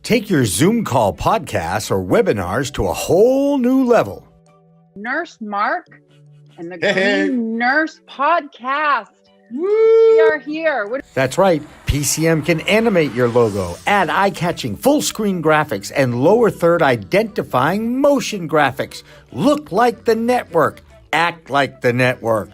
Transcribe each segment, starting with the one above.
Take your Zoom call podcasts or webinars to a whole new level. Nurse Mark and the Green Nurse Podcast. We are here. That's right. PCM can animate your logo, add eye-catching full-screen graphics, and lower third identifying motion graphics. Look like the network. Act like the network.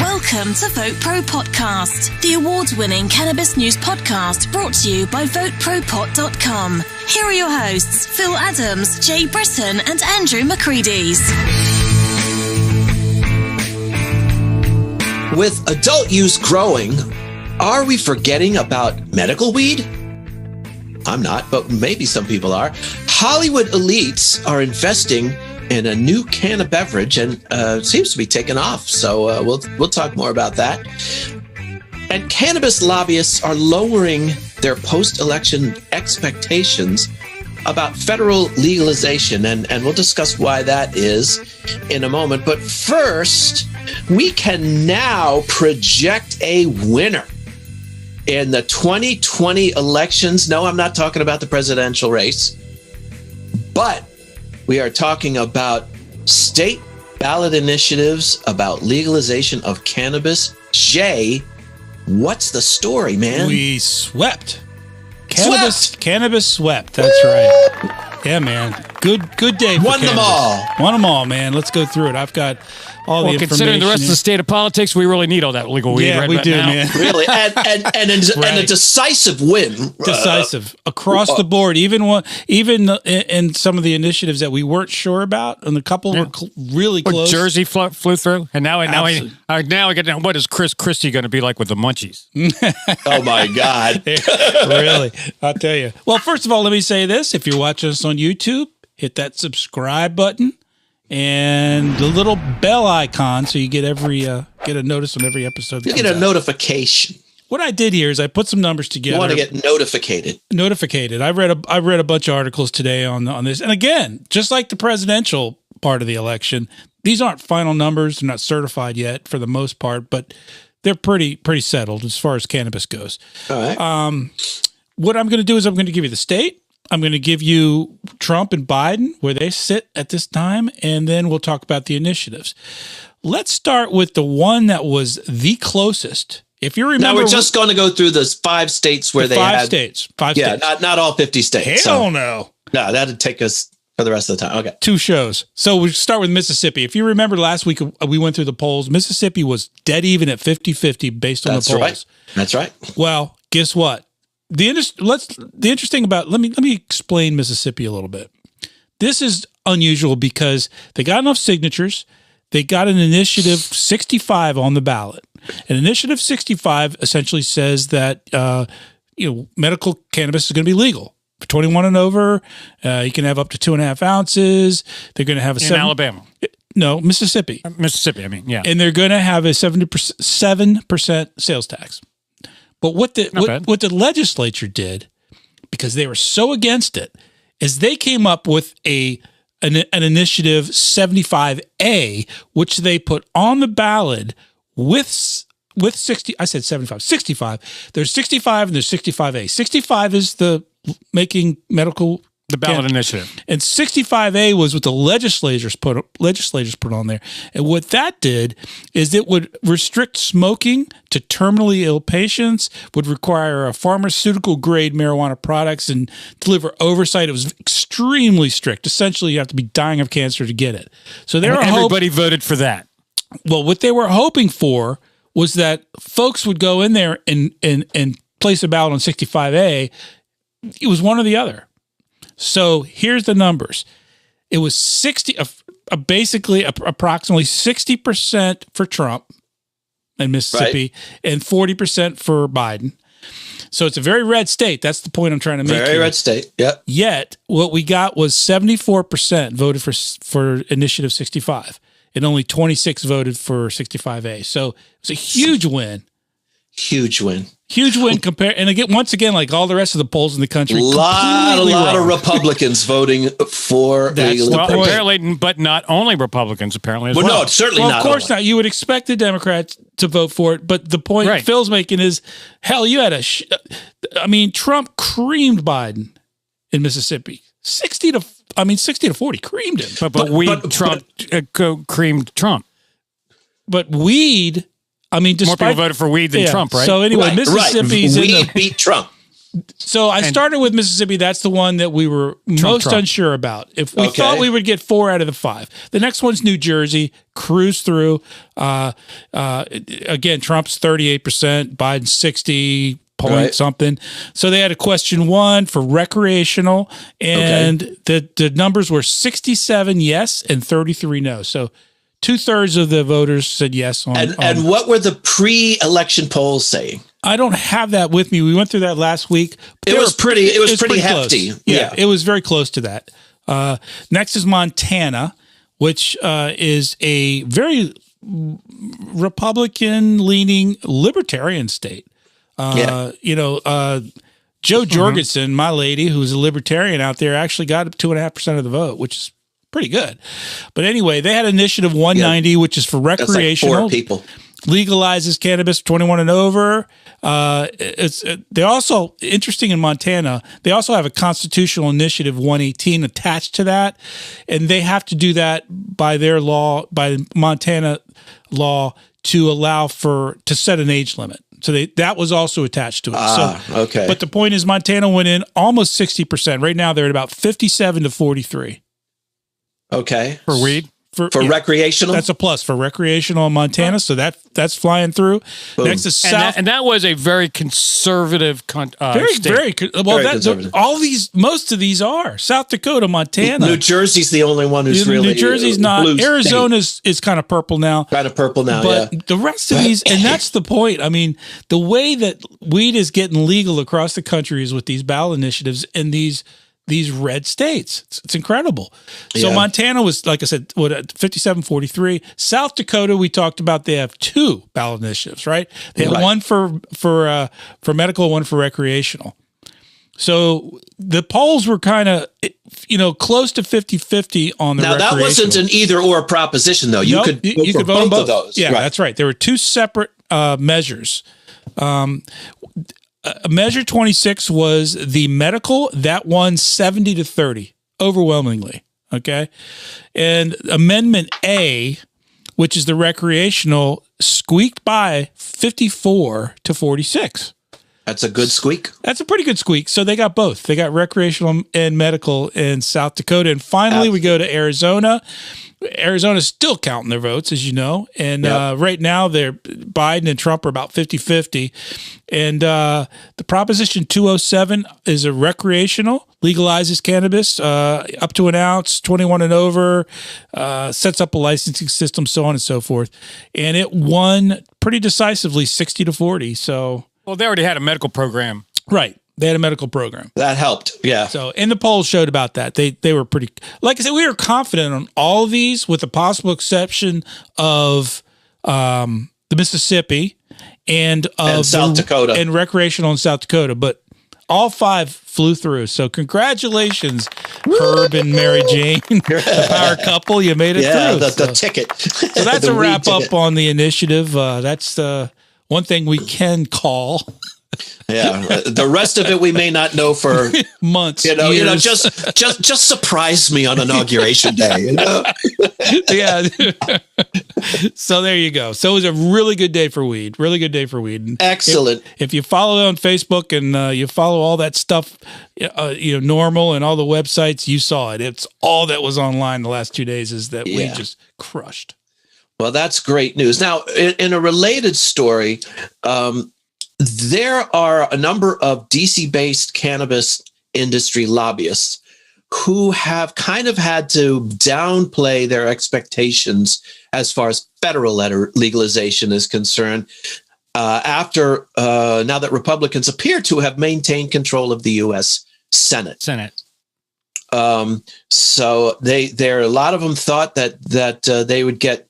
Welcome to Vote Pro Podcast, the award-winning cannabis news podcast brought to you by VoteProPot.com. Here are your hosts, Phil Adams, Jay Britton, and Andrew McCreadies. With adult use growing, are we forgetting about medical weed? I'm not, but maybe some people are. Hollywood elites are investing in a new can of beverage, and seems to be taking off. So we'll talk more about that. And cannabis lobbyists are lowering their post-election expectations about federal legalization, and we'll discuss why that is in a moment. But first, we can now project a winner in the 2020 elections. No, I'm not talking about the presidential race, but we are talking about state ballot initiatives about legalization of cannabis. Jay, what's the story, man? We swept. Cannabis swept. That's right. Yeah, man. Good day for Won them cannabis. all. Won them all, man. Let's go through it. I've got all the information. Considering the rest of the state of politics, we really need all that legal weed yeah, right we do, now. man. Really, and a decisive win. Decisive across the board. Even in some of the initiatives that we weren't sure about, and a couple were really close. Jersey flew through, and now I get what is Chris Christie going to be like with the munchies? Oh my God! Really, I'll tell you. Well, first of all, let me say this: if you're watching us on YouTube, hit that subscribe button and the little bell icon so you get get a notice on every episode. You get a notification. What I did here is I put some numbers together. You want to get notificated. I read a bunch of articles today on this, and again, just like the presidential part of the election, these aren't final numbers. They're not certified yet for the most part, but they're pretty settled as far as cannabis goes. All right. What I'm going to do is I'm going to give you the state. I'm going to give you Trump and Biden, where they sit at this time, and then we'll talk about the initiatives. Let's start with the one that was the closest. If you remember, now we're just going to go through those 5 states where five states. Yeah, not all 50 states. Hell no. No, that'd take us for the rest of the time. Okay. 2 shows. So we start with Mississippi. If you remember last week, we went through the polls. Mississippi was dead even at 50-50 based on the polls. Right. That's right. Well, guess what? The interesting about let me explain Mississippi a little bit. This is unusual because they got enough signatures. They got an initiative 65 on the ballot. And initiative 65 essentially says that medical cannabis is going to be legal for 21 and over. You can have up to 2.5 ounces. They're going to have in Alabama. No, Mississippi. Mississippi. I mean, yeah. And they're going to have a 7% sales tax. But what the legislature did, because they were so against it, is they came up with an initiative 75A, which they put on the ballot with 60. I said 75, 65. There's 65 and there's 65A. 65 is the making medical The ballot initiative. And 65A was what the legislators put on there. And what that did is it would restrict smoking to terminally ill patients, would require a pharmaceutical-grade marijuana products, and deliver oversight. It was extremely strict. Essentially, you have to be dying of cancer to get it. So everybody voted for that. Well, what they were hoping for was that folks would go in there and place a ballot on 65A. It was one or the other. So here's the numbers. It was basically approximately 60% for Trump in Mississippi and 40% for Biden. So it's a very red state. That's the point I'm trying to make. Very red state. Yep. Yet what we got was 74% voted for Initiative 65, and only 26 voted for 65A. So it's a huge win. Huge win. Huge win compared, and again, once again, like all the rest of the polls in the country, a lot of Republicans voting for apparently, but not only Republicans. Apparently, as well. No, certainly not. Of course not. You would expect the Democrats to vote for it, but the point Phil's making is, hell, you had Trump creamed Biden in Mississippi, 60 to 40, creamed him. But Trump creamed Trump. But weed. More people voted for weed than Trump, right? So anyway, Mississippi's weed beat Trump. So I started with Mississippi. That's the one that we were most unsure about. If we thought we would get 4 out of the 5. The next one's New Jersey. Cruise through. Again, Trump's 38%, Biden 60 point something. So they had a question 1 for recreational, and the numbers were 67 yes and 33 no. So 2/3 of the voters said yes. And what were the pre-election polls saying? I don't have that with me. We went through that last week. It was pretty hefty. Yeah, it was very close to that. Next is Montana, which is a very Republican-leaning libertarian state. Joe Jorgensen, my lady, who's a libertarian out there, actually got 2.5% of the vote, which is pretty good. But anyway, they had Initiative 190, which is for recreational. That's like 4 people. Legalizes cannabis 21 and over. They also, interesting in Montana, they also have a constitutional initiative 118 attached to that. And they have to do that by their law, by Montana law, to allow to set an age limit. So that was also attached to it. But the point is, Montana went in almost 60%. Right now, they're at about 57 to 43. Okay. For weed? For recreational? That's a plus for recreational in Montana. So that's flying through. Boom. Next is South. And that was a very conservative state. Very conservative. Most of these are. South Dakota, Montana. New Jersey's the only one who's really. New Jersey's not. Arizona's is kind of purple now. But the rest of these, and that's the point. I mean, the way that weed is getting legal across the country is with these ballot initiatives and these red states. It's incredible. So Montana was, like I said, 57-43. South Dakota, we talked about, they have 2 ballot initiatives, right? They have one for medical, one for recreational. So the polls were kind of, close to 50-50 on the recreational. Now, that wasn't an either or proposition, though. You could vote both of those. Yeah, that's right. There were 2 separate measures. Measure 26 was the medical. That won 70 to 30, overwhelmingly. Okay. And Amendment A, which is the recreational, squeaked by 54 to 46. That's a good squeak. That's a pretty good squeak. So they got both. They got recreational and medical in South Dakota. And finally, we go to Arizona. Arizona's still counting their votes, as you know. And right now, Biden and Trump are about 50-50. And the Proposition 207 is a recreational, legalizes cannabis up to an ounce, 21 and over, sets up a licensing system, so on and so forth. And it won pretty decisively, 60 to 40. So, well, they already had a medical program. Right. They had a medical program. That helped. Yeah. So, and the polls showed about that. They were pretty, like I said, we were confident on all of these with the possible exception of the Mississippi and South Dakota and recreational in South Dakota, but all 5 flew through. So congratulations, Herb and Mary Jane, the power couple. You made it through. The ticket. So that's a wrap up on the initiative. That's one thing we can call. Yeah, the rest of it we may not know for months. Years. Just surprise me on Inauguration Day. Yeah. So there you go. So it was a really good day for weed. Really good day for weed. And excellent. If you follow it on Facebook and you follow all that stuff, normal and all the websites, you saw it. It's all that was online the last 2 days is that weed just crushed. Well, that's great news. Now, in a related story, there are a number of DC-based cannabis industry lobbyists who have kind of had to downplay their expectations as far as federal legalization is concerned after now that Republicans appear to have maintained control of the U.S. Senate. So a lot of them thought that they would get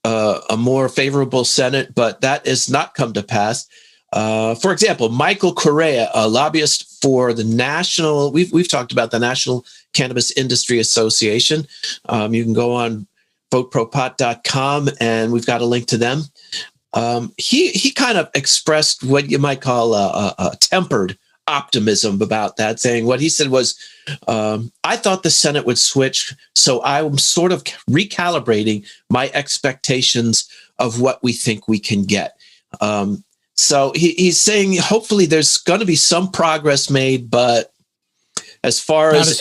a more favorable Senate, but that has not come to pass. For example, Michael Correa, a lobbyist for the national, we've talked about the National Cannabis Industry Association. You can go on votepropot.com and we've got a link to them. He kind of expressed what you might call a tempered optimism about that, saying what he said was, I thought the Senate would switch, so I'm sort of recalibrating my expectations of what we think we can get. So he's saying hopefully there's going to be some progress made, but as far as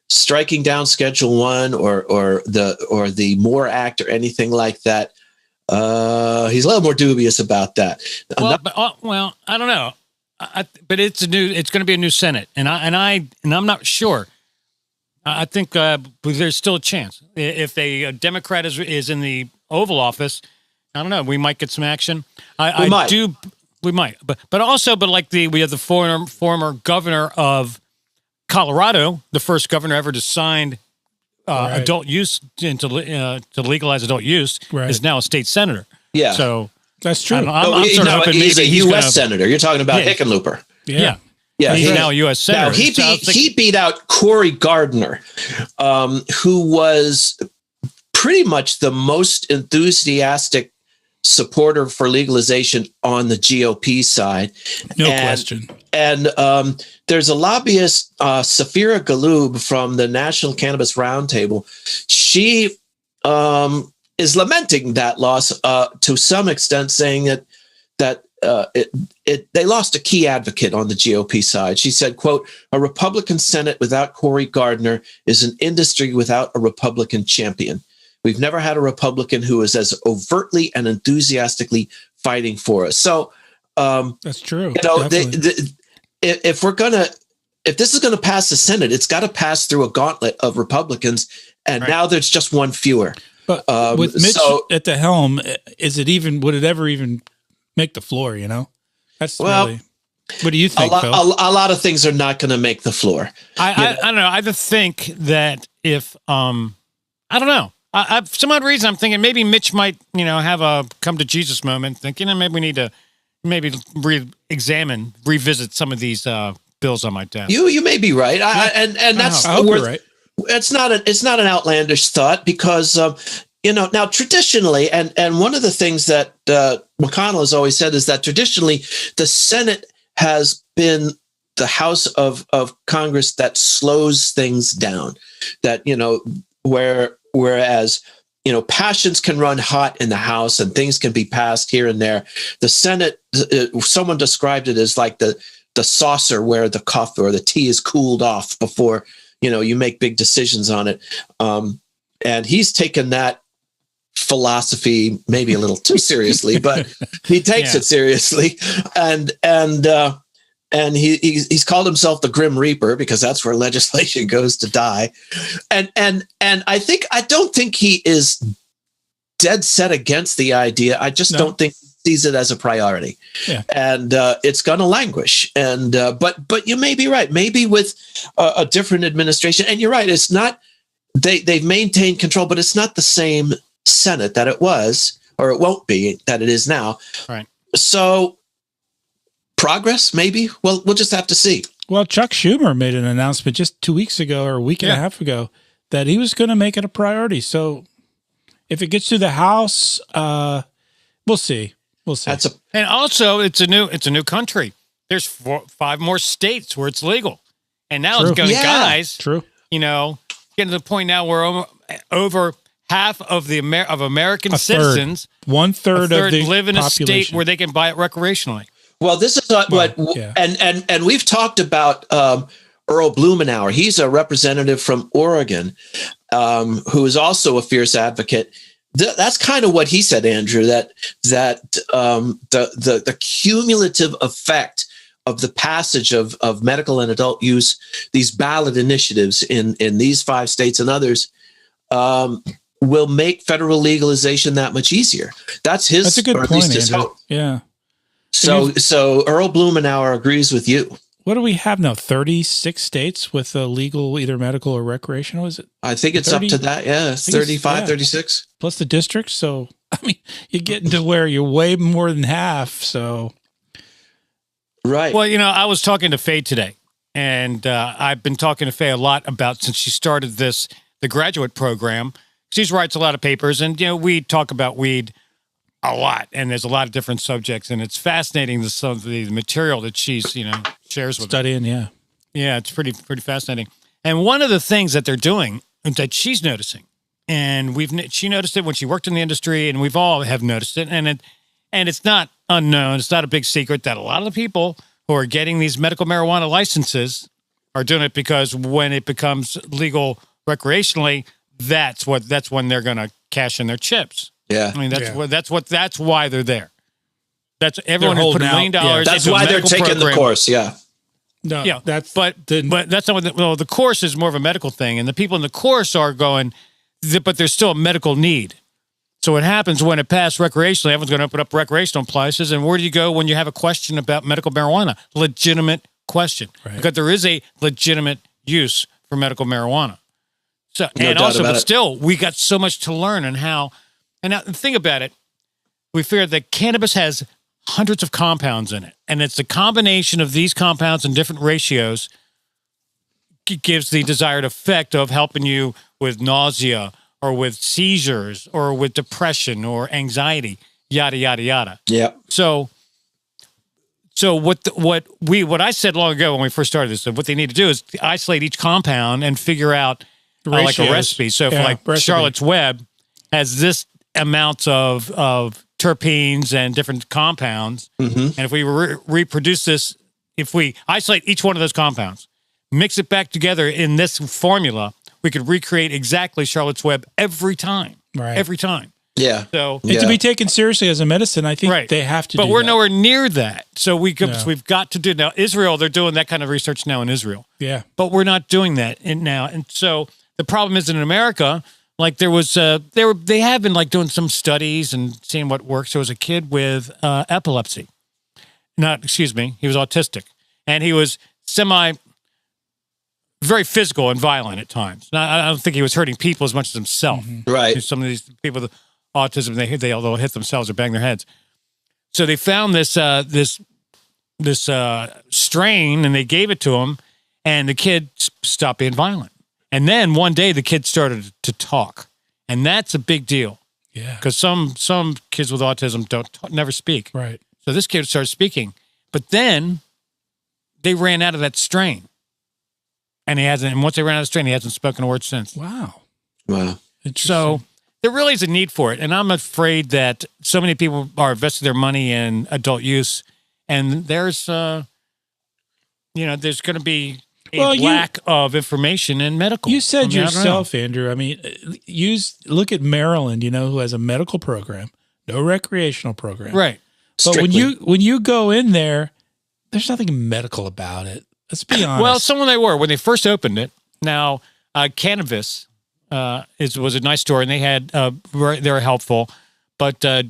striking down Schedule 1 or the MORE Act or anything like that, he's a little more dubious about that. Well, I don't know. But it's going to be a new Senate, and I'm not sure. I think there's still a chance if a Democrat is in the Oval Office. I don't know. We might get some action. We might. But we have the former governor of Colorado, the first governor ever to sign adult use to legalize adult use, is now a state senator. Yeah. So that's true. I'm sort of hoping he's a U.S. senator. You're talking about Hickenlooper. Yeah. He's now a U.S. senator. Now, he beat out Cory Gardner, who was pretty much the most enthusiastic supporter for legalization on the GOP side. No question. And there's a lobbyist, Safira Galoob from the National Cannabis Roundtable. She is lamenting that loss to some extent, saying that they lost a key advocate on the GOP side. She said, quote, "A Republican Senate without Cory Gardner is an industry without a Republican champion. We've never had a Republican who is as overtly and enthusiastically fighting for us." So that's true. If this is gonna pass the Senate, it's got to pass through a gauntlet of Republicans, and now there's just one fewer. But with Mitch at the helm, would it ever even make the floor? That's really. What do you think, Phil? A lot of things are not going to make the floor. I don't know. I just think that if I don't know. For some odd reason, I'm thinking maybe Mitch might, have a come to Jesus moment, thinking, maybe we need to revisit some of these bills on my desk. You may be right, and that's right. It's not an outlandish thought because now traditionally, and one of the things that McConnell has always said is that traditionally the Senate has been the House of Congress that slows things down. That whereas passions can run hot in the House and things can be passed here and there, the Senate, someone described it as like the saucer where the coffee or the tea is cooled off before you make big decisions on it. And he's taken that philosophy maybe a little too seriously, but he takes it seriously. And he's called himself the Grim Reaper because that's where legislation goes to die. And I don't think he is dead set against the idea. I just don't think he sees it as a priority. Yeah. And it's going to languish. And but you may be right. Maybe with a different administration. And you're right. It's not they've maintained control, but it's not the same Senate that it was, or it won't be that it is now. Right. So progress, maybe. Well, we'll just have to see. Well, Chuck Schumer made an announcement just 2 weeks ago or a week and a half ago that he was going to make it a priority. So if it gets through the House, we'll see. We'll see. And also, it's a new country. There's 5 more states where it's legal, and now it's going to guys. True. You know, getting to the point now where over half of the American citizens, 1/3 of the live in a population. state where they can buy it recreationally. Well, this is and we've talked about Earl Blumenauer. He's a representative from Oregon who is also a fierce advocate. That's kind of what he said, Andrew, that the cumulative effect of the passage of medical and adult use, these ballot initiatives in these 5 states and others, will make federal legalization that much easier. That's a good point, Andrew. Hope. Yeah. So Earl Blumenauer agrees with you. What do we have now? 36 states with a legal, either medical or recreational, is it? I think it's 30, up to that. Yeah, 35, 36. Plus the districts. So, I mean, you get into where you're way more than half. So, right. Well, you know, I was talking to Faye today, and I've been talking to Faye a lot about since she started the graduate program. She writes a lot of papers, and, you know, we talk about weed a lot, and there's a lot of different subjects, and it's fascinating some of the material that she's, you know, shares with studying. Yeah, it's pretty fascinating. And one of the things that they're doing that she's noticing, and she noticed it when she worked in the industry, and we've all have noticed it, and it's not unknown. It's not a big secret that a lot of the people who are getting these medical marijuana licenses are doing it because when it becomes legal recreationally, that's when they're going to cash in their chips. Yeah, I mean that's why they're there. That's everyone who put $1 million. Yeah. That's why they're taking the course. Yeah. No, yeah, but that's not what the course is more of a medical thing, and the people in the course are going, but there's still a medical need. So what happens when it passed recreationally? Everyone's going to open up recreational places, and where do you go when you have a question about medical marijuana? Legitimate question, because there is a legitimate use for medical marijuana. So but still, we got so much to learn on how. And now think about it. We figured that cannabis has hundreds of compounds in it, and it's the combination of these compounds in different ratios gives the desired effect of helping you with nausea or with seizures or with depression or anxiety, yada, yada, yada. Yeah. So what I said long ago when we first started this, what they need to do is isolate each compound and figure out like a recipe. So if Charlotte's Web has this amount of terpenes and different compounds, and if we reproduce this, if we isolate each one of those compounds, mix it back together in this formula, we could recreate exactly Charlotte's Web every time. Right. Every time. Yeah. So to be taken seriously as a medicine, I think they have to. But we're nowhere near that. So we've got to do now. Israel, they're doing that kind of research now in Israel. Yeah. But we're not doing that now, and so the problem is in America. Like there was, they have been like doing some studies and seeing what works. There was a kid with epilepsy. He was autistic, and he was very physical and violent at times. Now, I don't think he was hurting people as much as himself. Mm-hmm. Right. Some of these people with autism, they'll hit themselves or bang their heads. So they found this strain, and they gave it to him, and the kid stopped being violent. And then one day the kid started to talk, and that's a big deal. Yeah, because some kids with autism never speak. Right. So this kid started speaking, but then they ran out of that strain, and he hasn't. And once they ran out of the strain, he hasn't spoken a word since. Wow. So there really is a need for it, and I'm afraid that so many people are investing their money in adult use, and there's going to be lack of information in medical. You said yourself, Andrew. I mean, look at Maryland, who has a medical program, no recreational program. Right. But when you go in there, there's nothing medical about it. Let's be honest. Well, some of they were when they first opened it. Now, Cannabis was a nice store, and they had they were helpful. But there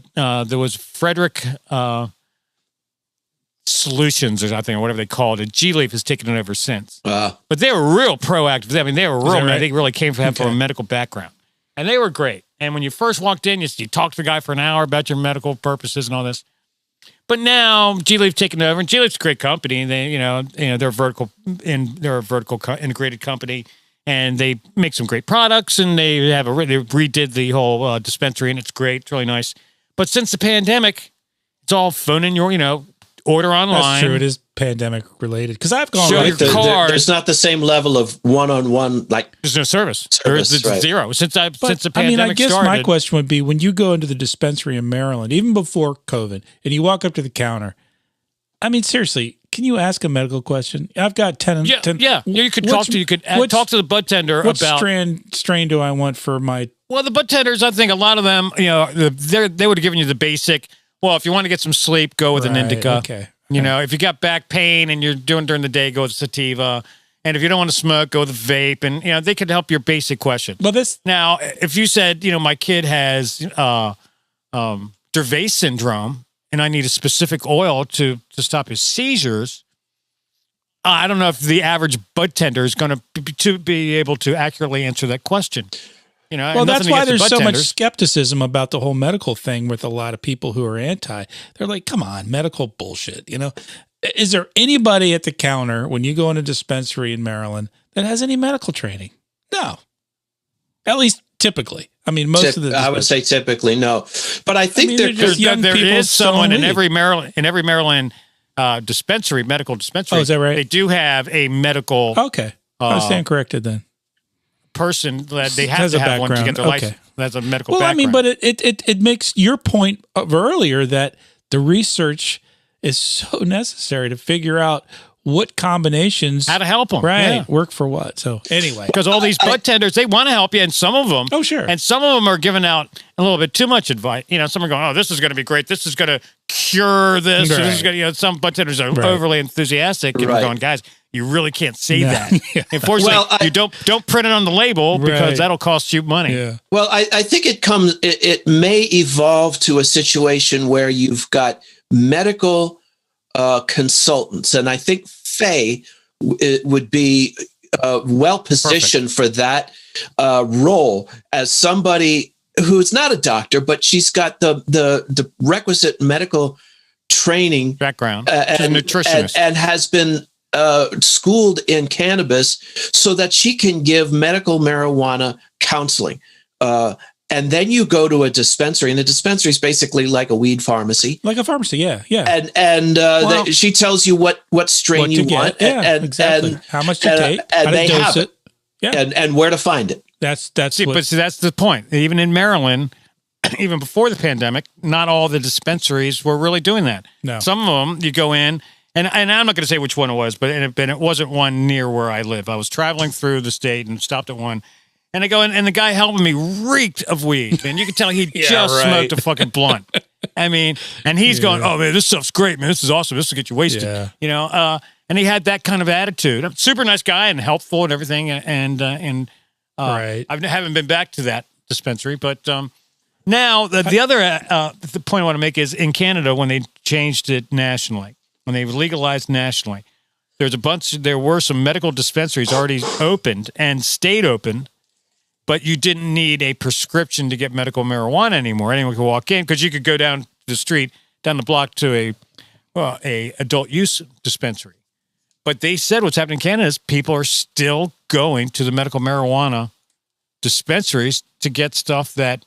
was Frederick Solutions, or something, or whatever they called it. G-Leaf has taken it over since. But they were real proactive. I mean, they were real. Right? They really came from a medical background, and they were great. And when you first walked in, you talked to the guy for an hour about your medical purposes and all this. But now G-Leaf taken over, and G-Leaf's a great company. They, they're a vertical integrated company, and they make some great products. And they redid the whole dispensary, and it's great. It's really nice. But since the pandemic, It's all phone in your, order online. That's true. It is pandemic related because I've gone Sure, right your through. card. There's not the same level of one-on-one, like There's no service. Service, It's right. zero since the But, pandemic I guess started. my question would be when you go into the dispensary in Maryland, even before COVID, and you walk up to the counter, seriously, can you ask a medical question? I've got 10. Yeah. You could talk to the bud tender what about strain do I want for my. Well, the bud tenders, I think a lot of them, they would have given you the basic. Well, if you want to get some sleep, go with an Right, indica. okay. If you got back pain and you're doing during the day, go with sativa. And if you don't want to smoke, go with a vape. And they could help your basic question. Well, this Now, if you said, my kid has Dravet syndrome, and I need a specific oil to stop his seizures, I don't know if the average bud tender is going to be able to accurately answer that question. Well, that's why there's so much skepticism about the whole medical thing with a lot of people who are anti. They're like, come on, medical bullshit. Is there anybody at the counter when you go in a dispensary in Maryland that has any medical training? No. At least typically. Most of the I would say typically no, but I think they're just young there people is someone in selling every Maryland dispensary, medical dispensary. Oh, is that right? They do have a medical Okay. I stand corrected then. person that they have Has to a have one to background. get their Okay. license. That's a medical Well, background. but it makes your point of earlier that the research is so necessary to figure out what combinations how to help them, work for what. So anyway, because all these bud tenders, they want to help you, and some of them, and some of them are giving out a little bit too much advice. Some are going, "Oh, this is going to be great. This is going to cure this." Right. This is going to, some bud tenders are overly enthusiastic, and we're going, "Guys, you really can't say that." Unfortunately, you don't print it on the label because that'll cost you money. Yeah. Well, I think it may evolve to a situation where you've got medical consultants, and I think Faye would be well positioned for that role as somebody who's not a doctor, but she's got the requisite medical training background, and nutritionist, and has been schooled in cannabis so that she can give medical marijuana counseling. And then you go to a dispensary, and the dispensary is basically like a weed pharmacy. Like a pharmacy, yeah. And she tells you what strain what you to want, get. Yeah, exactly. How much to take, and how they to dose have it, and where to find it. That's that's the point. Even in Maryland, even before the pandemic, not all the dispensaries were really doing that. No. Some of them you go in, and I'm not going to say which one it was, but it wasn't one near where I live. I was traveling through the state and stopped at one. And I go in, and the guy helping me reeked of weed. And you could tell he just smoked a fucking blunt. And he's going, "Oh, man, this stuff's great, man. This is awesome. This will get you wasted." Yeah. And he had that kind of attitude. Super nice guy and helpful and everything. Right. I haven't been back to that dispensary. But now, the other the point I want to make is in Canada, when they changed it nationally, when they legalized nationally, there were some medical dispensaries already opened and stayed open. But you didn't need a prescription to get medical marijuana anymore. Anyone could walk in because you could go down the street, down the block to a adult use dispensary. But they said what's happening in Canada is people are still going to the medical marijuana dispensaries to get stuff to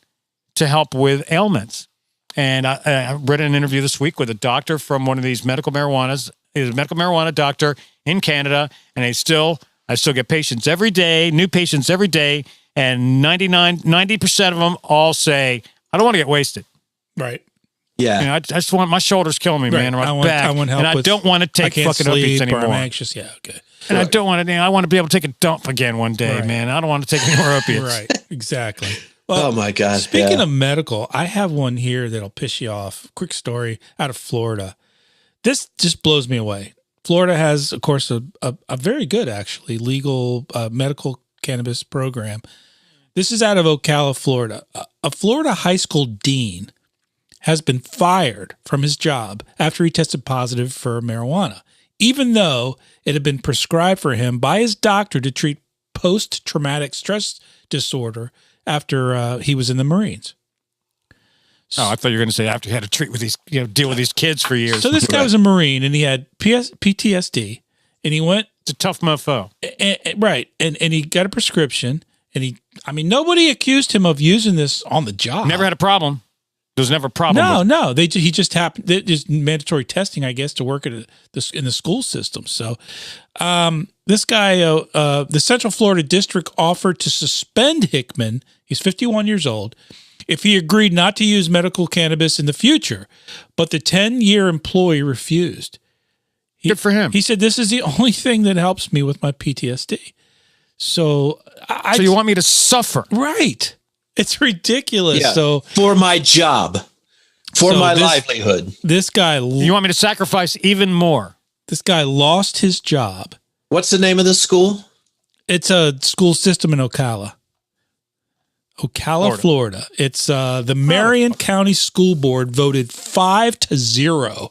help with ailments. And I read an interview this week with a doctor from one of these medical marijuanas. He's a medical marijuana doctor in Canada, and I still get patients every day, new patients every day. And 90% of them all say, "I don't want to get wasted." Right. Yeah. I just want, my shoulders killing me, man. Or my back. I want help and I don't want to take fucking opiates anymore. I'm anxious. Yeah. Okay. And I don't want to. I want to be able to take a dump again one day, man. I don't want to take any more opiates. Right. Exactly. Well, oh my God. Speaking of medical, I have one here that'll piss you off. Quick story out of Florida. This just blows me away. Florida has, of course, a very good, actually, legal medical cannabis program. This is out of Ocala, Florida. A Florida high school dean has been fired from his job after he tested positive for marijuana, even though it had been prescribed for him by his doctor to treat post-traumatic stress disorder after he was in the Marines. Oh, I thought you were going to say after he had to deal with these kids for years. So this guy was a Marine, and he had PTSD, and he went... It's a tough mofo. Right, and he got a prescription, and nobody accused him of using this on the job. Never had a problem. There's never a problem. No. He just happened. There's mandatory testing, I guess, to work in the school system. So, this guy, the Central Florida District offered to suspend Hickman. He's 51 years old, if he agreed not to use medical cannabis in the future, but the 10-year employee refused. Good for him. He said, "This is the only thing that helps me with my PTSD." So you want me to suffer? Right. It's ridiculous. Yeah. So for my job, for my livelihood. This guy. You want me to sacrifice even more? This guy lost his job. What's the name of the school? It's a school system in Ocala, Florida. It's the Marion County School Board voted 5-0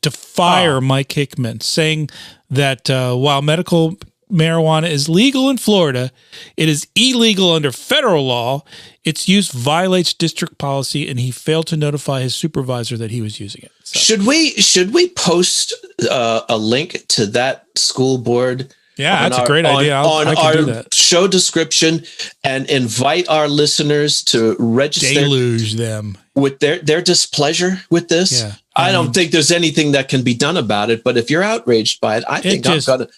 to fire Mike Hickman, saying that while medical marijuana is legal in Florida, it is illegal under federal law. Its use violates district policy, and he failed to notify his supervisor that he was using it. So. Should we post a link to that school board? Yeah, that's a great idea. On I can our do that. Show description, and invite our listeners to register. Deluge them with their displeasure with this. Yeah, I don't think there's anything that can be done about it. But if you're outraged by it, I think I'm gonna.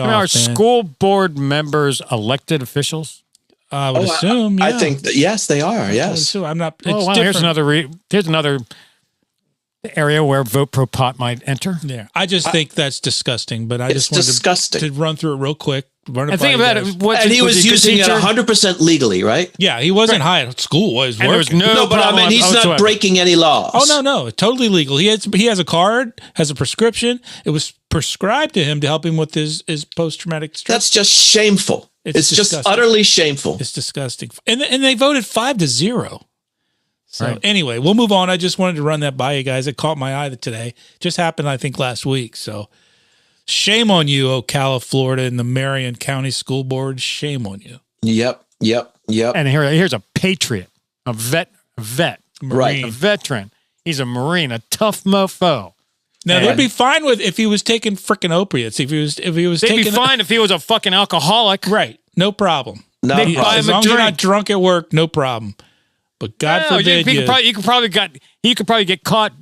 Are school board members elected officials? I would assume. Yeah. I think that yes, they are. Yes. I'm not. It's well, here's another area where Vote Pro Pot might enter. Yeah, I just think that's disgusting. But I just wanted to run through it real quick. And think about it. And he was using it 100% legally, right? Yeah, he wasn't high at school. Was and working. There was no but I mean, he's not breaking any laws. Oh no, totally legal. He has a card, has a prescription. It was prescribed to him to help him with his post-traumatic stress. That's just shameful. It's just utterly shameful. It's disgusting. And they voted 5-0. So anyway, we'll move on. I just wanted to run that by you guys. It caught my eye today. Just happened, I think, last week. So shame on you, Ocala, Florida, and the Marion County School Board. Shame on you. Yep. And here's a patriot, a vet, right, a veteran. He's a Marine, a tough mofo. Now they'd be fine with if he was taking freaking opiates. If he was they'd taking, be fine if he was a fucking alcoholic. Right, no problem. They'd buy him as a long as drink. you're not drunk at work, no problem. But God forbid he could probably get caught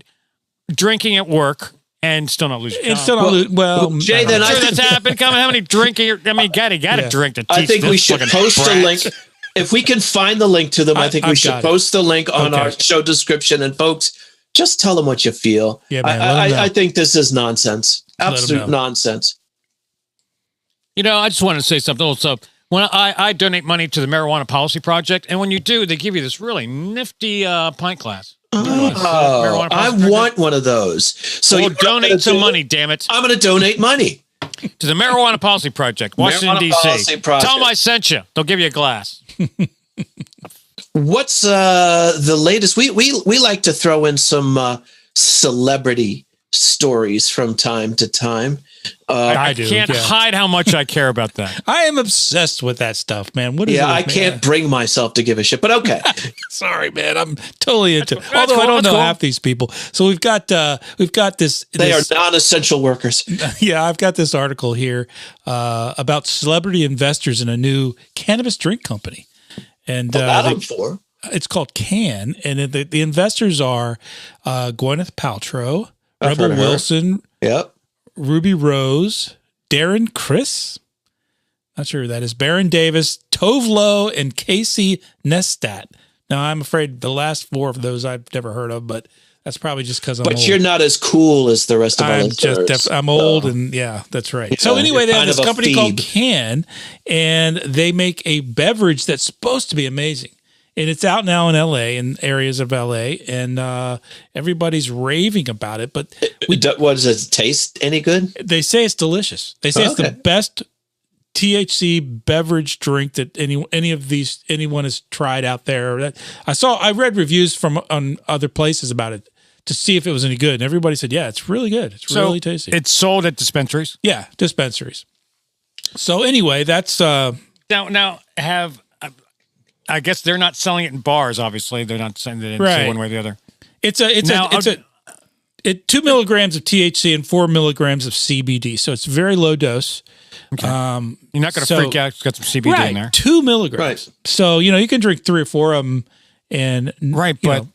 drinking at work and still not lose. And still not lose. Well, Jay, then that's happened. How many drinking? I mean, got to drink to teach. I think we should post a link. If we can find the link to them, I think we should post the link on our show description. And folks, just tell them what you feel. Yeah, man, I think this is nonsense. Absolute nonsense. I just wanted to say something also. When I donate money to the Marijuana Policy Project, and when you do, they give you this really nifty pint glass. Oh, I want one of those. So you donate some money, damn it. I'm going to donate money. To the Marijuana Policy Project, Washington, D.C. Tell them I sent you. They'll give you a glass. What's the latest? We like to throw in some celebrity stories from time to time. I can't hide how much I care about that. I am obsessed with that stuff, man. What is it? I can't bring myself to give a shit, but okay. Sorry, man. I'm totally into it. Although I don't know half these people. So we've got this. They are non-essential workers. Yeah, I've got this article here about celebrity investors in a new cannabis drink company. And that I'm for. It's called Can, and the investors are Gwyneth Paltrow, Rebel Wilson, Ruby Rose, Darren Criss, not sure who that is, Baron Davis, Tove Lo, and Casey Neistat. Now, I'm afraid the last four of those I've never heard of, but that's probably just because I'm old. But you're not as cool as the rest of our listeners. I'm old, and yeah, that's right. Yeah, so anyway, they have this company called Can, and they make a beverage that's supposed to be amazing. And it's out now in L.A., in areas of L.A., and everybody's raving about it. But does it taste any good? They say it's delicious. They say it's the best THC beverage drink that anyone has tried out there. I read reviews on other places about it to see if it was any good, and everybody said, yeah, it's really good. It's really tasty. It's sold at dispensaries? Yeah, dispensaries. So anyway, that's now have. I guess they're not selling it in bars. Obviously, they're not saying that one way or the other. It's 2 milligrams of THC and 4 milligrams of CBD, so it's very low dose. Okay. You're not going to freak out. It's got some CBD in there. 2 milligrams. Right. So you can drink 3 or 4 of them, And Right, you but know,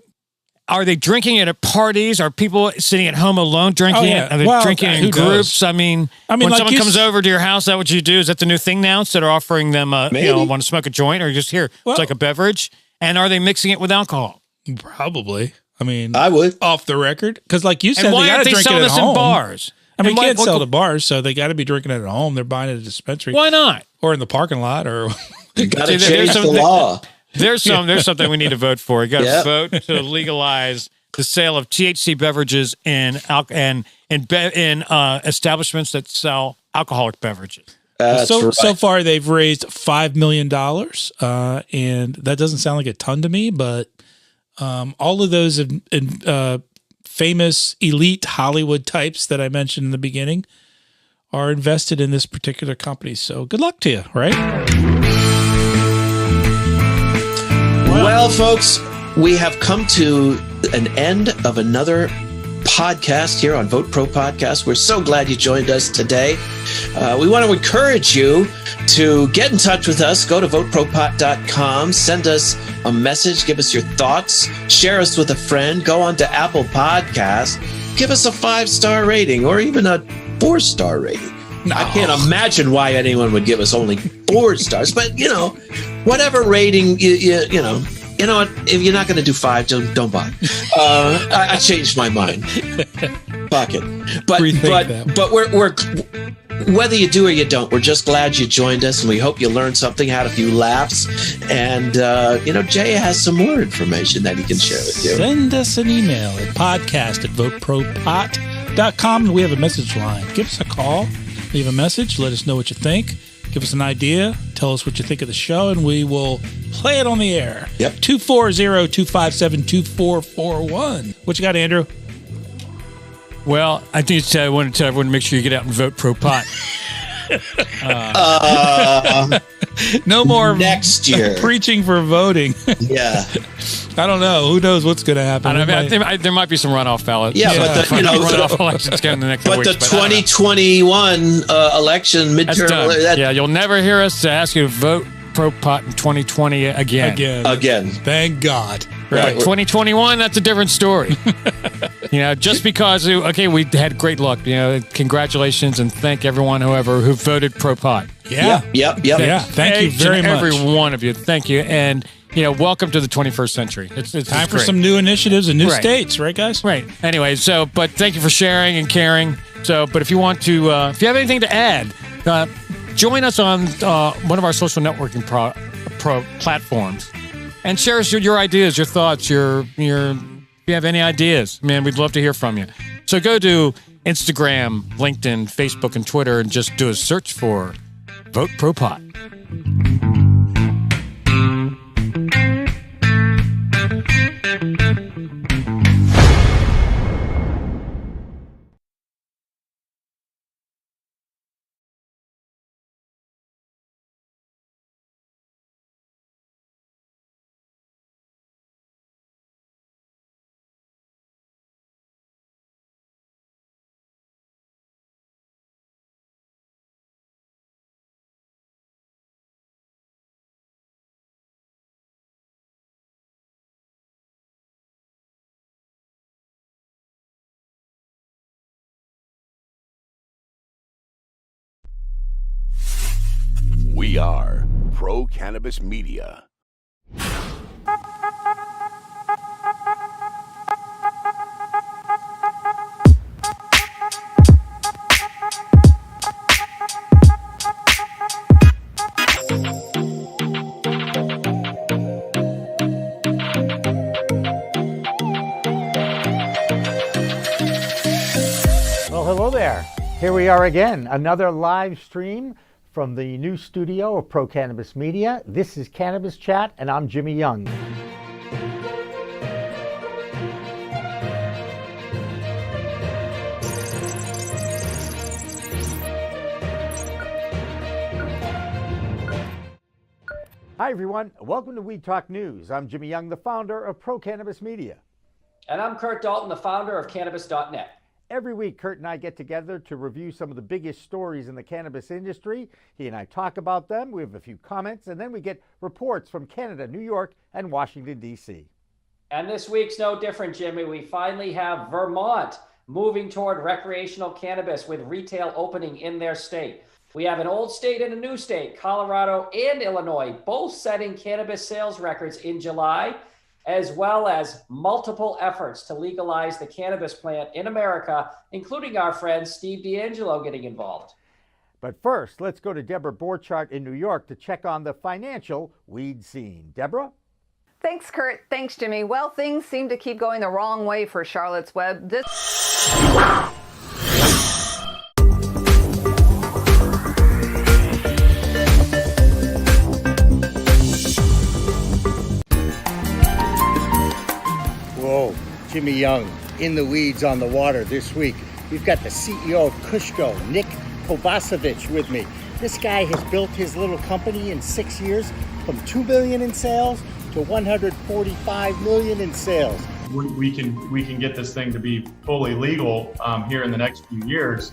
are they drinking it at parties? Are people sitting at home alone drinking it? Are they drinking it in groups? I mean, when like someone comes over to your house, is that what you do? Is that the new thing now? Instead of offering them, want to smoke a joint or just here, it's like a beverage? And are they mixing it with alcohol? Probably. I mean, I would. Off the record. Because like you said, And why they got aren't to they drink it selling at this home. in bars? I mean, And you can't why- sell to bars, so they got to be drinking it at home. They're buying it at a dispensary. Why not? Or in the parking lot or... You got to See, change the law. There's something we need to vote for. You got to vote to legalize the sale of THC beverages in establishments that sell alcoholic beverages. So far, they've raised $5 million, and that doesn't sound like a ton to me, but all of those famous elite Hollywood types that I mentioned in the beginning are invested in this particular company. So good luck to you, right? Well, folks, we have come to an end of another podcast here on Vote Pro Podcast. We're so glad you joined us today. We want to encourage you to get in touch with us. Go to votepropot.com, send us a message, give us your thoughts, share us with a friend, go on to Apple Podcasts, give us a 5-star rating or even a 4-star rating. No. I can't imagine why anyone would give us only 4 stars, but whatever rating, you know what? If you're not going to do 5, don't bother. I changed my mind. Fuck it. But we're whether you do or you don't, we're just glad you joined us, and we hope you learned something, had a few laughs, and Jay has some more information that he can share with you. Send us an email at podcast@votepropot.com, and we have a message line. Give us a call, leave a message, let us know what you think. Give us an idea. Tell us what you think of the show, and we will play it on the air. Yep. 240-257-2441. What you got, Andrew? Well, I want to tell everyone to make sure you get out and vote pro pot. No more next year preaching for voting. Yeah. I don't know. Who knows what's going to happen? There might be some runoff ballots. Yeah, but runoff elections coming in the next but weeks. The 2021 election midterm. You'll never hear us ask you to vote pro pot in 2020 again. Thank God. Right. 2021, that's a different story. Just because we had great luck. Congratulations and thank everyone who voted pro pot. Yeah. Yep. Yeah. Thank you very much. Every one of you. Thank you. And welcome to the 21st century. It's time for some new initiatives and new states, right, guys? Right. Anyway, but thank you for sharing and caring. But if you want to, if you have anything to add, join us on one of our social networking platforms and share us your ideas, your thoughts, if you have any ideas, man, we'd love to hear from you. So go to Instagram, LinkedIn, Facebook, and Twitter and just do a search for Vote Pro Pot. We are Pro Cannabis Media. Well, hello there. Here we are again, another live stream from the new studio of Pro Cannabis Media. This is Cannabis Chat, and I'm Jimmy Young. Hi, everyone. Welcome to Weed Talk News. I'm Jimmy Young, the founder of Pro Cannabis Media. And I'm Kurt Dalton, the founder of Cannabis.net. Every week, Kurt and I get together to review some of the biggest stories in the cannabis industry. He and I talk about them. We have a few comments, and then we get reports from Canada, New York, and Washington, D.C. And this week's no different, Jimmy. We finally have Vermont moving toward recreational cannabis with retail opening in their state. We have an old state and a new state, Colorado and Illinois, both setting cannabis sales records in July, as well as multiple efforts to legalize the cannabis plant in America, including our friend Steve D'Angelo getting involved. But first, let's go to Deborah Borchardt in New York to check on the financial weed scene. Deborah? Thanks, Kurt. Thanks, Jimmy. Well, things seem to keep going the wrong way for Charlotte's Web. Whoa, Jimmy Young in the weeds on the water this week. We've got the CEO of Kushko, Nick Kovacevic, with me. This guy has built his little company in 6 years from $2 billion in sales to $145 million in sales. We can get this thing to be fully legal here in the next few years.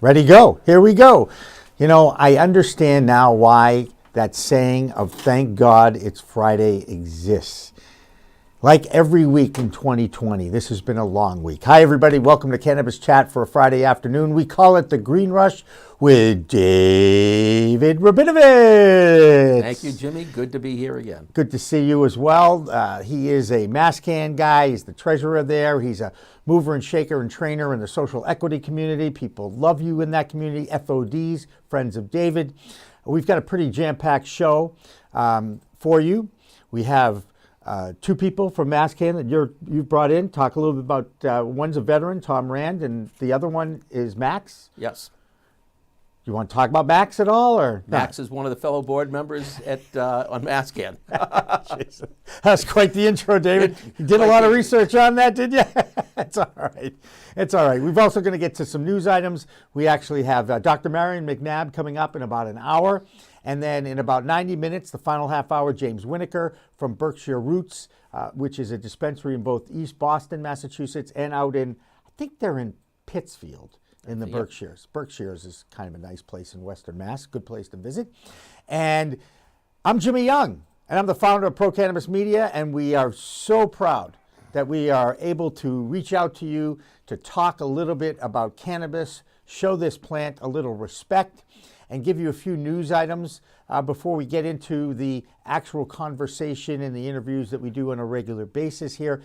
Ready, go. Here we go. You know, I understand now why that saying of thank God it's Friday exists. Like every week in 2020, this has been a long week. Hi, everybody. Welcome to Cannabis Chat for a Friday afternoon. We call it the Green Rush with David Rabinovitz. Thank you, Jimmy. Good to be here again. Good to see you as well. He is a MassCan guy. He's the treasurer there. He's a mover and shaker and trainer in the social equity community. People love you in that community. FODs, Friends of David. We've got a pretty jam-packed show for you. We have two people from MassCan that you've brought in. Talk a little bit about, one's a veteran, Tom Rand, and the other one is Max. Yes. You want to talk about Max at all, or Max is one of the fellow board members at on MassCan. That's quite the intro, David. You did a lot of research on that, did you? It's all right. It's all right. We've also going to get to some news items. We actually have Dr. Marion McNabb coming up in about an hour. And then in about 90 minutes, the final half hour, James Winokur from Berkshire Roots, which is a dispensary in both East Boston, Massachusetts, and out in, I think they're in Pittsfield in the Berkshires. Berkshires is kind of a nice place in Western Mass, good place to visit. And I'm Jimmy Young, and I'm the founder of Pro Cannabis Media, and we are so proud that we are able to reach out to you to talk a little bit about cannabis, show this plant a little respect, and give you a few news items before we get into the actual conversation and the interviews that we do on a regular basis here.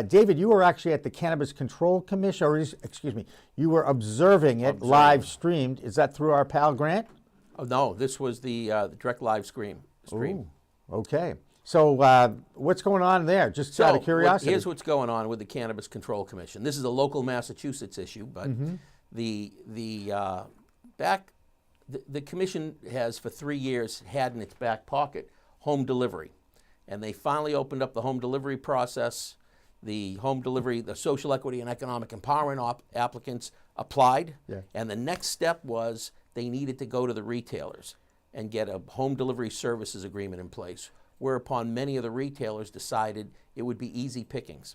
David, you were actually at the Cannabis Control Commission, or excuse me, you were observing it live streamed. Is that through our pal Grant? Oh, no, this was the direct live stream. Ooh, okay. So what's going on there? Just out of curiosity. Here's what's going on with the Cannabis Control Commission. This is a local Massachusetts issue, but the commission has for 3 years had in its back pocket home delivery. And they finally opened up the home delivery process. The home delivery, the social equity and economic empowerment applicants applied. Yeah. And the next step was they needed to go to the retailers and get a home delivery services agreement in place, whereupon many of the retailers decided it would be easy pickings.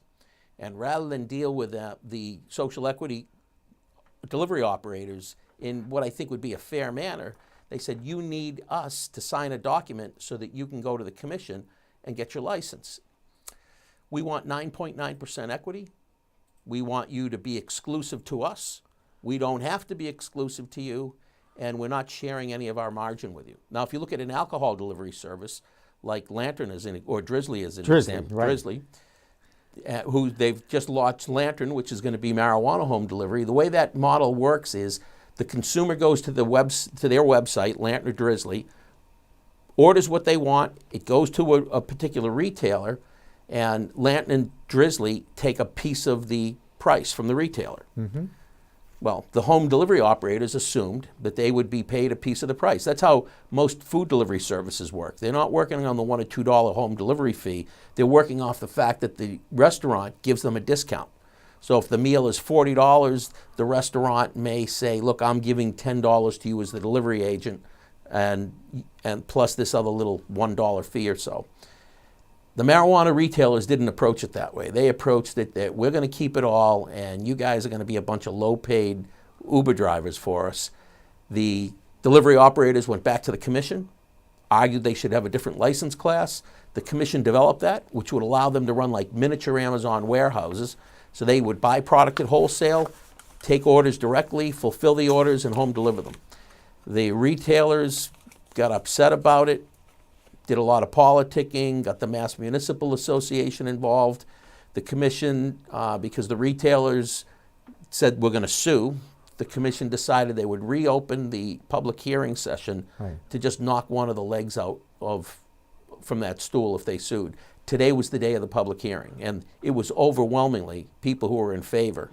And rather than deal with the social equity delivery operators in what I think would be a fair manner, They said, you need us to sign a document so that you can go to the commission and get your license. We want 9.9% equity. We want you to be exclusive to us. We don't have to be exclusive to you, and we're not sharing any of our margin with you. Now, if you look at an alcohol delivery service, like Lantern is in, or Drizzly is an example, right. Drizzly, who they've just launched Lantern, which is going to be marijuana home delivery. The way that model works is the consumer goes to their website, Lantern or Drizzly, orders what they want. It goes to a particular retailer, and Lantern and Drizzly take a piece of the price from the retailer. Mm-hmm. Well, the home delivery operators assumed that they would be paid a piece of the price. That's how most food delivery services work. They're not working on the $1 or $2 home delivery fee. They're working off the fact that the restaurant gives them a discount. So if the meal is $40, the restaurant may say, look, I'm giving $10 to you as the delivery agent, and plus this other little $1 fee or so. The marijuana retailers didn't approach it that way. They approached it that we're going to keep it all, and you guys are going to be a bunch of low-paid Uber drivers for us. The delivery operators went back to the commission, argued they should have a different license class. The commission developed that, which would allow them to run like miniature Amazon warehouses. So they would buy product at wholesale, take orders directly, fulfill the orders, and home deliver them. The retailers got upset about it, did a lot of politicking, got the Mass Municipal Association involved. The commission, because the retailers said we're going to sue, the commission decided they would reopen the public hearing session to just knock one of the legs out from that stool if they sued. Today was the day of the public hearing, and it was overwhelmingly people who were in favor.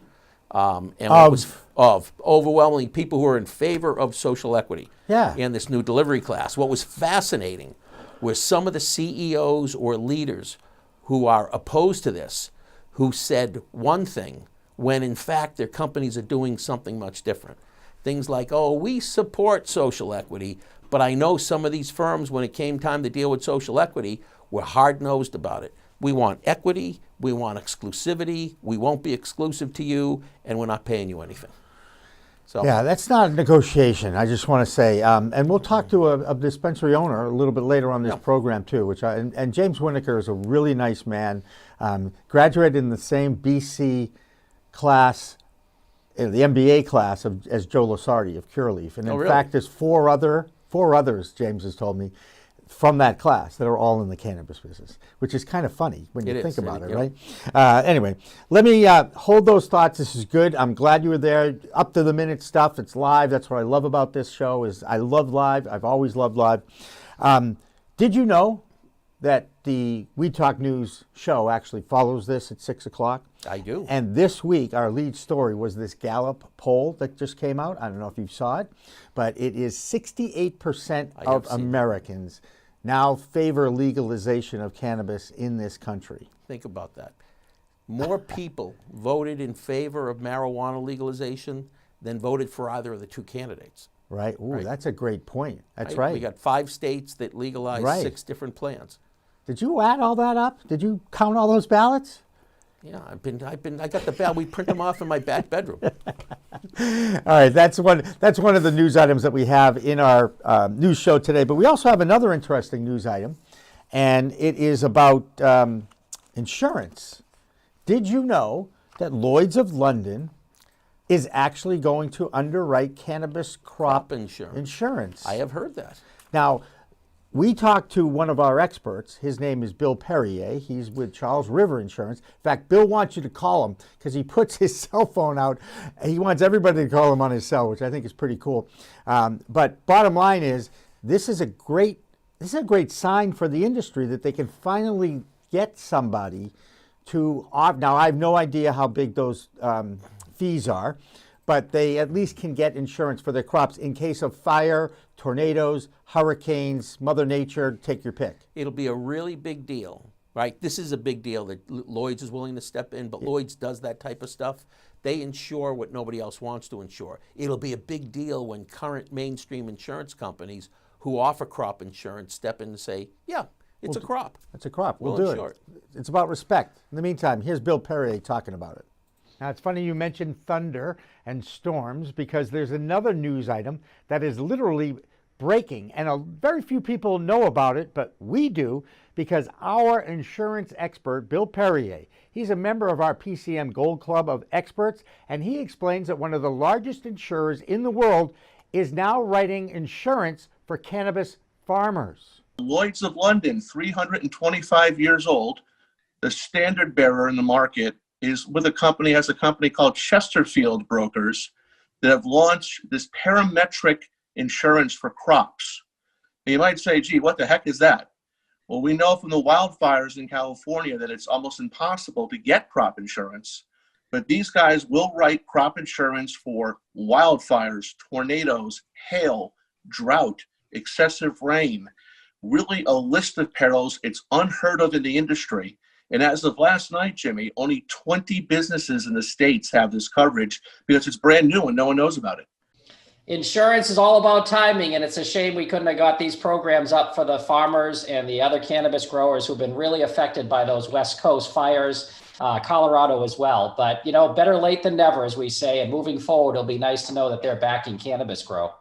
Overwhelmingly people who were in favor of social equity and this new delivery class. What was fascinating were some of the CEOs or leaders who are opposed to this, who said one thing when in fact their companies are doing something much different. Things like, oh, we support social equity, but I know some of these firms, when it came time to deal with social equity, were hard-nosed about it. We want equity, we want exclusivity, we won't be exclusive to you, and we're not paying you anything. So, yeah, that's not a negotiation, I just want to say. And we'll talk to a dispensary owner a little bit later on this program, too. And James Winokur is a really nice man. Graduated in the same BC class, the MBA class as Joe Lasardi of Cureleaf. And in fact, there's four others, James has told me, from that class that are all in the cannabis business, which is kind of funny when you think about it, right? Anyway, let me hold those thoughts. This is good. I'm glad you were there. Up to the minute stuff. It's live. That's what I love about this show is I love live. I've always loved live. Did you know that the We Talk News show actually follows this at 6 o'clock? I do. And this week, our lead story was this Gallup poll that just came out. I don't know if you saw it, but it is 68% of Americans now favor legalization of cannabis in this country. Think about that. More people voted in favor of marijuana legalization than voted for either of the two candidates. Right. Ooh, that's a great point. That's right. We got 5 states that legalized 6 different plans. Did you add all that up? Did you count all those ballots? Yeah, I got the ballot. We print them off in my back bedroom. All right, that's one of the news items that we have in our news show today. But we also have another interesting news item, and it is about insurance. Did you know that Lloyd's of London is actually going to underwrite cannabis crop insurance? I have heard that. Now, we talked to one of our experts. His name is Bill Perrier. He's with Charles River Insurance. In fact, Bill wants you to call him because he puts his cell phone out. He wants everybody to call him on his cell, which I think is pretty cool. But bottom line is, this is a great sign for the industry that they can finally get somebody to. Now, I have no idea how big those fees are, but they at least can get insurance for their crops in case of fire, tornadoes, hurricanes, Mother Nature, take your pick. It'll be a really big deal, right? This is a big deal that Lloyd's is willing to step in, but Lloyd's does that type of stuff. They insure what nobody else wants to insure. It'll be a big deal when current mainstream insurance companies who offer crop insurance step in and say, yeah, it's a crop. It's a crop. We'll do it. It's about respect. In the meantime, here's Bill Perrier talking about it. Now, it's funny you mentioned thunder and storms because there's another news item that is literally breaking, and very few people know about it, but we do, because our insurance expert, Bill Perrier, he's a member of our PCM Gold Club of experts, and he explains that one of the largest insurers in the world is now writing insurance for cannabis farmers. Lloyd's of London, 325 years old, the standard bearer in the market, is with a company called Chesterfield Brokers that have launched this parametric insurance for crops. And you might say, gee, what the heck is that? Well, we know from the wildfires in California that it's almost impossible to get crop insurance, but these guys will write crop insurance for wildfires, tornadoes, hail, drought, excessive rain, really a list of perils. It's unheard of in the industry. And as of last night, Jimmy, only 20 businesses in the States have this coverage because it's brand new and no one knows about it. Insurance is all about timing, and it's a shame we couldn't have got these programs up for the farmers and the other cannabis growers who've been really affected by those West Coast fires, Colorado as well. But, better late than never, as we say, and moving forward, it'll be nice to know that they're backing cannabis grow.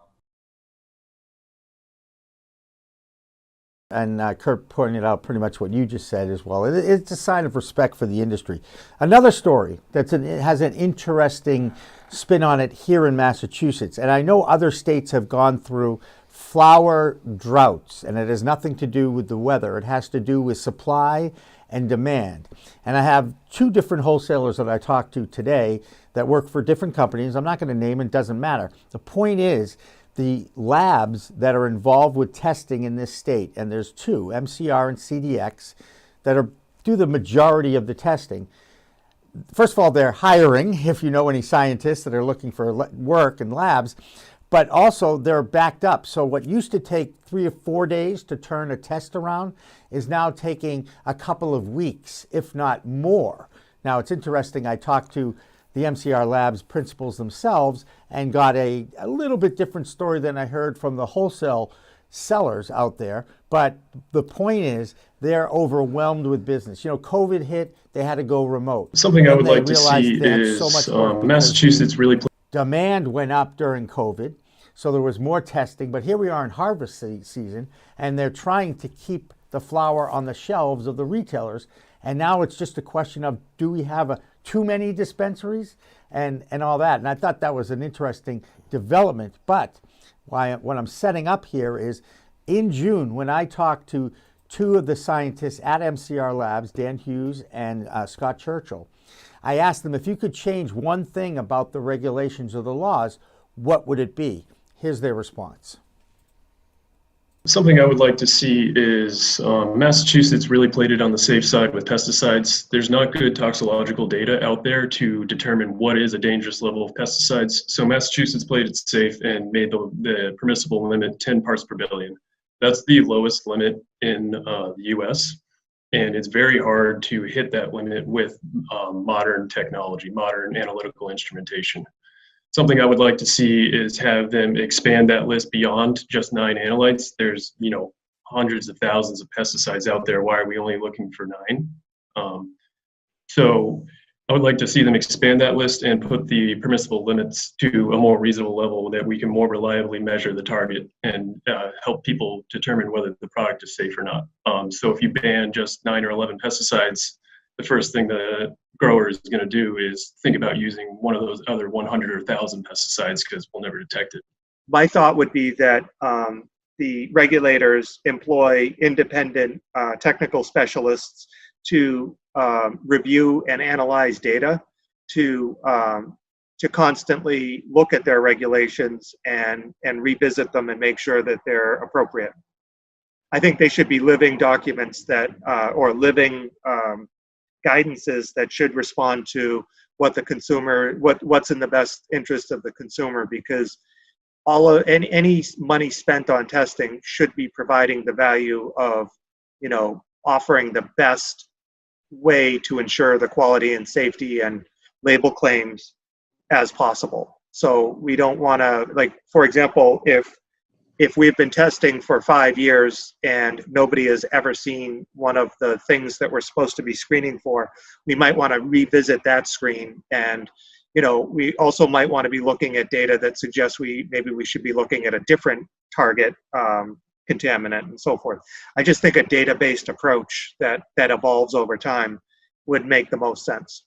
And Kurt pointed out pretty much what you just said as well. It's a sign of respect for the industry. Another story it has an interesting spin on it here in Massachusetts. And I know other states have gone through flower droughts, and it has nothing to do with the weather. It has to do with supply and demand. And I have two different wholesalers that I talked to today that work for different companies. I'm not going to name it, doesn't matter. The point is, the labs that are involved with testing in this state, and there's two, MCR and CDX, that do the majority of the testing. First of all, they're hiring, if you know any scientists that are looking for work in labs, but also they're backed up. So what used to take 3 or 4 days to turn a test around is now taking a couple of weeks, if not more. Now, it's interesting, I talked to the MCR Labs principals themselves and got a little bit different story than I heard from the wholesale sellers out there. But the point is, they're overwhelmed with business. COVID hit, they had to go remote. Something I would like to see is Massachusetts really... Demand went up during COVID, so there was more testing. But here we are in harvest season, and they're trying to keep the flower on the shelves of the retailers. And now it's just a question of, do we have too many dispensaries and all that? And I thought that was an interesting development. But what I'm setting up here is, in June, when I talked to two of the scientists at MCR Labs, Dan Hughes and Scott Churchill, I asked them, if you could change one thing about the regulations or the laws, what would it be? Here's their response. Something I would like to see is Massachusetts really played it on the safe side with pesticides. There's not good toxicological data out there to determine what is a dangerous level of pesticides. So Massachusetts played it safe and made the permissible limit 10 parts per billion. That's the lowest limit in the US. And it's very hard to hit that limit with modern technology, modern analytical instrumentation. Something I would like to see is have them expand that list beyond just 9 analytes. There's, hundreds of thousands of pesticides out there. Why are we only looking for 9? So I would like to see them expand that list and put the permissible limits to a more reasonable level that we can more reliably measure the target and help people determine whether the product is safe or not. So if you ban just 9 or 11 pesticides, the first thing the grower is going to do is think about using one of those other 100 or 1,000 pesticides because we'll never detect it. My thought would be that the regulators employ independent technical specialists to review and analyze data, to constantly look at their regulations and revisit them and make sure that they're appropriate. I think they should be living documents that, or living guidances that should respond to what the consumer, what's in the best interest of the consumer, because any money spent on testing should be providing the value of, offering the best way to ensure the quality and safety and label claims as possible. So we don't want to, for example, if we've been testing for 5 years and nobody has ever seen one of the things that we're supposed to be screening for, we might want to revisit that screen and, we also might want to be looking at data that suggests maybe we should be looking at a different target contaminant and so forth. I just think a data-based approach that evolves over time would make the most sense.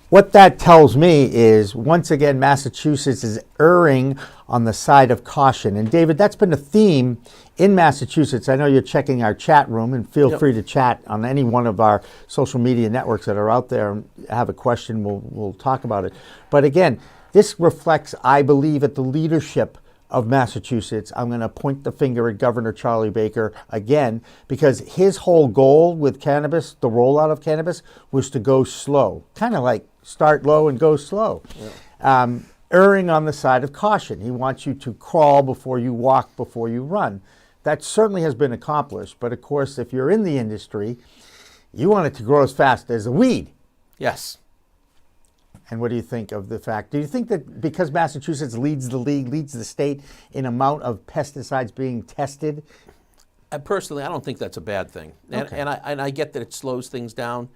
What that tells me is, once again, Massachusetts is erring on the side of caution. And David, that's been a theme in Massachusetts. I know you're checking our chat room, and feel free to chat on any one of our social media networks that are out there. Have a question, we'll talk about it. But again, this reflects, I believe, at the leadership of Massachusetts. I'm going to point the finger at Governor Charlie Baker again, because his whole goal with cannabis, the rollout of cannabis, was to go slow, kind of like start low and go slow. Erring on the side of caution. He wants you to crawl before you walk, before you run. That certainly has been accomplished. But of course, if you're in the industry, you want it to grow as fast as a weed. Yes. And what do you think of the fact? Do you think that because Massachusetts leads the league, leads the state in amount of pesticides being tested? Personally, I don't think that's a bad thing. Okay. And I get that it slows things down.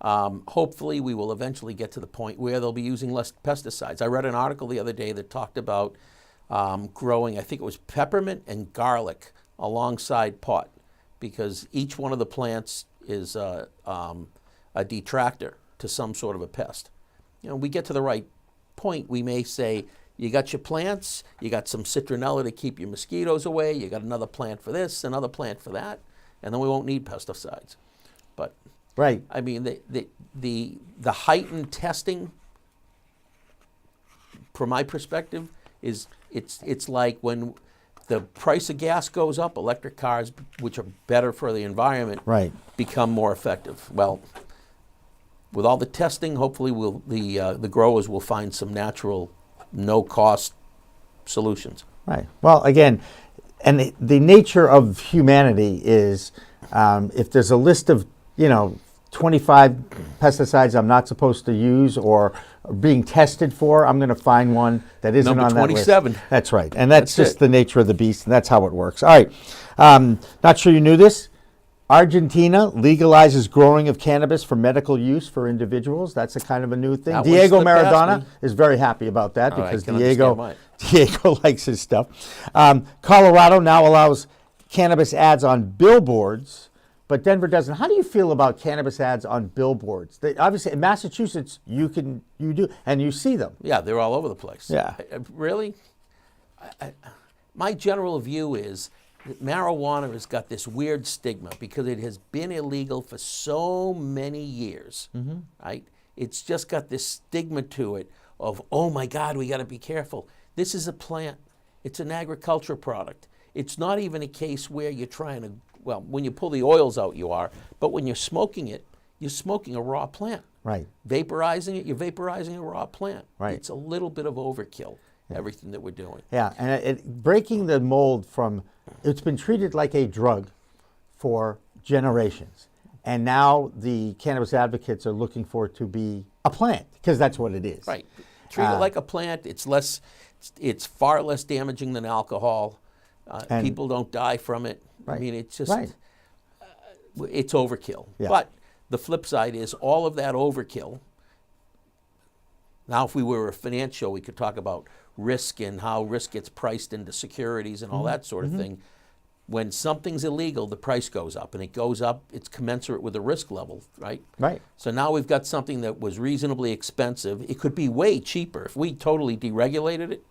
Hopefully, we will eventually get to the point where they'll be using less pesticides. I read an article the other day that talked about growing, I think it was peppermint and garlic alongside pot, because each one of the plants is a detractor to some sort of a pest. We get to the right point, we may say, you got your plants, you got some citronella to keep your mosquitoes away, you got another plant for this, another plant for that, and then we won't need pesticides. But right. I mean, the heightened testing, from my perspective, is it's like when the price of gas goes up, electric cars, which are better for the environment, become more effective. Well, with all the testing, hopefully the growers will find some natural, no-cost solutions. Right. Well, again, and the nature of humanity is, if there's a list of 25 pesticides I'm not supposed to use or being tested for, I'm going to find one that isn't Number on that 27. list. That's right. And that's just the nature of the beast, and that's how it works. All right. Not sure you knew this. Argentina legalizes growing of cannabis for medical use for individuals. That's a kind of a new thing. That Diego Maradona is very happy about that, because Diego likes his stuff. Colorado now allows cannabis ads on billboards, but Denver doesn't. How do you feel about cannabis ads on billboards? Obviously, in Massachusetts, you do, and you see them. Yeah, they're all over the place. Yeah. Really? My general view is that marijuana has got this weird stigma because it has been illegal for so many years, right? It's just got this stigma to it of, oh my God, we got to be careful. This is a plant. It's an agriculture product. It's not even a case where you're trying to, well, when you pull the oils out, you are, but when you're smoking it, you're smoking a raw plant. Right. Vaporizing it, you're vaporizing a raw plant. Right. It's a little bit of overkill, everything that we're doing. Yeah, and breaking the mold from, it's been treated like a drug for generations. And now the cannabis advocates are looking for it to be a plant, because that's what it is. Right. Treat it like a plant. It's far less damaging than alcohol. People don't die from it. Right. I mean, it's just, it's overkill. Yeah. But the flip side is all of that overkill. Now, if we were a finance show, we could talk about risk and how risk gets priced into securities and all that sort of thing. When something's illegal, the price goes up, and it goes up, it's commensurate with the risk level, right? Right. So now we've got something that was reasonably expensive. It could be way cheaper if we totally deregulated it,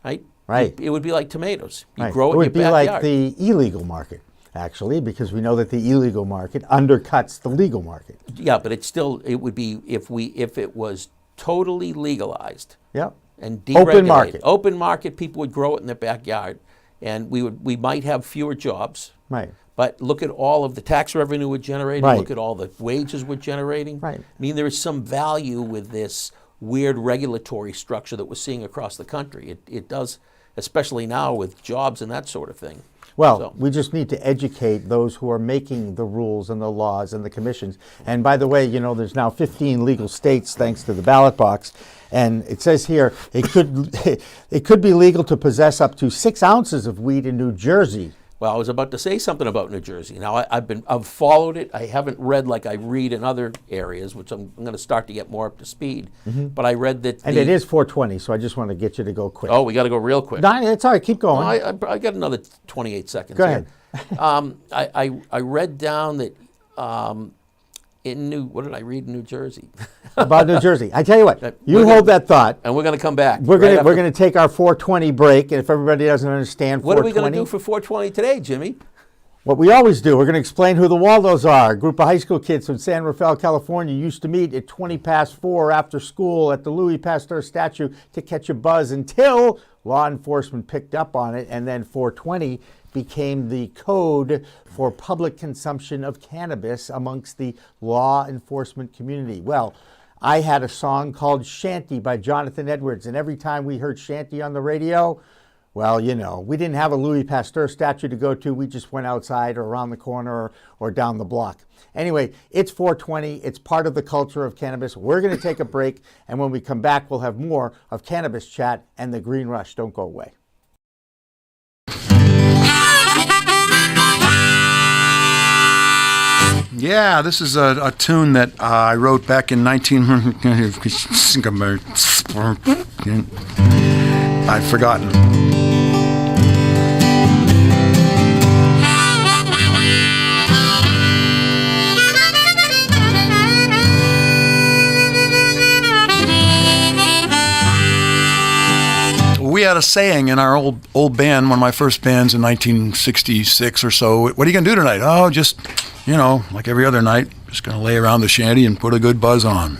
right? Right. It would be like tomatoes. You Right. grow it It would in be your like backyard. the illegal market, actually, because we know that the illegal market undercuts the legal market. Yeah, but it would be if it was totally legalized. Yep. And deregulated. Open market. Open market, people would grow it in their backyard, and we might have fewer jobs. Right. But look at all of the tax revenue we're generating. Right. Look at all the wages we're generating. Right. I mean, there is some value with this weird regulatory structure that we're seeing across the country. It does especially now with jobs and that sort of thing. Well, we just need to educate those who are making the rules and the laws and the commissions. And by the way, you know, there's now 15 legal states thanks to the ballot box. And it says here, it could be legal to possess up to 6 ounces of weed in New Jersey. Well, I was about to say something about New Jersey. Now, I've followed it. I haven't read like I read in other areas, which I'm going to start to get more up to speed. But I read that. And it is 4:20, so I just want to get you to go quick. Oh, we got to go real quick. No, it's all right. Keep going. No, I got another 28 seconds. Go ahead. I read down that what did I read in New Jersey? About New Jersey. I tell you what, you hold that thought. And we're going to come back. We're going to take our 4:20 break, and if everybody doesn't understand 4:20. What are we going to do for 4:20 today, Jimmy? What we always do, we're going to explain who the Waldos are. A group of high school kids from San Rafael, California used to meet at 4:20 after school at the Louis Pasteur statue to catch a buzz until law enforcement picked up on it, and then 4:20 became the code for public consumption of cannabis amongst the law enforcement community. Well, I had a song called Shanty by Jonathan Edwards, and every time we heard Shanty on the radio, well, you know, we didn't have a Louis Pasteur statue to go to. We just went outside or around the corner or down the block. Anyway, it's 4:20. It's part of the culture of cannabis. We're going to take a break, and when we come back, we'll have more of Cannabis Chat and the Green Rush. Don't go away. Yeah, this is a tune that I wrote back in 19... I've forgotten. We had a saying in our old band, one of my first bands in 1966 or so. What are you going to do tonight? Oh, just, you know, like every other night, just going to lay around the shanty and put a good buzz on.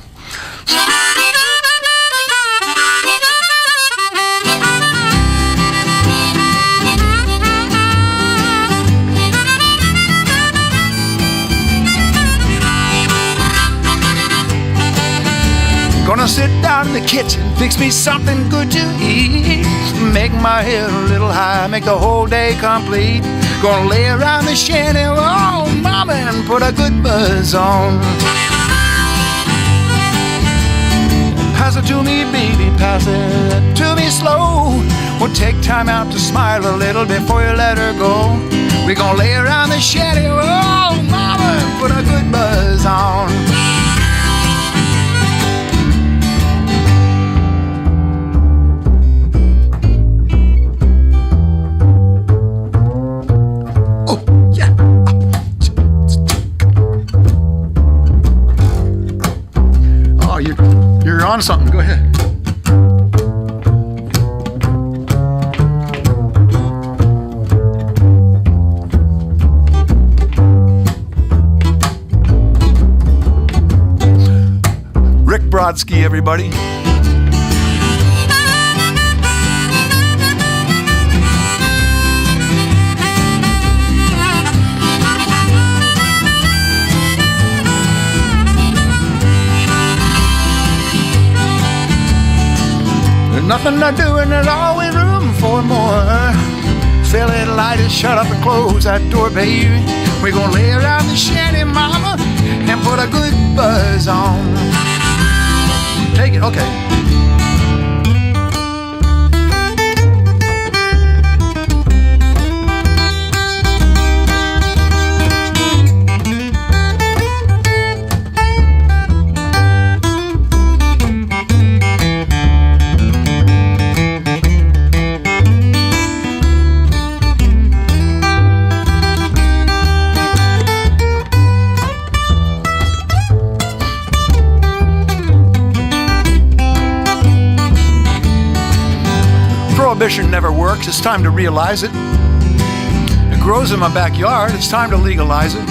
Gonna sit down in the kitchen, fix me something good to eat. Make my head a little high, make the whole day complete. Gonna lay around the shanty, oh mama, and put a good buzz on. Pass it to me, baby, pass it to me slow. We'll take time out to smile a little before you let her go. We're gonna lay around the shanty, oh mama, and put a good buzz on. You're on something. Go ahead. Rick Brodsky, everybody. Nothing to do and there's always room for more. Fill it, light it, shut up and close that door, baby. We're gonna lay around the shanty, mama, and put a good buzz on. Take it, okay. Prohibition never works, it's time to realize it. It grows in my backyard, it's time to legalize it.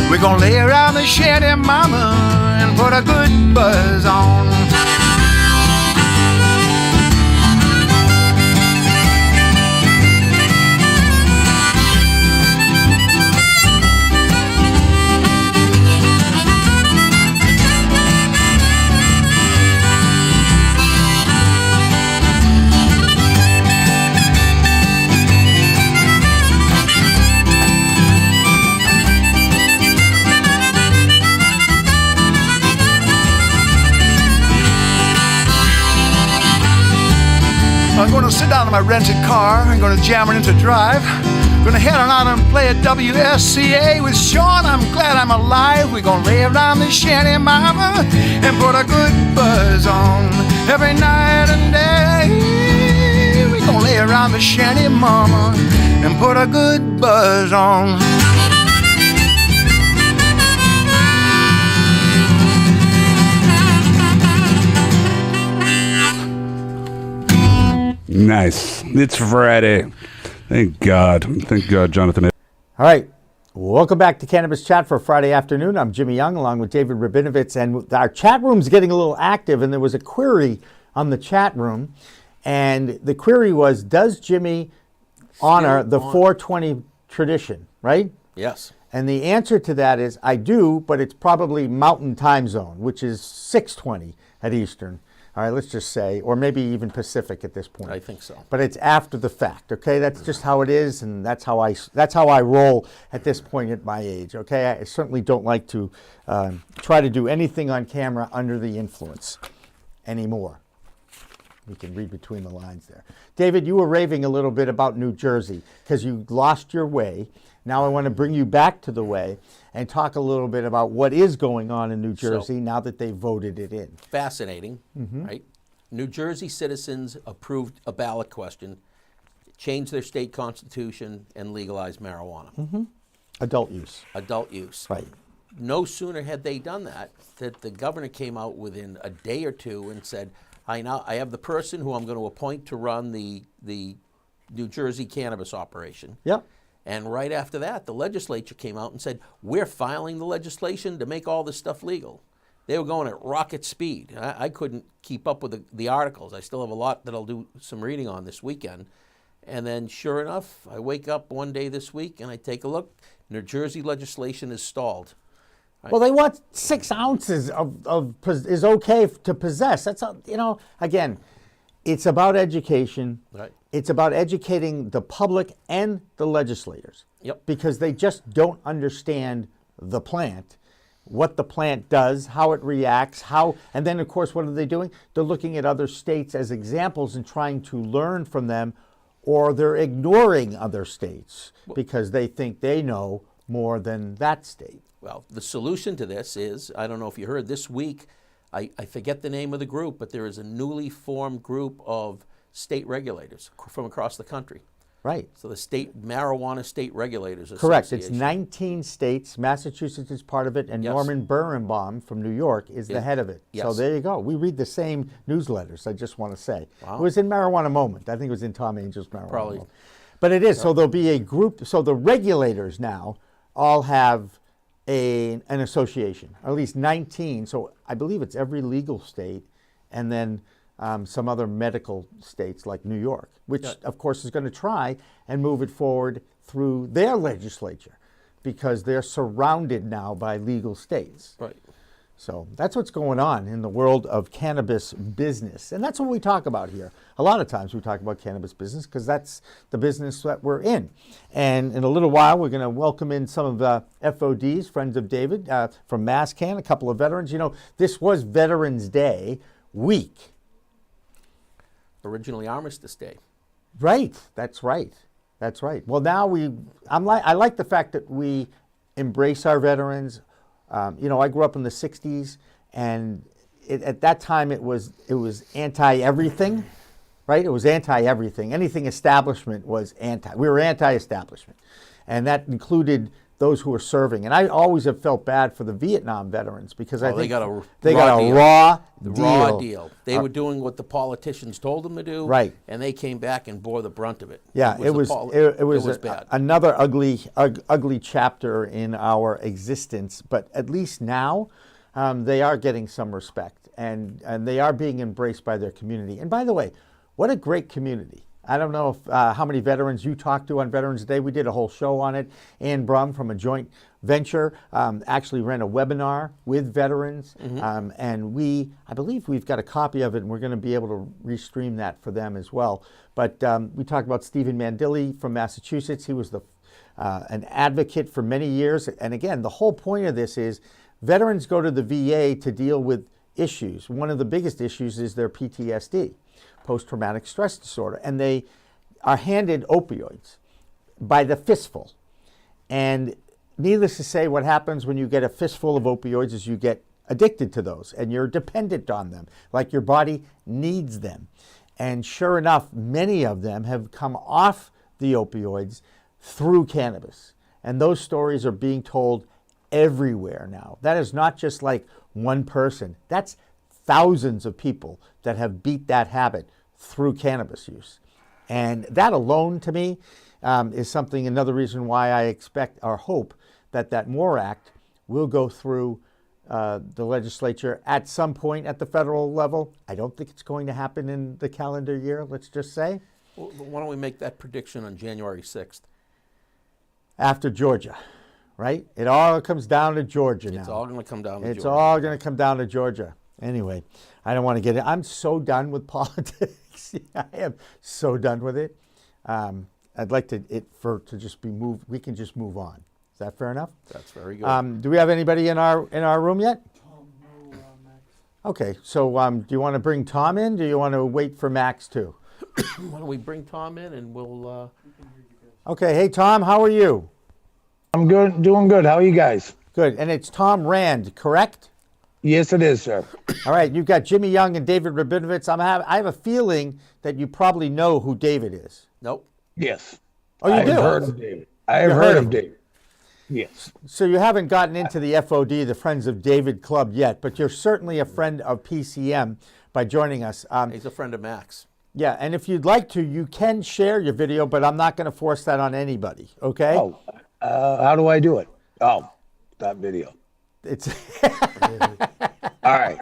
We're gonna lay around the shanty, mama, and put a good buzz on. sit down in my rented car. I'm gonna jam it into drive. Gonna head on out and play at WSCA with Sean. I'm glad I'm alive. We're gonna lay around the shanty, mama, and put a good buzz on every night and day. We're gonna lay around the shanty, mama, and put a good buzz on. Nice. It's Friday. Thank God. Thank God, Jonathan. All right. Welcome back to Cannabis Chat for Friday afternoon. I'm Jimmy Young along with David Rabinovitz, and our chat room's getting a little active, and there was a query on the chat room, and the query was, does Jimmy honor the 420 tradition, right? Yes. And the answer to that is, I do, but it's probably Mountain Time Zone, which is 6:20 at Eastern. All right, let's just say, or maybe even Pacific at this point. I think so. But it's after the fact, okay? That's just how it is, and that's how I roll at this point at my age, okay? I certainly don't like to try to do anything on camera under the influence anymore. We can read between the lines there. David, you were raving a little bit about New Jersey because you lost your way. Now I want to bring you back to the way and talk a little bit about what is going on in New Jersey now that they voted it in. Fascinating, right? New Jersey citizens approved a ballot question, changed their state constitution, and legalized marijuana. Adult use. Adult use. Right. No sooner had they done that the governor came out within a day or two and said, I have the person who I'm going to appoint to run the New Jersey cannabis operation. Yep. And right after that, the legislature came out and said, we're filing the legislation to make all this stuff legal. They were going at rocket speed. I couldn't keep up with the articles. I still have a lot that I'll do some reading on this weekend. And then sure enough, I wake up one day this week and I take a look. New Jersey legislation is stalled. Right. Well, they want 6 ounces is okay to possess. That's, again, it's about education. Right. It's about educating the public and the legislators. Yep. Because they just don't understand the plant, what the plant does, how it reacts, and then, of course, what are they doing? They're looking at other states as examples and trying to learn from them, or they're ignoring other states because they think they know more than that state. Well, the solution to this is, I don't know if you heard this week, I forget the name of the group, but there is a newly formed group of state regulators from across the country. Right. So the Marijuana State Regulators Association. Correct. It's 19 states. Massachusetts is part of it, and Yes. Norman Birnbaum from New York is the head of it. Yes. So there you go. We read the same newsletters, I just want to say. Wow. It was in Marijuana Moment. I think it was in Tom Angel's Marijuana Probably. Moment. But it is. So there'll be a group. So the regulators now all have an association, at least 19. So I believe it's every legal state, and then some other medical states like New York, which of course is going to try and move it forward through their legislature because they're surrounded now by legal states. Right. So that's what's going on in the world of cannabis business. And that's what we talk about here. A lot of times we talk about cannabis business because that's the business that we're in. And in a little while, we're going to welcome in some of the FODs, friends of David, from MassCan, a couple of veterans. You know, this was Veterans Day week. Originally Armistice Day. Right. That's right. That's right. Well, now I like the fact that we embrace our veterans. I grew up in the 60s, and at that time it was anti-everything, right? It was anti-everything. Anything establishment was anti. We were anti-establishment, and that included those who were serving. And I always have felt bad for the Vietnam veterans because I think they got a raw deal. They were doing what the politicians told them to do, right? And they came back and bore the brunt of it. Yeah, it was bad. Another ugly chapter in our existence. But at least now, they are getting some respect, and they are being embraced by their community. And by the way, what a great community! I don't know how many veterans you talked to on Veterans Day. We did a whole show on it. Ann Brum from a joint venture actually ran a webinar with veterans. And I believe we've got a copy of it, and we're going to be able to restream that for them as well. But we talked about Stephen Mandilli from Massachusetts. He was an advocate for many years. And again, the whole point of this is veterans go to the VA to deal with issues. One of the biggest issues is their PTSD. post-traumatic stress disorder, and they are handed opioids by the fistful. And needless to say, what happens when you get a fistful of opioids is you get addicted to those and you're dependent on them, like your body needs them. And sure enough, many of them have come off the opioids through cannabis. And those stories are being told everywhere now. That is not just like one person. That's thousands of people that have beat that habit through cannabis use. And that alone, to me, is something, another reason why I expect or hope that MORE Act will go through the legislature at some point at the federal level. I don't think it's going to happen in the calendar year, let's just say. Well, why don't we make that prediction on January 6th? After Georgia, right? It all comes down to Georgia now. It's all going to come down to Georgia. It's all going to come down to Georgia. Anyway, I don't want to get it. I'm so done with politics. I am so done with it. I'd like to just be moved. We can just move on. Is that fair enough? That's very good. Do we have anybody in our room yet? Okay, so do you want to bring Tom in? Do you want to wait for Max too? Why don't we bring Tom in and we'll... Okay, hey Tom, how are you? I'm good, doing good. How are you guys? Good, and it's Tom Rand, correct? Yes, it is, sir. All right, you've got Jimmy Young and David Rabinovitz. I have a feeling that you probably know who David is. Nope. Yes. Oh, you do? I've heard of David. I have heard of David. Yes. So you haven't gotten into the FOD, the Friends of David Club yet, but you're certainly a friend of PCM by joining us. He's a friend of Max. Yeah, and if you'd like to, you can share your video, but I'm not going to force that on anybody, okay? Oh, how do I do it? Oh, that video. It's all right.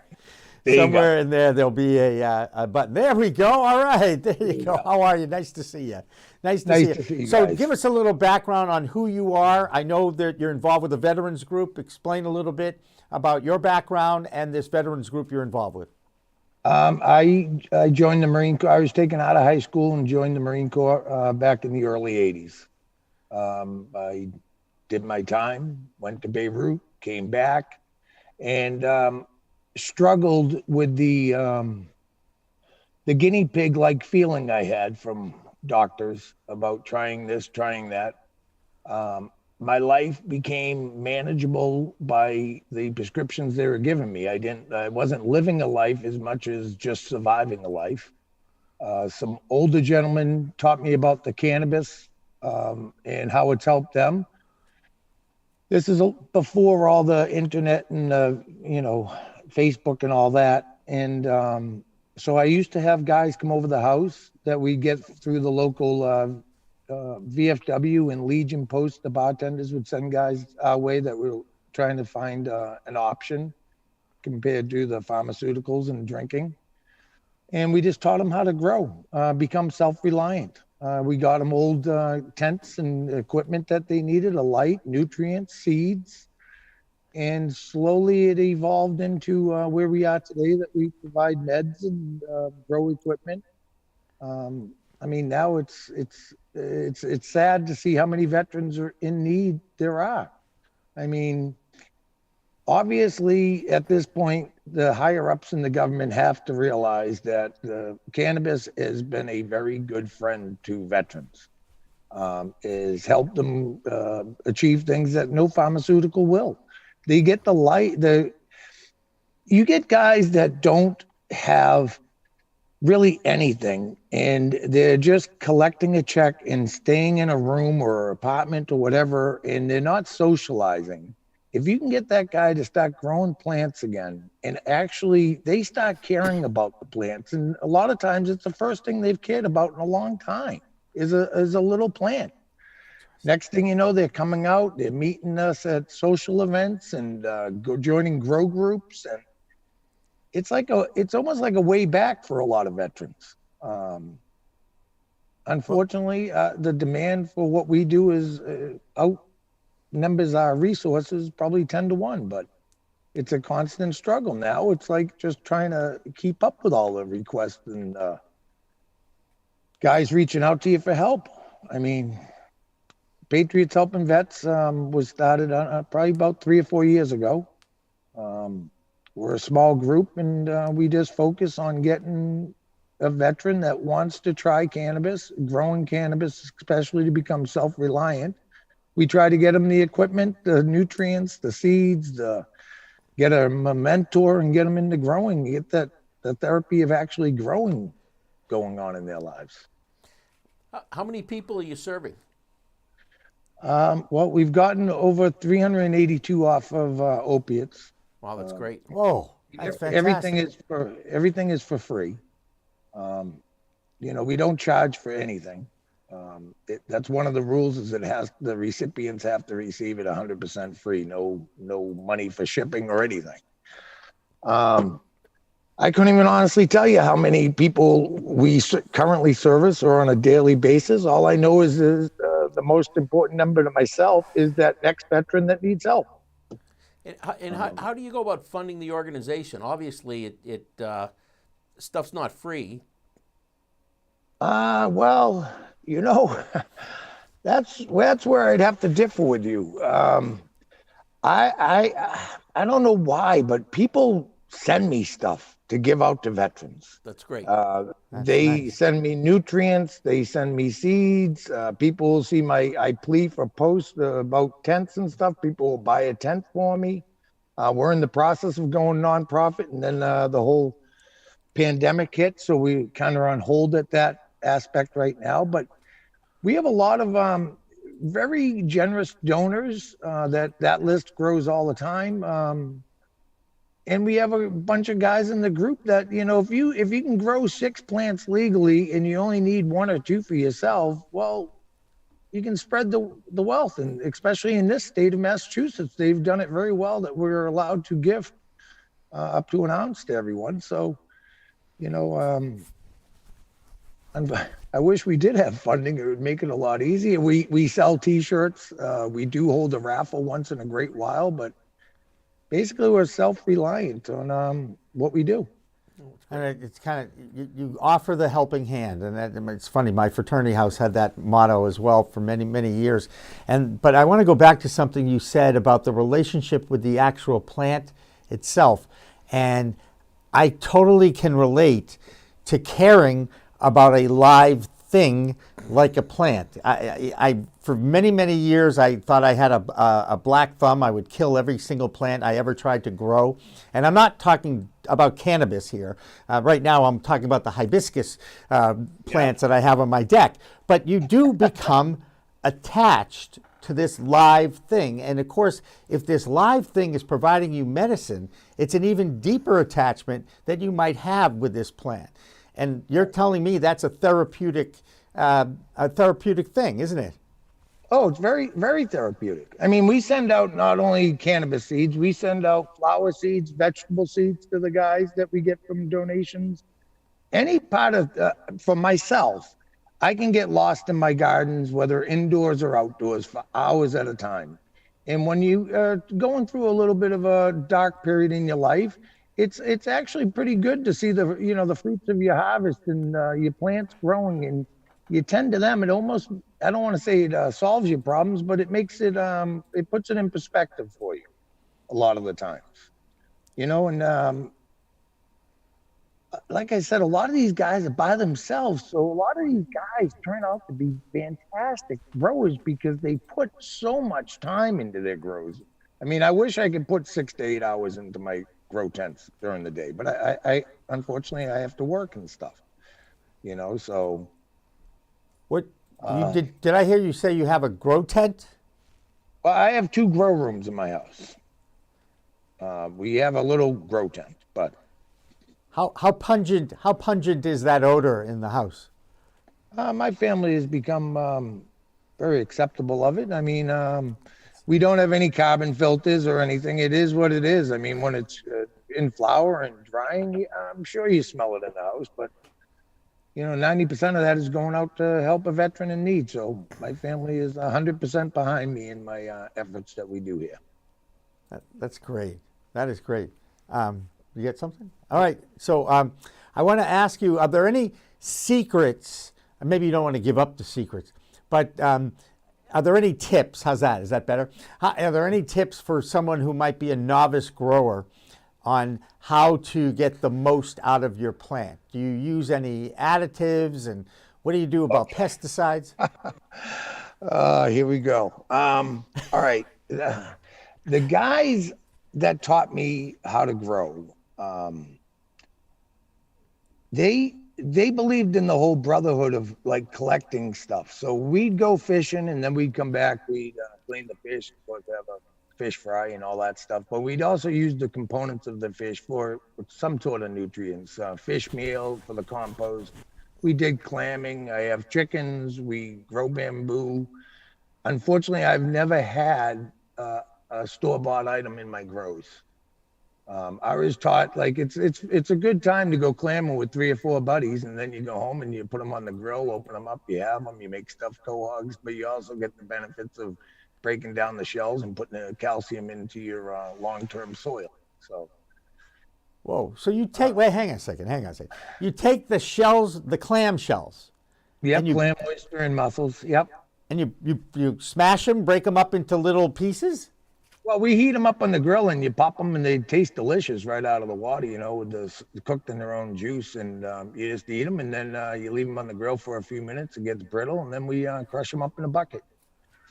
Somewhere in there, there'll be a button. There we go. All right. There you go. How are you? Nice to see you. Nice to see you. So give us a little background on who you are. I know that you're involved with the Veterans Group. Explain a little bit about your background and this Veterans Group you're involved with. I joined the Marine Corps. I was taken out of high school and joined the Marine Corps back in the early 80s. I did my time, went to Beirut, came back, and struggled with the guinea pig-like feeling I had from doctors about trying this, trying that. My life became manageable by the prescriptions they were giving me. I wasn't living a life as much as just surviving a life. Some older gentlemen taught me about the cannabis and how it's helped them. This is before all the internet and Facebook and all that. And so I used to have guys come over the house that we get through the local VFW and Legion Post. The bartenders would send guys our way that we were trying to find an option compared to the pharmaceuticals and drinking. And we just taught them how to grow, become self-reliant. We got them old tents and equipment that they needed, a light, nutrients, seeds. And slowly it evolved into where we are today, that we provide meds and grow equipment. I mean, now it's sad to see how many veterans are in need there are. I mean, obviously at this point, the higher ups in the government have to realize that cannabis has been a very good friend to veterans. Has helped them achieve things that no pharmaceutical will. They get you get guys that don't have really anything, and they're just collecting a check and staying in a room or apartment or whatever, and they're not socializing. If you can get that guy to start growing plants again, and actually they start caring about the plants, and a lot of times it's the first thing they've cared about in a long time is a little plant. Next thing you know, they're coming out, they're meeting us at social events and joining grow groups, and it's almost like a way back for a lot of veterans. Unfortunately, the demand for what we do is outnumbers our resources probably 10 to 1, but it's a constant struggle now. It's like just trying to keep up with all the requests and guys reaching out to you for help. I mean, Patriots Helping Vets was started probably about 3 or 4 years ago. We're a small group, and we just focus on getting a veteran that wants to try cannabis, growing cannabis, especially to become self-reliant, we try to get them the equipment, the nutrients, the seeds, get them a mentor and get them into growing, get the therapy of actually growing going on in their lives. How many people are you serving? Well, we've gotten over 382 off of opiates. Wow, that's great. Whoa, that's fantastic. Everything is for free. We don't charge for anything. That's one of the rules, is the recipients have to receive it 100% free. No money for shipping or anything. I couldn't even honestly tell you how many people we currently service or on a daily basis. All I know is the most important number to myself is that next veteran that needs help. And how do you go about funding the organization? Obviously, stuff's not free. Well, that's where I'd have to differ with you. I don't know why, but people send me stuff to give out to veterans. That's great. They send me nutrients. They send me seeds. People will see I plea for posts about tents and stuff. People will buy a tent for me. We're in the process of going nonprofit, and then the whole pandemic hit, so we kind of are on hold at that aspect right now. But we have a lot of very generous donors. That list grows all the time. And we have a bunch of guys in the group that, if you can grow 6 plants legally and you only need 1 or 2 for yourself, well, you can spread the wealth. And especially in this state of Massachusetts, they've done it very well that we're allowed to give up to an ounce to everyone. So, I wish we did have funding. It would make it a lot easier. We sell T-shirts. We do hold a raffle once in a great while, but basically we're self-reliant on what we do. And it's kind of, you offer the helping hand, and it's funny, my fraternity house had that motto as well for many, many years. But I want to go back to something you said about the relationship with the actual plant itself. And I totally can relate to caring about a live thing like a plant. I for many, many years, I thought I had a black thumb. I would kill every single plant I ever tried to grow. And I'm not talking about cannabis here. Right now, I'm talking about the hibiscus plants that I have on my deck. But you do become attached to this live thing. And of course, if this live thing is providing you medicine, it's an even deeper attachment that you might have with this plant. And you're telling me that's a therapeutic thing, isn't it? Oh, it's very, very therapeutic. I mean, we send out not only cannabis seeds, we send out flower seeds, vegetable seeds to the guys that we get from donations. Any part of, for myself, I can get lost in my gardens, whether indoors or outdoors, for hours at a time. And when you are going through a little bit of a dark period in your life, it's actually pretty good to see the fruits of your harvest and your plants growing, and you tend to them. It almost, I don't want to say it solves your problems, but it makes it, it puts it in perspective for you a lot of the times, and like I said, a lot of these guys are by themselves. So a lot of these guys turn out to be fantastic growers because they put so much time into their grows. I mean, I wish I could put 6 to 8 hours into my grow tents during the day, but I unfortunately I have to work and stuff, so. What did I hear you say you have a grow tent? Well, I have 2 grow rooms in my house. We have a little grow tent, but how pungent is that odor in the house? My family has become very acceptable of it. I mean, we don't have any carbon filters or anything. It is what it is. I mean, when it's in flower and drying, I'm sure you smell it in the house, but 90% of that is going out to help a veteran in need. So my family is 100% behind me in my efforts that we do here. That's great. That is great. You get something? All right. So I want to ask you, are there any secrets? Maybe you don't want to give up the secrets, but are there any tips? How's that? Is that better? Are there any tips for someone who might be a novice grower on how to get the most out of your plant? Do you use any additives, and what do you do about pesticides? Here we go. All right. The guys that taught me how to grow, they believed in the whole brotherhood of like collecting stuff. So we'd go fishing and then we'd come back, we'd clean the fish, of course, have a fish fry and all that stuff. But we'd also use the components of the fish for some sort of nutrients, fish meal for the compost. We did clamming. I have chickens. We grow bamboo. Unfortunately, I've never had a store-bought item in my grows. I was taught like it's a good time to go clamming with 3 or 4 buddies, and then you go home and you put them on the grill, open them up, you have them, you make stuffed quahogs, but you also get the benefits of breaking down the shells and putting the calcium into your long-term soil. So. Whoa! So you take hang on a second. You take the shells, the clam shells. Yep, clam, oyster, and mussels. Yep. And you smash them, break them up into little pieces. Well, we heat them up on the grill and you pop them and they taste delicious right out of the water, with cooked in their own juice, and you just eat them and then you leave them on the grill for a few minutes. It gets brittle and then we crush them up in a bucket.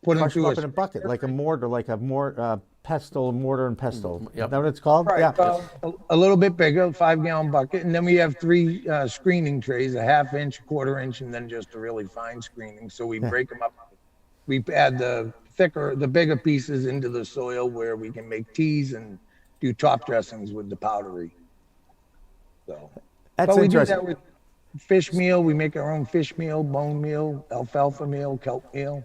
Crush them up in a bucket, like a mortar, pestle, mortar and pestle. Yep. Is that what it's called? Right. Yeah. A little bit bigger, 5-gallon bucket. And then we have 3 screening trays, a 1/2 inch, 1/4 inch, and then just a really fine screening. So we break them up. We add the bigger pieces into the soil where we can make teas and do top dressings with the powdery. So that's interesting. We do that with fish meal. We make our own fish meal, bone meal, alfalfa meal, kelp meal.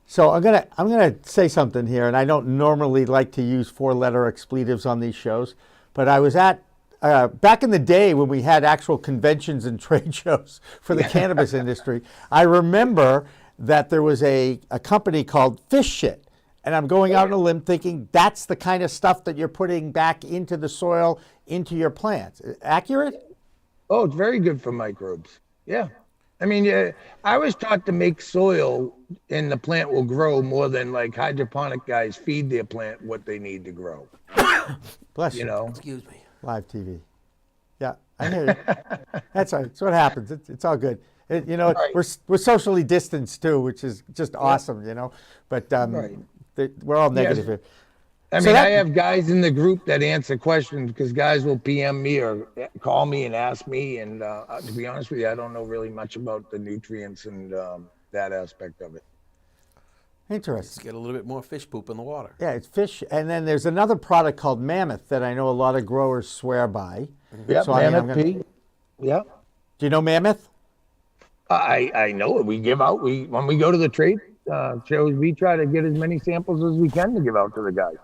So I'm gonna say something here, and I don't normally like to use 4-letter expletives on these shows, but I was at back in the day when we had actual conventions and trade shows for the cannabis industry. I remember that there was a company called Fish Shit, and I'm going out on a limb thinking that's the kind of stuff that you're putting back into the soil, into your plants. Accurate? Oh, it's very good for microbes. Yeah. I mean, I was taught to make soil and the plant will grow more than like hydroponic guys feed their plant what they need to grow. Bless you. Excuse me. Live TV. Yeah, I hear you. That's all right. That's what happens. It's all good. We're socially distanced too, which is just awesome, But we're all negative here. I have guys in the group that answer questions because guys will PM me or call me and ask me. And to be honest with you, I don't know really much about the nutrients and that aspect of it. Interesting. Let's get a little bit more fish poop in the water. Yeah, it's fish. And then there's another product called Mammoth that I know a lot of growers swear by. Yeah, so Mammoth P. Yeah. Do you know Mammoth? I know it. We give out. When we go to the trade shows, we try to get as many samples as we can to give out to the guys.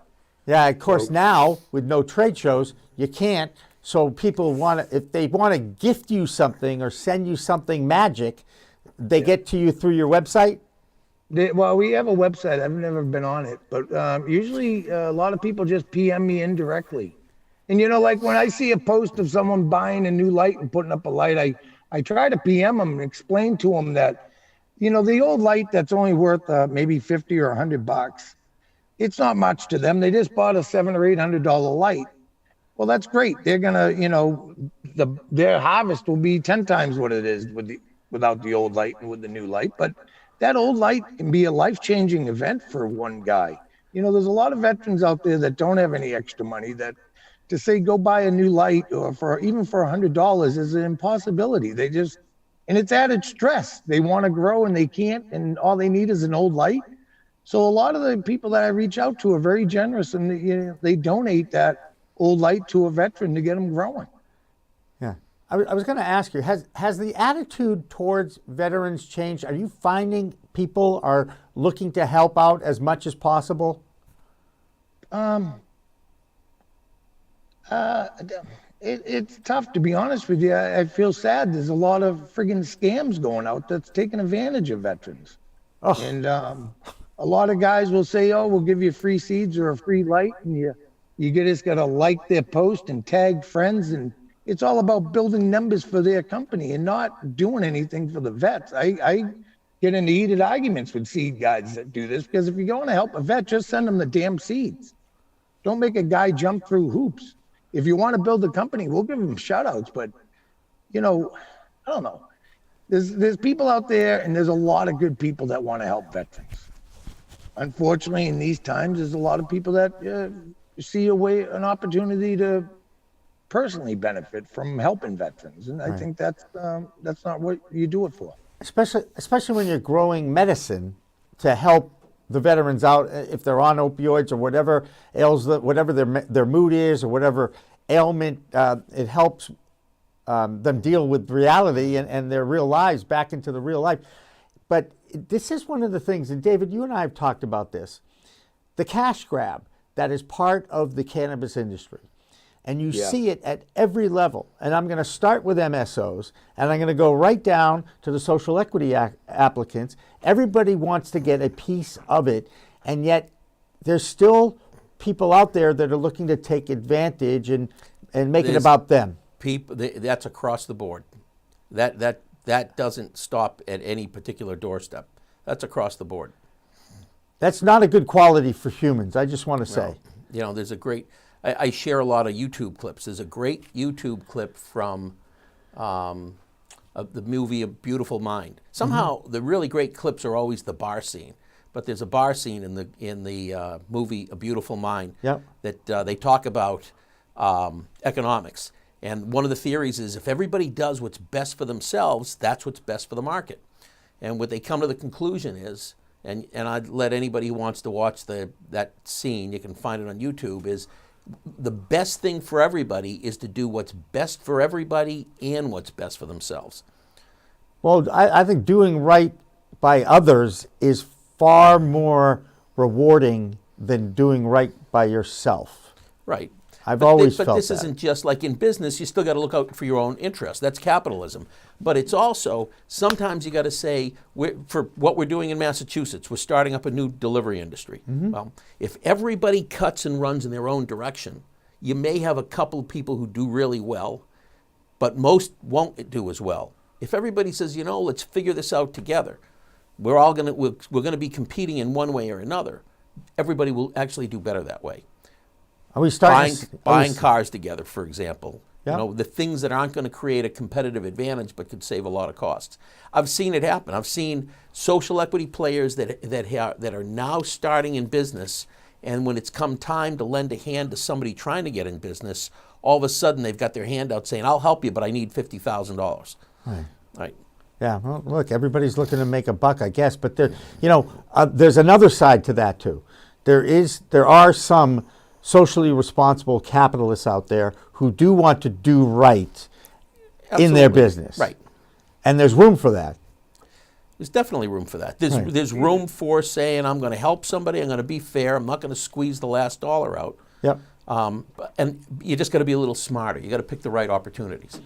Yeah, of course, now with no trade shows, you can't. So people if they want to gift you something or send you something magic, they get to you through your website? Well, we have a website. I've never been on it, but usually a lot of people just PM me indirectly. And like when I see a post of someone buying a new light and putting up a light, I try to PM them and explain to them that, the old light that's only worth maybe $50 or $100. It's not much to them. They just bought a $700 or $800 light. Well, that's great. They're gonna, their harvest will be 10 times what it is without the old light and with the new light. But that old light can be a life-changing event for one guy. There's a lot of veterans out there that don't have any extra money that to say go buy a new light or even for $100 is an impossibility. And it's added stress. They want to grow and they can't, and all they need is an old light. So a lot of the people that I reach out to are very generous, and they donate that old light to a veteran to get them growing. Yeah, I was going to ask you, has the attitude towards veterans changed? Are you finding people are looking to help out as much as possible? It's tough, to be honest with you. I feel sad. There's a lot of friggin' scams going out that's taking advantage of veterans. Oh. And a lot of guys will say, "Oh, we'll give you free seeds or a free light," and you just got to like their post and tag friends, and it's all about building numbers for their company and not doing anything for the vets. I get into heated arguments with seed guys that do this, because if you're going to help a vet, just send them the damn seeds. Don't make a guy jump through hoops. If you want to build a company, we'll give them shout outs. But, you know, I don't know. There's people out there, and there's a lot of good people that want to help veterans. Unfortunately, in these times, there's a lot of people that see an opportunity to personally benefit from helping veterans, and I think that's not what you do it for. Especially when you're growing medicine to help the veterans out if they're on opioids or whatever ails whatever their mood is or whatever ailment. It helps them deal with reality and their real lives back into the real life. But this is one of the things, and David, you and I have talked about this, the cash grab that is part of the cannabis industry. And you see it at every level. And I'm going to start with MSOs, and I'm going to go right down to the social equity applicants. Everybody wants to get a piece of it, and yet there's still people out there that are looking to take advantage and make it about them. That's across the board. That doesn't stop at any particular doorstep. That's across the board. That's not a good quality for humans, I just want to say. You know, there's a great... I share a lot of YouTube clips. There's a great YouTube clip from the movie A Beautiful Mind. Somehow, the really great clips are always the bar scene, but there's a bar scene in the movie A Beautiful Mind that they talk about economics. And one of the theories is if everybody does what's best for themselves, that's what's best for the market. And what they come to the conclusion is, and I'd let anybody who wants to watch that scene, you can find it on YouTube, is the best thing for everybody is to do what's best for everybody and what's best for themselves. Well, I think doing right by others is far more rewarding than doing right by yourself. Right. I've always felt that. But this that. isn't just like in business, you still got to look out for your own interest. That's capitalism. But it's also, sometimes you got to say, for what we're doing in Massachusetts, we're starting up a new delivery industry. Well, if everybody cuts and runs in their own direction, you may have a couple of people who do really well, but most won't do as well. If everybody says, you know, let's figure this out together, we're going to be competing in one way or another, everybody will actually do better that way. Are we starting buying cars together, for example? You know, the things that aren't going to create a competitive advantage but could save a lot of costs. I've seen it happen. I've seen social equity players that are now starting in business, and when it's come time to lend a hand to somebody trying to get in business, all of a sudden they've got their hand out saying, "I'll help you, but I need $50,000." Right. Yeah. Well, look, everybody's looking to make a buck, I guess, but there's another side to that too. There are some socially responsible capitalists out there who do want to do right in their business. Right. And there's room for that. There's definitely room for that. There's room for saying, I'm going to help somebody, I'm going to be fair, I'm not going to squeeze the last dollar out. Yep. And you just got to be a little smarter. You got to pick the right opportunities.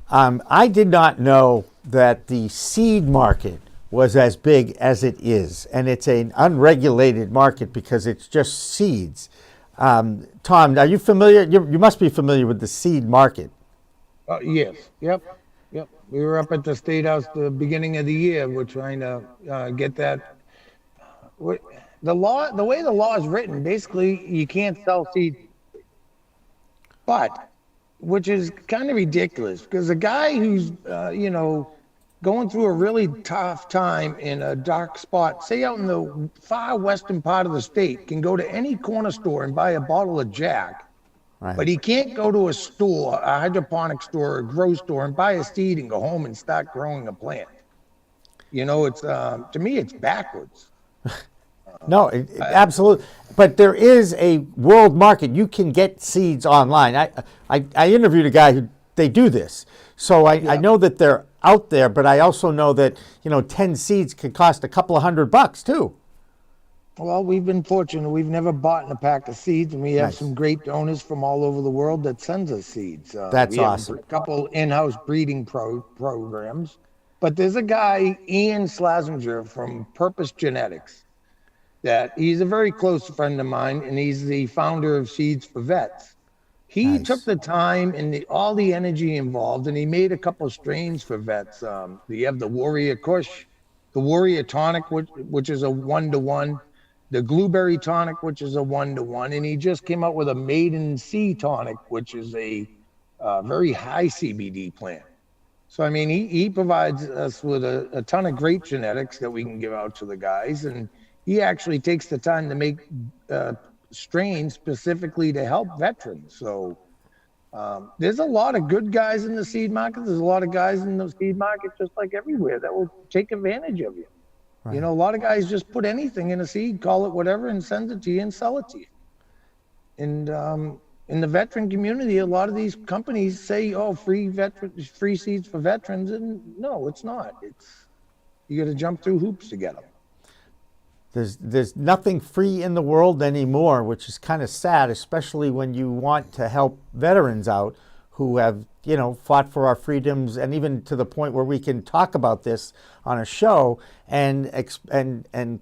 I did not know that the seed market was as big as it is. And it's an unregulated market because it's just seeds. Tom, are you familiar? You must be familiar with the seed market. Yes. Yep. We were up at the State House the beginning of the year. We're trying to get that. The way the law is written, basically, you can't sell seed. But, which is kind of ridiculous, because a guy who's, going through a really tough time in a dark spot, say out in the far western part of the state, can go to any corner store and buy a bottle of Jack. Right. But he can't go to a store, a hydroponic store, or a grow store, and buy a seed and go home and start growing a plant. You know, it's to me, it's backwards. No, absolutely. But there is a world market. You can get seeds online. I interviewed a guy who they do this, so I know that they're out there. But I also know that 10 seeds can cost a couple of $100 too. Well, we've been fortunate. We've never bought a pack of seeds, and we have some great donors from all over the world that sends us seeds. That's awesome. A couple in-house breeding programs. But there's a guy, Ian Slazenger from Purpose Genetics, that he's a very close friend of mine, and he's the founder of Seeds for Vets. He took the time and all the energy involved, and he made a couple of strains for vets. You have the Warrior Kush, the Warrior Tonic, which is a 1-to-1. the Blueberry Tonic, which is a 1-to-1, and he just came out with a Maiden C Tonic, which is a very high CBD plant. So, I mean, he provides us with a ton of great genetics that we can give out to the guys, and he actually takes the time to make strains specifically to help veterans. So there's a lot of good guys in the seed market. There's a lot of guys in the seed market, just like everywhere, that will take advantage of you. Right. You know, a lot of guys just put anything in a seed, call it whatever, and send it to you and sell it to you. And in the veteran community, a lot of these companies say, "Oh, free seeds for veterans," and no, it's not. It's, you got to jump through hoops to get them. There's nothing free in the world anymore, which is kind of sad, especially when you want to help veterans out who have, you know, fought for our freedoms, and even to the point where we can talk about this on a show and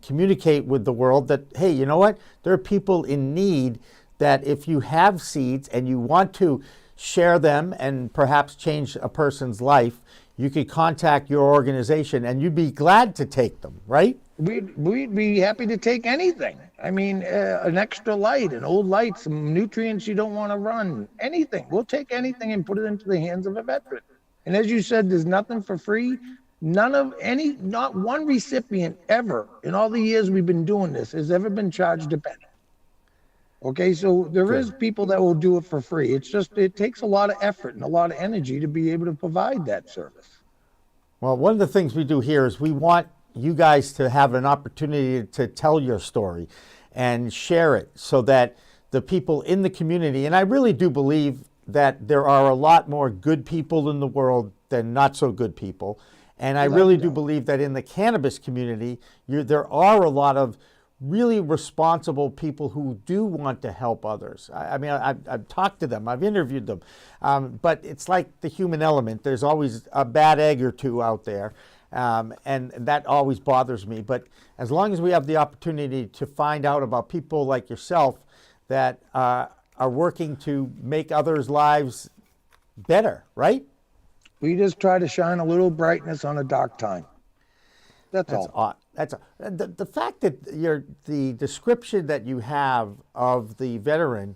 communicate with the world that, hey, you know what? There are people in need that if you have seeds and you want to share them and perhaps change a person's life, you could contact your organization and you'd be glad to take them, right? We'd be happy to take anything. I mean, an extra light, an old light, some nutrients you don't want to run, anything. We'll take anything and put it into the hands of a veteran. And as you said, there's nothing for free. Not one recipient ever in all the years we've been doing this has ever been charged a penny. Okay, so there is people that will do it for free. It's just, it takes a lot of effort and a lot of energy to be able to provide that service. Well, one of the things we do here is we want you guys to have an opportunity to tell your story and share it so that the people in the community, and I really do believe that there are a lot more good people in the world than not so good people. And I really do believe that in the cannabis community, there are a lot of really responsible people who do want to help others. I mean, I've talked to them, I've interviewed them, but it's like the human element. There's always a bad egg or two out there, and that always bothers me. But as long as we have the opportunity to find out about people like yourself that are working to make others' lives better, right? We just try to shine a little brightness on a dark time. That's all. That's the fact that the description that you have of the veteran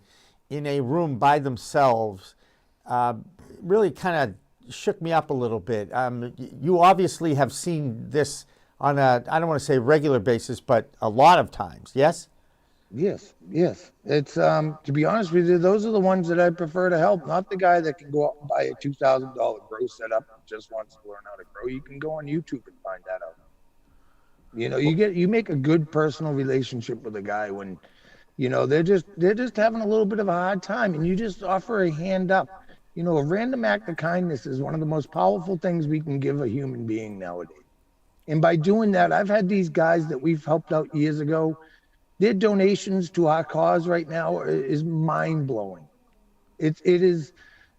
in a room by themselves really kind of shook me up a little bit. You obviously have seen this on a, I don't want to say regular basis, but a lot of times, yes? Yes. It's, to be honest with you, those are the ones that I prefer to help, not the guy that can go out and buy a $2,000 grow setup and just wants to learn how to grow. You can go on YouTube and find that out. You know, you make a good personal relationship with a guy when, you know, they're just having a little bit of a hard time, and you just offer a hand up. You know, a random act of kindness is one of the most powerful things we can give a human being nowadays. And by doing that, I've had these guys that we've helped out years ago, their donations to our cause right now is mind-blowing. It is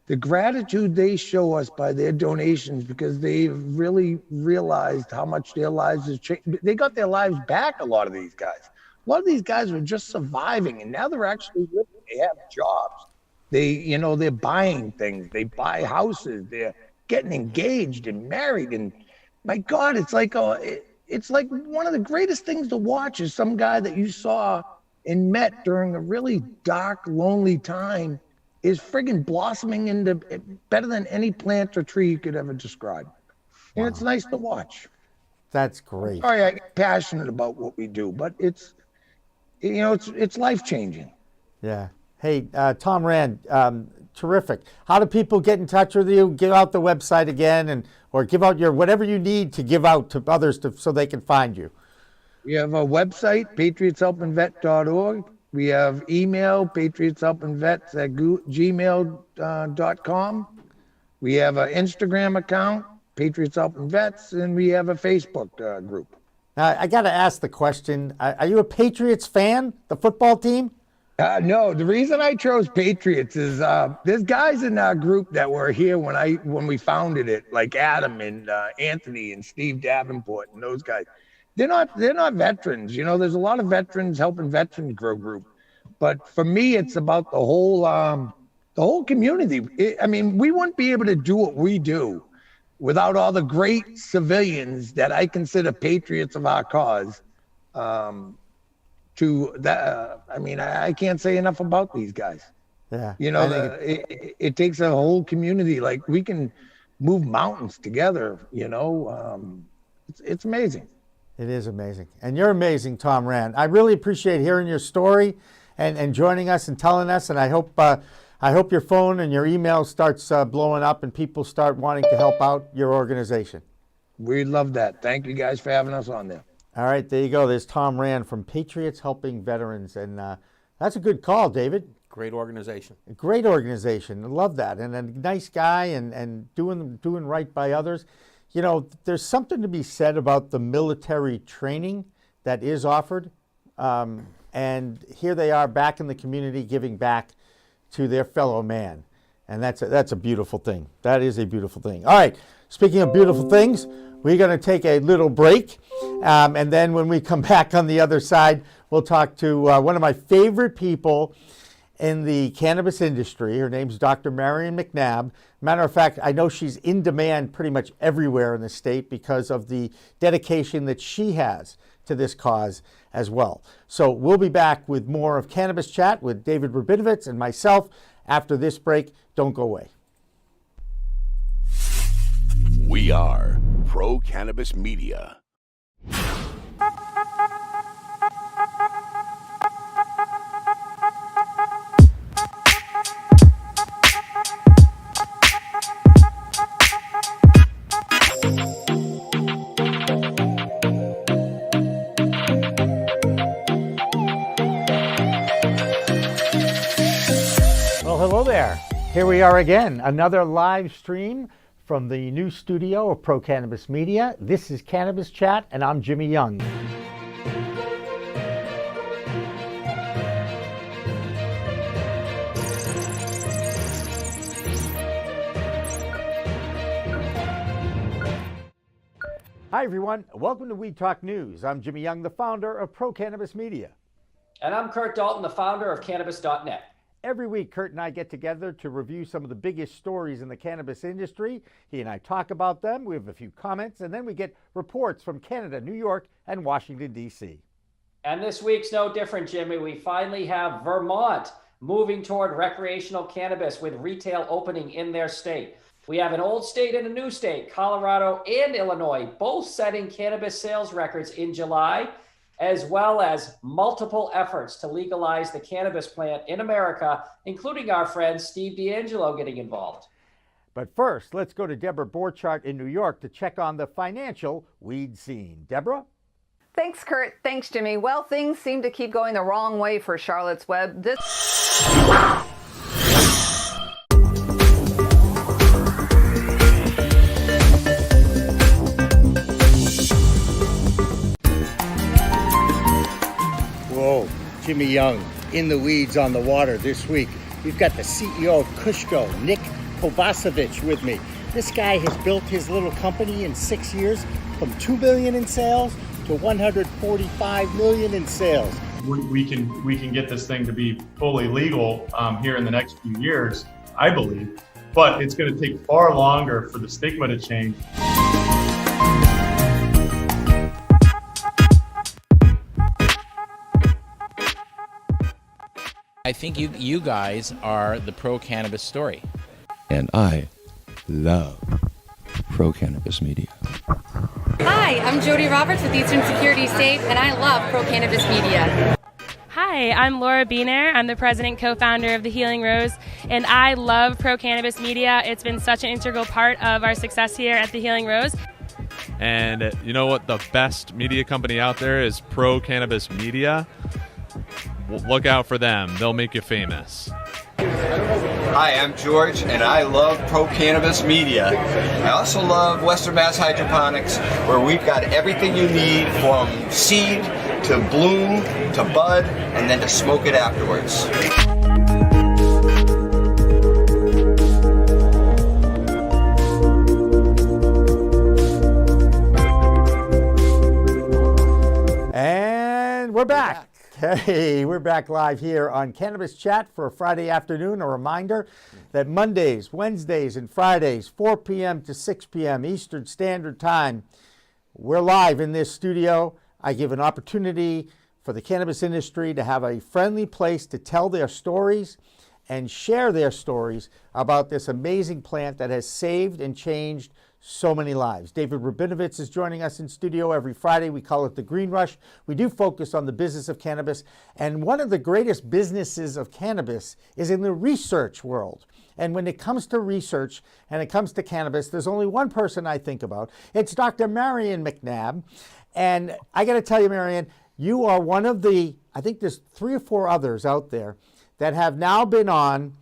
the gratitude they show us by their donations, because they've really realized how much their lives has changed. They got their lives back, a lot of these guys. A lot of these guys were just surviving, and now they're actually living. They have jobs. They're buying things. They buy houses. They're getting engaged and married. And my God, it's like one of the greatest things to watch is some guy that you saw and met during a really dark, lonely time is friggin' blossoming into better than any plant or tree you could ever describe. And it's nice to watch. That's great. Sorry, I get passionate about what we do, but it's life-changing. Yeah. Hey, Tom Rand, terrific. How do people get in touch with you? Give out the website again, or give out your whatever you need to give out to others so they can find you. We have a website, patriotshelpingvet.org. We have email, patriotshelpingvets@gmail.com. We have an Instagram account, Patriots Helping Vets, and we have a Facebook group. Now, I got to ask the question, are you a Patriots fan, the football team? No, the reason I chose Patriots is there's guys in our group that were here when we founded it, like Adam and Anthony and Steve Davenport and those guys. They're not veterans. You know, there's a lot of veterans helping veterans grow group, but for me, it's about the whole community. We wouldn't be able to do what we do without all the great civilians that I consider patriots of our cause, to that. I mean, I can't say enough about these guys. Yeah. You know, it takes a whole community. Like, we can move mountains together, you know. It's amazing. It is amazing. And you're amazing, Tom Rand. I really appreciate hearing your story and joining us and telling us. And I hope your phone and your email starts blowing up and people start wanting to help out your organization. We love that. Thank you guys for having us on there. All right, there you go. There's Tom Rand from Patriots Helping Veterans. And that's a good call, David. Great organization. A great organization. I love that. And a nice guy and doing right by others. You know, there's something to be said about the military training that is offered. And here they are back in the community giving back to their fellow man. And that's a beautiful thing. That is a beautiful thing. All right, speaking of beautiful things, we're going to take a little break. And then when we come back on the other side, we'll talk to one of my favorite people in the cannabis industry. Her name's Dr. Marion McNabb. Matter of fact, I know she's in demand pretty much everywhere in the state because of the dedication that she has to this cause as well. So we'll be back with more of Cannabis Chat with David Rabinovitz and myself after this break. Don't go away. We are Pro Cannabis Media. Hello there. Here we are again, another live stream from the new studio of Pro Cannabis Media. This is Cannabis Chat, and I'm Jimmy Young. Hi, everyone. Welcome to Weed Talk News. I'm Jimmy Young, the founder of Pro Cannabis Media. And I'm Kurt Dalton, the founder of Cannabis.net. Every week, Kurt and I get together to review some of the biggest stories in the cannabis industry. He and I talk about them. We have a few comments, and then we get reports from Canada, New York, and Washington, D.C. And this week's no different, Jimmy. We finally have Vermont moving toward recreational cannabis with retail opening in their state. We have an old state and a new state, Colorado and Illinois, both setting cannabis sales records in July, as well as multiple efforts to legalize the cannabis plant in America, including our friend Steve D'Angelo getting involved. But first, let's go to Deborah Borchardt in New York to check on the financial weed scene. Deborah? Thanks, Kurt. Thanks, Jimmy. Well, things seem to keep going the wrong way for Charlotte's Web. Whoa, Jimmy Young, in the weeds on the water this week. We've got the CEO of Kushko, Nick Kovacevic, with me. This guy has built his little company in 6 years from $2 billion in sales to $145 million in sales. We can get this thing to be fully legal here in the next few years, I believe, but it's going to take far longer for the stigma to change. I think you guys are the pro-cannabis story. And I love Pro Cannabis Media. Hi, I'm Jody Roberts with Eastern Security Safe, and I love Pro Cannabis Media. Hi, I'm Laura Beener. I'm the president and co-founder of The Healing Rose, and I love Pro Cannabis Media. It's been such an integral part of our success here at The Healing Rose. And you know what? The best media company out there is Pro Cannabis Media. Look out for them. They'll make you famous. Hi, I'm George, and I love Pro Cannabis Media. I also love Western Mass Hydroponics, where we've got everything you need from seed to bloom to bud, and then to smoke it afterwards. And we're back. Hey, we're back live here on Cannabis Chat for a Friday afternoon. A reminder that Mondays, Wednesdays, and Fridays, 4 p.m. to 6 p.m. Eastern Standard Time, we're live in this studio. I give an opportunity for the cannabis industry to have a friendly place to tell their stories and share their stories about this amazing plant that has saved and changed so many lives. David Rabinovitz is joining us in studio every Friday. We call it the Green Rush. We do focus on the business of cannabis. And one of the greatest businesses of cannabis is in the research world. And when it comes to research and it comes to cannabis, there's only one person I think about. It's Dr. Marion McNabb. And I got to tell you, Marion, you are one of the, I think there's 3 or 4 others out there that have now been on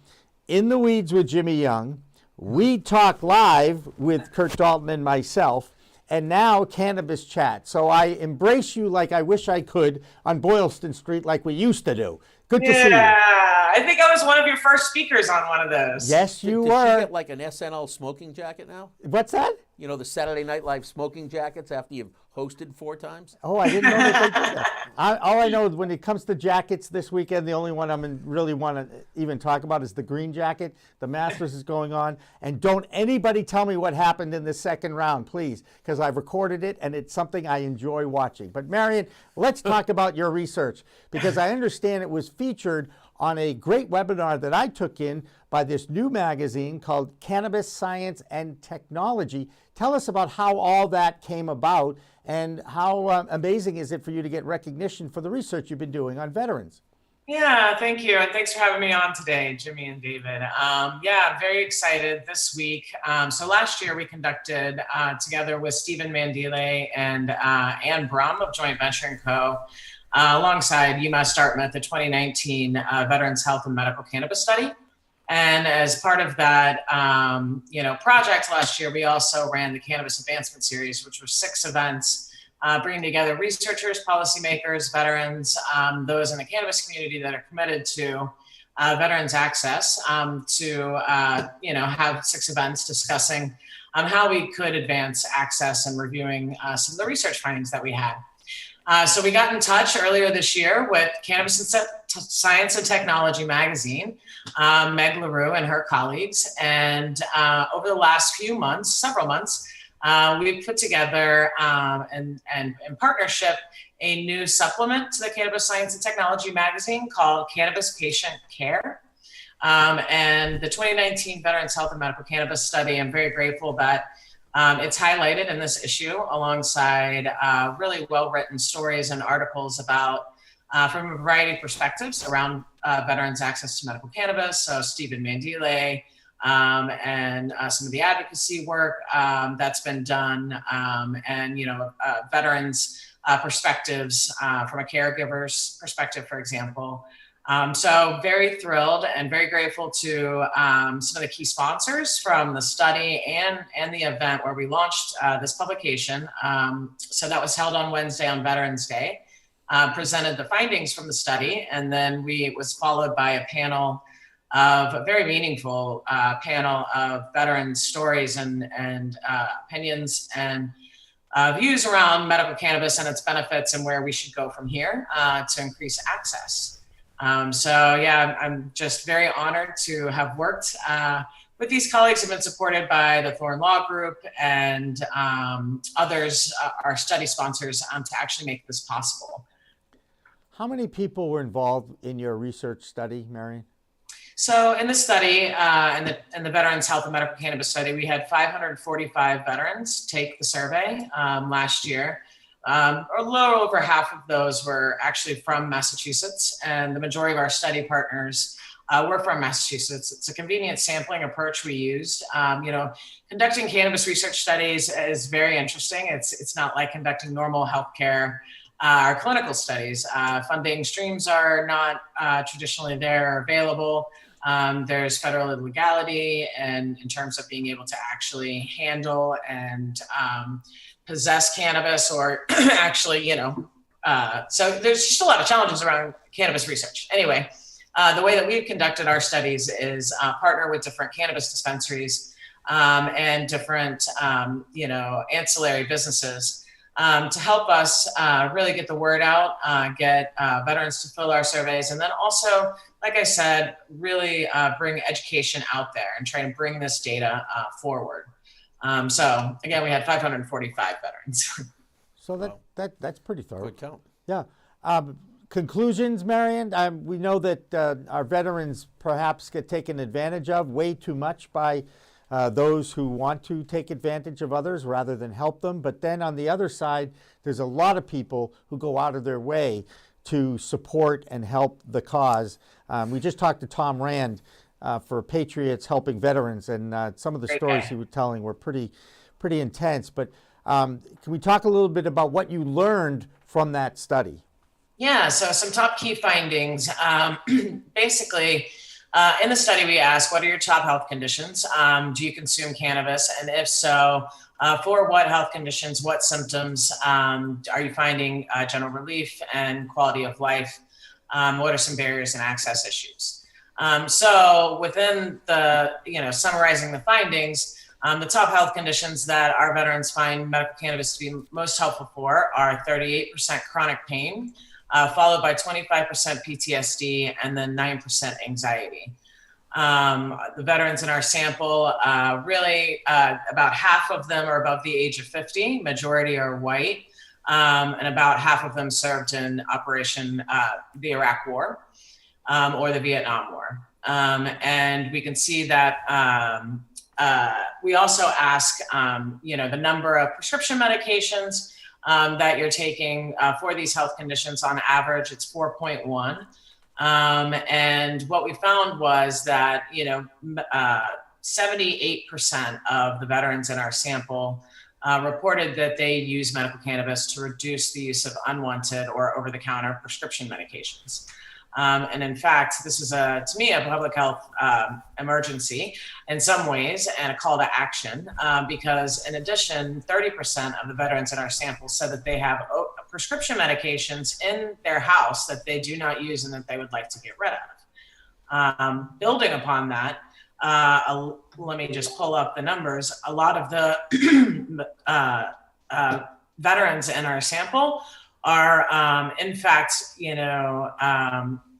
In the Weeds with Jimmy Young, We Talk Live with Kurt Dalton and myself, and now Cannabis Chat. So I embrace you like I wish I could on Boylston Street like we used to do. Good to see you. Yeah, I think I was one of your first speakers on one of those. Yes, you Does were. she get like an SNL smoking jacket now? What's that? You know, the Saturday Night Live smoking jackets after you've hosted 4 times? Oh, I didn't know that they did that. All I know is when it comes to jackets this weekend, the only one I'm really want to even talk about is the green jacket. The Masters is going on. And don't anybody tell me what happened in the second round, please, because I've recorded it and it's something I enjoy watching. But Marion, let's talk about your research, because I understand it was featured on a great webinar that I took in by this new magazine called Cannabis Science and Technology. Tell us about how all that came about and how amazing is it for you to get recognition for the research you've been doing on veterans. Yeah, thank you. And thanks for having me on today, Jimmy and David. Yeah, I'm very excited this week. So last year we conducted, together with Stephen Mandile and Ann Brum of Joint Venture & Co., alongside UMass Dartmouth, the 2019 Veterans Health and Medical Cannabis Study. And as part of that, project last year, we also ran the Cannabis Advancement Series, which was 6 events, bringing together researchers, policymakers, veterans, those in the cannabis community that are committed to veterans access, to have 6 events discussing how we could advance access and reviewing some of the research findings that we had. So we got in touch earlier this year with Cannabis and Science and Technology magazine, Meg LaRue and her colleagues. And over the last several months, we've put together and in partnership a new supplement to the Cannabis Science and Technology magazine called Cannabis Patient Care. And the 2019 Veterans Health and Medical Cannabis Study, I'm very grateful that it's highlighted in this issue alongside really well-written stories and articles about, from a variety of perspectives around veterans' access to medical cannabis. So Stephen Mandile and some of the advocacy work that's been done, and veterans' perspectives from a caregiver's perspective, for example. So very thrilled and very grateful to some of the key sponsors from the study and the event where we launched this publication. So that was held on Wednesday on Veterans Day, presented the findings from the study, and then it was followed by a panel of a very meaningful panel of veterans' stories and opinions and views around medical cannabis and its benefits and where we should go from here to increase access. I'm just very honored to have worked with these colleagues who have been supported by the Thorn Law Group and others, our study sponsors, to actually make this possible. How many people were involved in your research study, Marion? So in the study, in the Veterans Health and Medical Cannabis Study, we had 545 veterans take the survey last year. A little over half of those were actually from Massachusetts, and the majority of our study partners were from Massachusetts. It's a convenient sampling approach we used. Conducting cannabis research studies is very interesting. It's not like conducting normal healthcare or clinical studies. Funding streams are not traditionally there or available. There's federal illegality, and in terms of being able to actually handle and possess cannabis or actually, so there's just a lot of challenges around cannabis research. Anyway, the way that we've conducted our studies is partner with different cannabis dispensaries and different, ancillary businesses to help us really get the word out, get veterans to fill our surveys, and then also, like I said, really bring education out there and try to bring this data forward. So again, we had 545 veterans. So that's pretty thorough. Good count. Yeah. conclusions, Marion? We know that our veterans perhaps get taken advantage of way too much by those who want to take advantage of others rather than help them. But then on the other side, there's a lot of people who go out of their way to support and help the cause. We just talked to Tom Rand for Patriots Helping Veterans, and some of the stories he was telling were pretty intense. But can we talk a little bit about what you learned from that study? Yeah, so some top key findings. Basically, in the study, we asked, what are your top health conditions? Do you consume cannabis? And if so, for what health conditions, what symptoms are you finding general relief and quality of life? What are some barriers and access issues? So within the, summarizing the findings, the top health conditions that our veterans find medical cannabis to be most helpful for are 38% chronic pain, followed by 25% PTSD, and then 9% anxiety. The veterans in our sample, really about half of them are above the age of 50, majority are white, and about half of them served in Operation the Iraq War or the Vietnam War. And we can see that we also ask, the number of prescription medications that you're taking for these health conditions. On average, it's 4.1. And what we found was that, 78% of the veterans in our sample reported that they use medical cannabis to reduce the use of unwanted or over-the-counter prescription medications. And in fact, this is, to me, a public health emergency in some ways and a call to action because in addition, 30% of the veterans in our sample said that they have prescription medications in their house that they do not use and that they would like to get rid of. Building upon that, let me just pull up the numbers. A lot of the veterans in our sample are, in fact,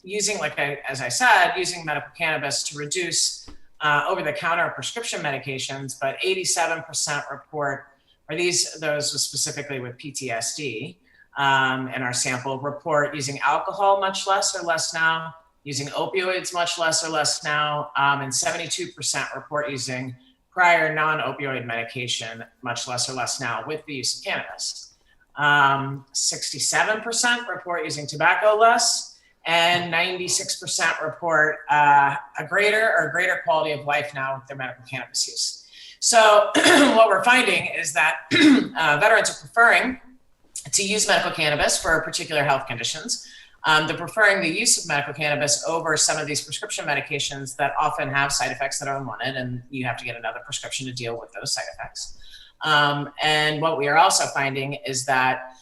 using, as I said, using medical cannabis to reduce over-the-counter prescription medications, but 87% report, or those specifically with PTSD in our sample, report using alcohol much less or less now, using opioids much less or less now, and 72% report using prior non-opioid medication much less or less now with the use of cannabis. 67% report using tobacco less, and 96% report a greater quality of life now with their medical cannabis use. So what we're finding is that veterans are preferring to use medical cannabis for particular health conditions. They're preferring the use of medical cannabis over some of these prescription medications that often have side effects that are unwanted, and you have to get another prescription to deal with those side effects. And what we are also finding is that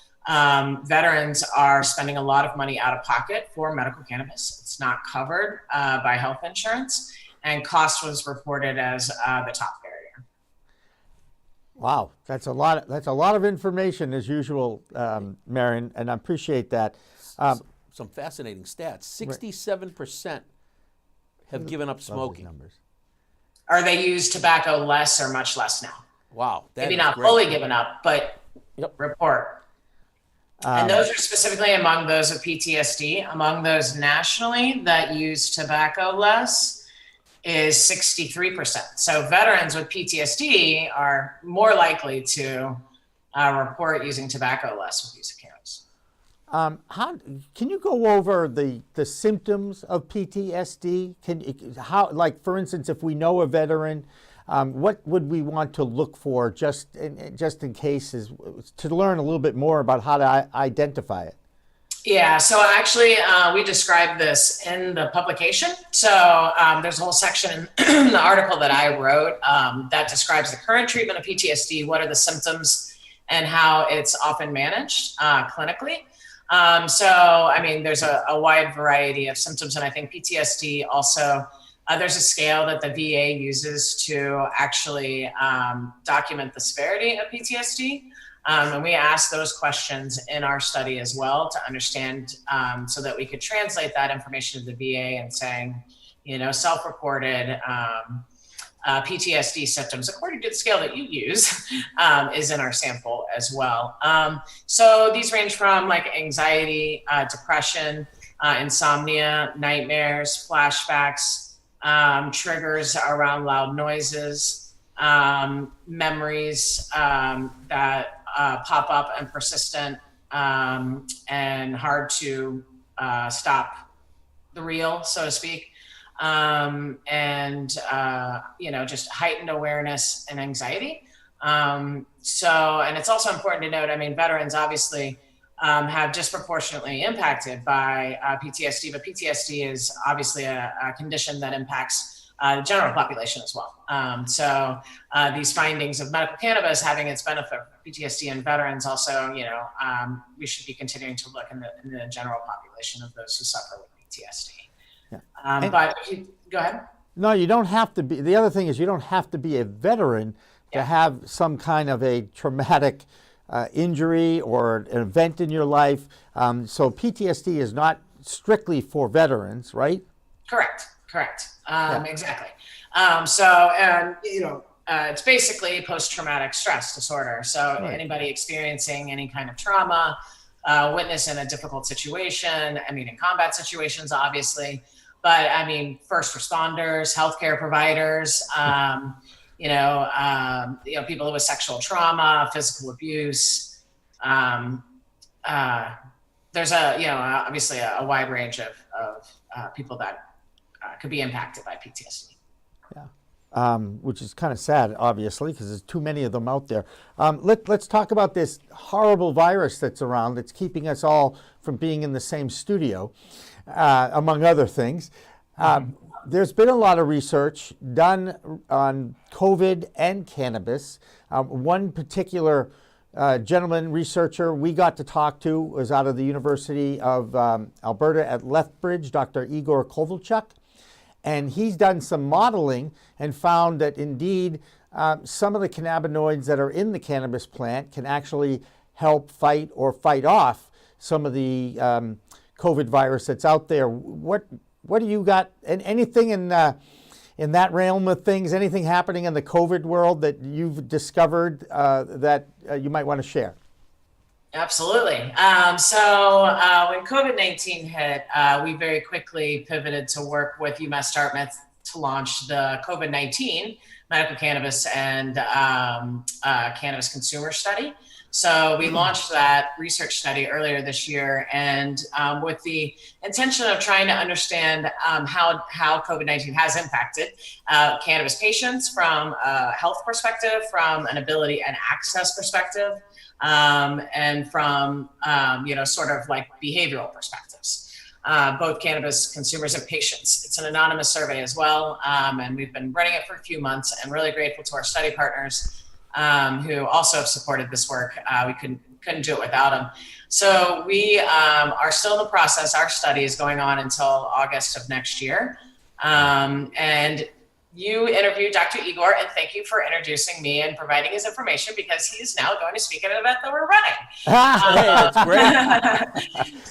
veterans are spending a lot of money out of pocket for medical cannabis. It's not covered by health insurance, and cost was reported as the top barrier. Wow, that's a lot of information as usual, Marion, and I appreciate that. Some fascinating stats. 67% have given up smoking. Or they use tobacco less or much less now. Wow. Maybe not fully given up, but report. And those are specifically among those with PTSD. Among those nationally that use tobacco less is 63%. So veterans with PTSD are more likely to report using tobacco less with use of cannabis. Can you go over the symptoms of PTSD? For instance, if we know a veteran, what would we want to look for just in case, to learn a little bit more about how to identify it? Yeah, so actually we described this in the publication. So there's a whole section in the article that I wrote that describes the current treatment of PTSD, what are the symptoms, and how it's often managed clinically. There's a wide variety of symptoms, and I think PTSD also, there's a scale that the VA uses to actually document the severity of PTSD. And we asked those questions in our study as well to understand so that we could translate that information to the VA and saying, self-reported PTSD symptoms, according to the scale that you use, is in our sample as well. So these range from like anxiety, depression, insomnia, nightmares, flashbacks, triggers around loud noises, memories that pop up and persistent and hard to stop the reel, so to speak. Just heightened awareness and anxiety. And it's also important to note, I mean, veterans obviously have disproportionately impacted by PTSD, but PTSD is obviously a condition that impacts the general population as well. These findings of medical cannabis having its benefit for PTSD in veterans also, we should be continuing to look in the general population of those who suffer with PTSD. Go ahead. No, you don't have to be. The other thing is you don't have to be a veteran to have some kind of a traumatic injury or an event in your life. So PTSD is not strictly for veterans, right? Correct. Exactly. It's basically post-traumatic stress disorder. So anybody experiencing any kind of trauma, witness in a difficult situation, in combat situations, obviously, but first responders, healthcare providers, people with sexual trauma, physical abuse. There's obviously a wide range of people that could be impacted by PTSD. Which is kind of sad, obviously, because there's too many of them out there. Let's talk about this horrible virus that's around that's keeping us all from being in the same studio, among other things. There's been a lot of research done on COVID and cannabis. One particular gentleman, researcher we got to talk to was out of the University of Alberta at Lethbridge, Dr. Igor Kovalchuk. And he's done some modeling and found that indeed some of the cannabinoids that are in the cannabis plant can actually help fight or fight off some of the COVID virus that's out there. What do you got? And anything in that realm of things? Anything happening in the COVID world that you've discovered that you might want to share? Absolutely. When COVID-19 hit, we very quickly pivoted to work with UMass Dartmouth to launch the COVID-19 medical cannabis and cannabis consumer study. So we launched that research study earlier this year, and with the intention of trying to understand how COVID-19 has impacted cannabis patients from a health perspective, from an ability and access perspective, and from sort of like behavioral perspectives, both cannabis consumers and patients. It's an anonymous survey as well, and we've been running it for a few months, and really grateful to our study partners who also have supported this work. We couldn't do it without them. So we are still in the process. Our study is going on until August of next year, and you interviewed Dr. Igor, and thank you for introducing me and providing his information, because he is now going to speak at an event that we're running.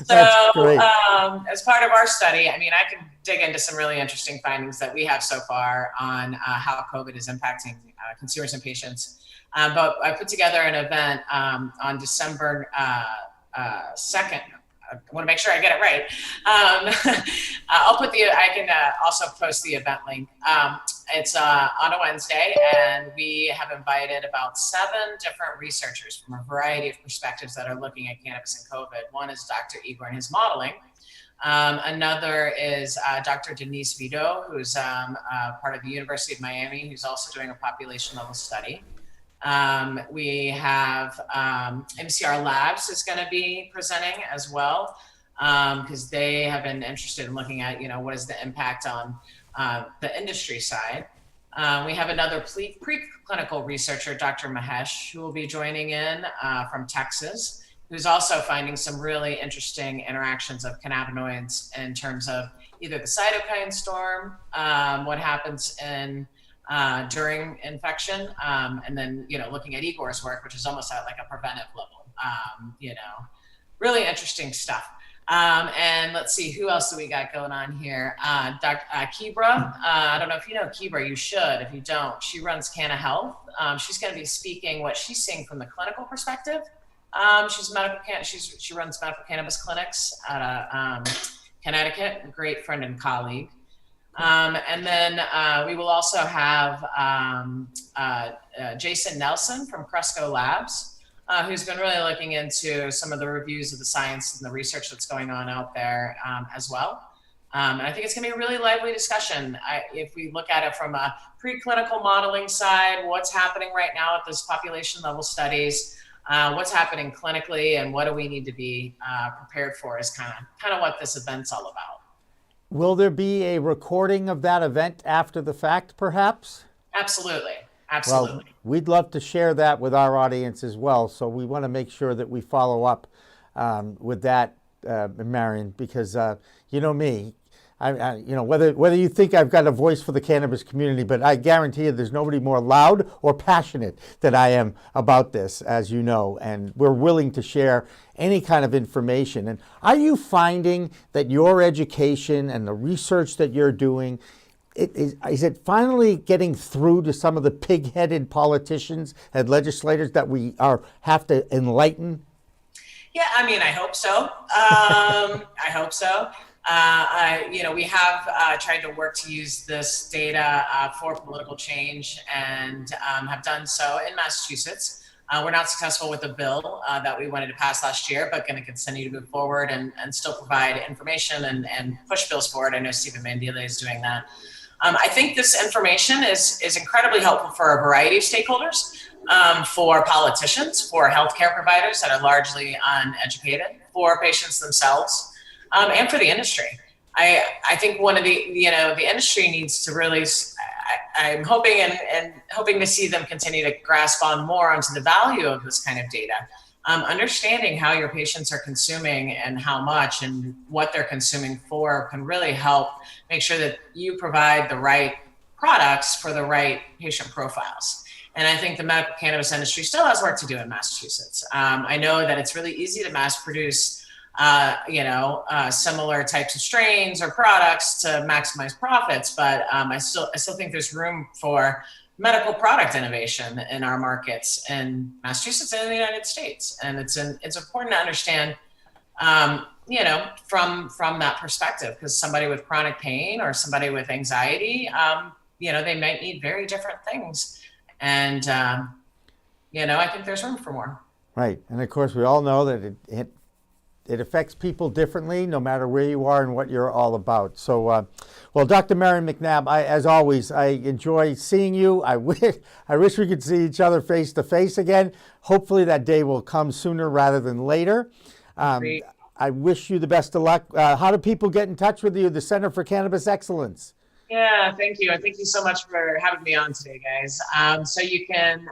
That's great. As part of our study, I can dig into some really interesting findings that we have so far on how COVID is impacting consumers and patients. But I put together an event on December 2nd. I want to make sure I get it right. I can also post the event link. It's on a Wednesday, and we have invited about 7 different researchers from a variety of perspectives that are looking at cannabis and COVID. One is Dr. Igor and his modeling. Another is Dr. Denise Vito, who's part of the University of Miami, who's also doing a population level study. We have MCR Labs is going to be presenting as well, because they have been interested in looking at, what is the impact on the industry side. We have another preclinical researcher, Dr. Mahesh, who will be joining in from Texas, who's also finding some really interesting interactions of cannabinoids in terms of either the cytokine storm, what happens during infection, and then looking at Igor's work, which is almost at like a preventive level. Really interesting stuff. And let's see, who else do we got going on here? Dr. Kibra. I don't know if you know Kibra, you should. If you don't, she runs Canna Health. She's going to be speaking what she's seeing from the clinical perspective. She runs medical cannabis clinics out of Connecticut, a great friend and colleague. And then we will also have Jason Nelson from Cresco Labs, who's been really looking into some of the reviews of the science and the research that's going on out there as well. And I think it's going to be a really lively discussion. If we look at it from a preclinical modeling side, what's happening right now at this population level studies, what's happening clinically, and what do we need to be prepared for is kind of what this event's all about. Will there be a recording of that event after the fact, perhaps? Absolutely. Absolutely. Well, we'd love to share that with our audience as well. So we want to make sure that we follow up with that, Marion, because you know me, whether you think I've got a voice for the cannabis community, but I guarantee you there's nobody more loud or passionate than I am about this, as you know, and we're willing to share any kind of information. And are you finding that your education and the research that you're doing, is it finally getting through to some of the pig-headed politicians and legislators that we have to enlighten? Yeah, I mean, I hope so. I hope so. We have tried to work to use this data for political change and have done so in Massachusetts. We're not successful with the bill that we wanted to pass last year, but going to continue to move forward and still provide information and push bills forward. I know Stephen Mandela is doing that. I think this information is incredibly helpful for a variety of stakeholders, for politicians, for healthcare providers that are largely uneducated, for patients themselves, and for the industry. I think one of the industry needs to really, I'm hoping and hoping to see them continue to grasp on more onto the value of this kind of data. Understanding how your patients are consuming and how much and what they're consuming for can really help make sure that you provide the right products for the right patient profiles. And I think the medical cannabis industry still has work to do in Massachusetts. I know that it's really easy to mass produce similar types of strains or products to maximize profits, but I still think there's room for medical product innovation in our markets in Massachusetts and in the United States. And it's important to understand, from that perspective, because somebody with chronic pain or somebody with anxiety, they might need very different things. And, I think there's room for more. Right. And of course, we all know that it affects people differently, no matter where you are and what you're all about. So, well, Dr. Marion McNabb, as always, I enjoy seeing you. I wish we could see each other face to face again. Hopefully that day will come sooner rather than later. I wish you the best of luck. How do people get in touch with you, the Center for Cannabis Excellence? Yeah, thank you. Thank you so much for having me on today, guys. So you can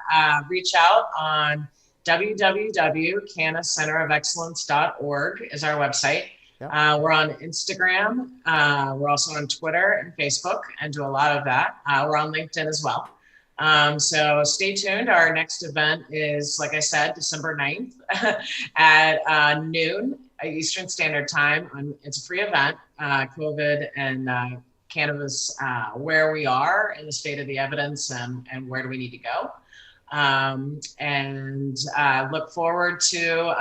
reach out on www.cannabiscenterofexcellence.org is our website. Yep. We're on Instagram. We're also on Twitter and Facebook and do a lot of that. We're on LinkedIn as well. So stay tuned. Our next event is, like I said, December 9th at noon Eastern Standard Time. It's a free event, COVID and cannabis, where we are in the state of the evidence and where do we need to go. Look forward to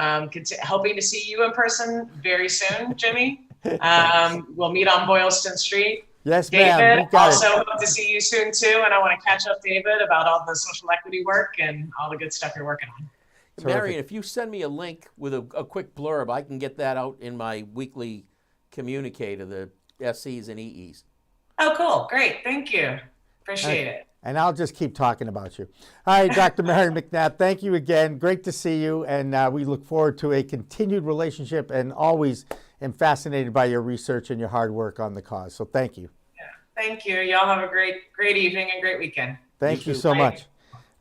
hoping to see you in person very soon, Jimmy. We'll meet on Boylston Street. Yes, ma'am. David, also hope to see you soon too. And I want to catch up, David, about all the social equity work and all the good stuff you're working on. Marion, if you send me a link with a quick blurb, I can get that out in my weekly communicator, the SEs and EEs. Oh, cool. Great. Thank you. Appreciate it. And I'll just keep talking about you. All right, Dr. Marion McNabb, thank you again. Great to see you. And we look forward to a continued relationship and always am fascinated by your research and your hard work on the cause. So thank you. Yeah, thank you. Y'all have a great evening and great weekend. Thank you so much.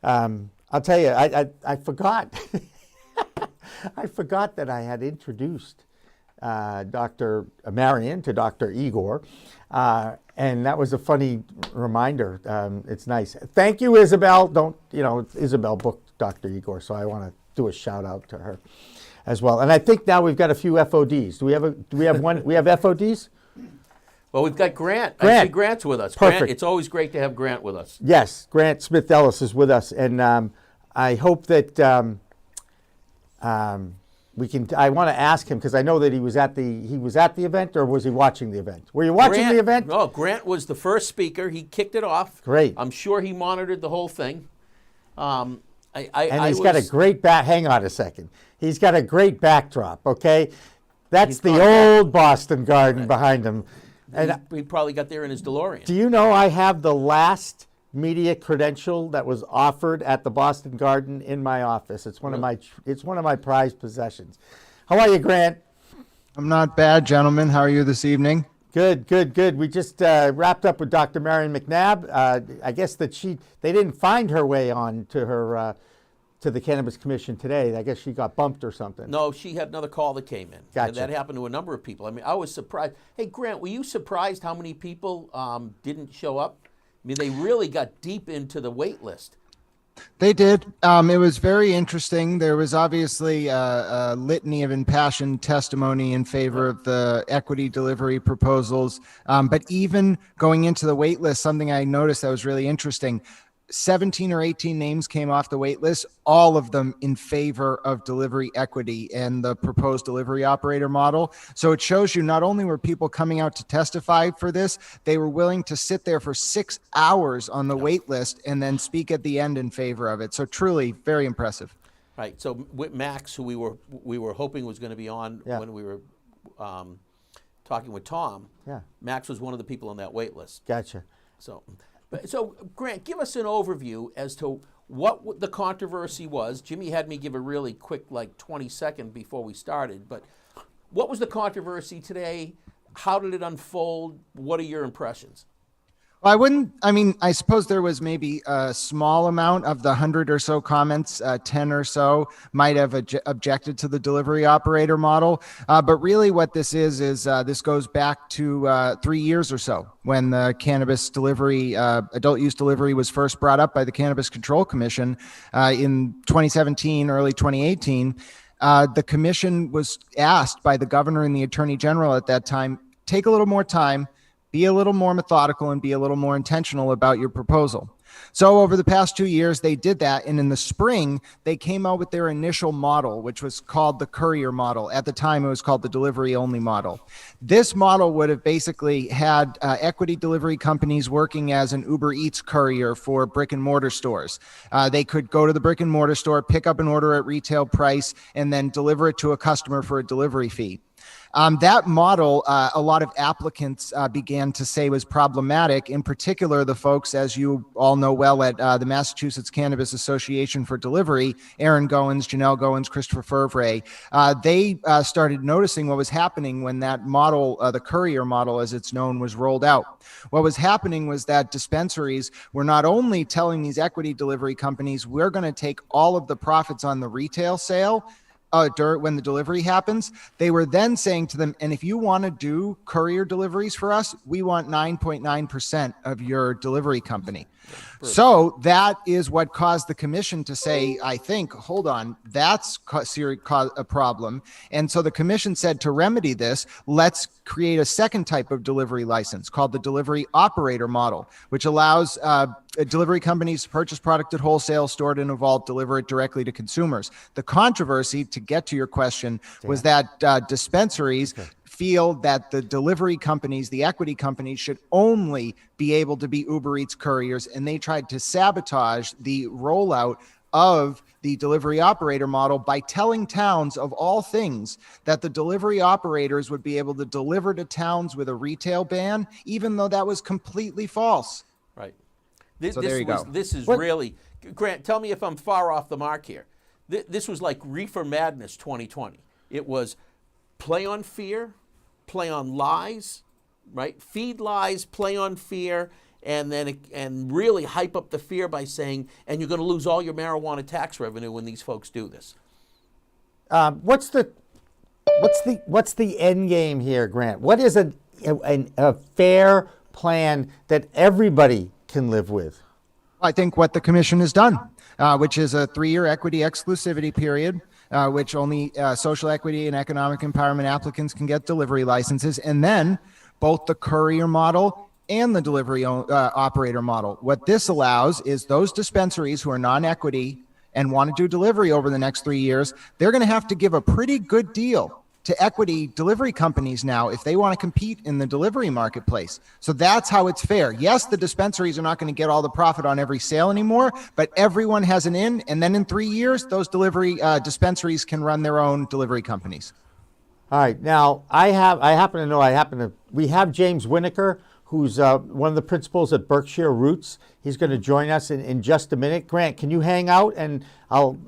I'll tell you, I forgot. I forgot that I had introduced Dr. Marion to Dr. Igor. And that was a funny reminder. It's nice. Thank you, Isabel. Isabel booked Dr. Igor, so I want to do a shout out to her. as well. And I think now we've got a few FODs. Do we have one? We have FODs? Well, we've got Grant. Grant. I see Grant's with us. Perfect. Grant, it's always great to have Grant with us. Yes, Grant Smith-Ellis is with us, and I hope that we can. I want to ask him because I know that he was at the event, or was he watching the event? Were you watching the event? No, Grant was the first speaker. He kicked it off. Great. I'm sure he monitored the whole thing. And he's got a great back. Hang on a second. He's got a great backdrop. Okay, that's the old Boston Garden behind him. And he probably got there in his DeLorean. Do you know I have the last media credential that was offered at the Boston Garden in my office? It's one of my prized possessions. How are you, Grant? I'm not bad, gentlemen. How are you this evening? Good, good, good. We just wrapped up with Dr. Marion McNabb. I guess that they didn't find her way on to her to the Cannabis Commission today. I guess she got bumped or something. No, she had another call that came in. Gotcha. And that happened to a number of people. I mean, I was surprised. Hey, Grant, were you surprised how many people didn't show up? I mean, they really got deep into the wait list. They did. It was very interesting. There was obviously a litany of impassioned testimony in favor of the equity delivery proposals. But even going into the wait list, something I noticed that was really interesting, 17 or 18 names came off the wait list, all of them in favor of delivery equity and the proposed delivery operator model. So it shows you not only were people coming out to testify for this, they were willing to sit there for 6 hours on the wait list and then speak at the end in favor of it. So truly very impressive. Right. So with Max, who we were hoping was going to be on when we were talking with Tom, Max was one of the people on that wait list. Gotcha. So, Grant, give us an overview as to what the controversy was. Jimmy had me give a really quick, 20-second before we started, but what was the controversy today? How did it unfold? What are your impressions? Well, I suppose there was maybe a small amount of the 100 or so comments, 10 or so might have objected to the delivery operator model. But really what this is this goes back to 3 years or so when the cannabis delivery, adult use delivery was first brought up by the Cannabis Control Commission in 2017, early 2018. The commission was asked by the governor and the attorney general at that time, take a little more time, be a little more methodical, and be a little more intentional about your proposal. So over the past 2 years, they did that. And in the spring, they came out with their initial model, which was called the courier model. At the time, it was called the delivery only model. This model would have basically had equity delivery companies working as an Uber Eats courier for brick and mortar stores. They could go to the brick and mortar store, pick up an order at retail price, and then deliver it to a customer for a delivery fee. That model, a lot of applicants began to say was problematic. In particular, the folks, as you all know well, at the Massachusetts Cannabis Association for Delivery, Aaron Goins, Janelle Goins, Christopher Fervray, they started noticing what was happening when that model, the courier model as it's known, was rolled out. What was happening was that dispensaries were not only telling these equity delivery companies, we're going to take all of the profits on the retail sale when the delivery happens, they were then saying to them, and if you want to do courier deliveries for us, we want 9.9% of your delivery company. So that is what caused the commission to say, I think, hold on, that's a problem. And so the commission said, to remedy this, let's create a second type of delivery license called the delivery operator model, which allows delivery companies to purchase product at wholesale, store it in a vault, deliver it directly to consumers. The controversy, to get to your question, was that dispensaries feel that the delivery companies, the equity companies, should only be able to be Uber Eats couriers, and they tried to sabotage the rollout of the delivery operator model by telling towns, of all things, that the delivery operators would be able to deliver to towns with a retail ban, even though that was completely false. Right. So there you go. This is really, Grant, tell me if I'm far off the mark here. This was like Reefer Madness 2020. It was play on fear, play on lies, right? Feed lies, play on fear, and then and really hype up the fear by saying, and you're going to lose all your marijuana tax revenue when these folks do this. What's the end game here, Grant? What is a fair plan that everybody can live with? I think what the commission has done, which is a 3-year equity exclusivity period. which only social equity and economic empowerment applicants can get delivery licenses, and then both the courier model and the delivery operator model. What this allows is those dispensaries who are non-equity and want to do delivery over the next 3 years, they're going to have to give a pretty good deal to equity delivery companies now if they want to compete in the delivery marketplace. So that's how it's fair. Yes, the dispensaries are not going to get all the profit on every sale anymore, but everyone has an in, and then in 3 years, those delivery dispensaries can run their own delivery companies. All right, now we have James Winokur, who's one of the principals at Berkshire Roots. He's going to join us in just a minute. Grant, can you hang out and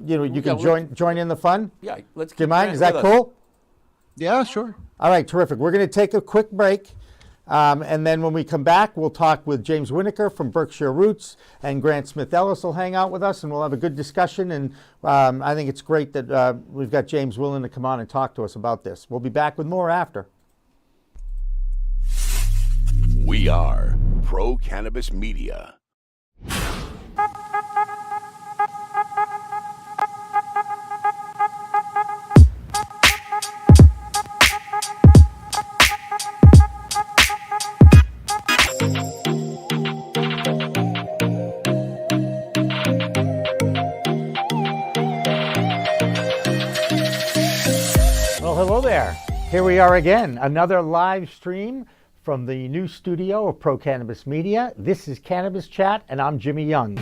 you can join in the fun? Yeah, let's. Do you mind? Is that cool? Yeah, sure. All right, terrific. We're going to take a quick break, and then when we come back, we'll talk with James Winokur from Berkshire Roots, and Grant Smith-Ellis will hang out with us, and we'll have a good discussion. And I think it's great that we've got James willing to come on and talk to us about this. We'll be back with more after. We are Pro Cannabis Media. Well, hello there. Here we are again, another live stream from the new studio of Pro Cannabis Media. This is Cannabis Chat, and I'm Jimmy Young.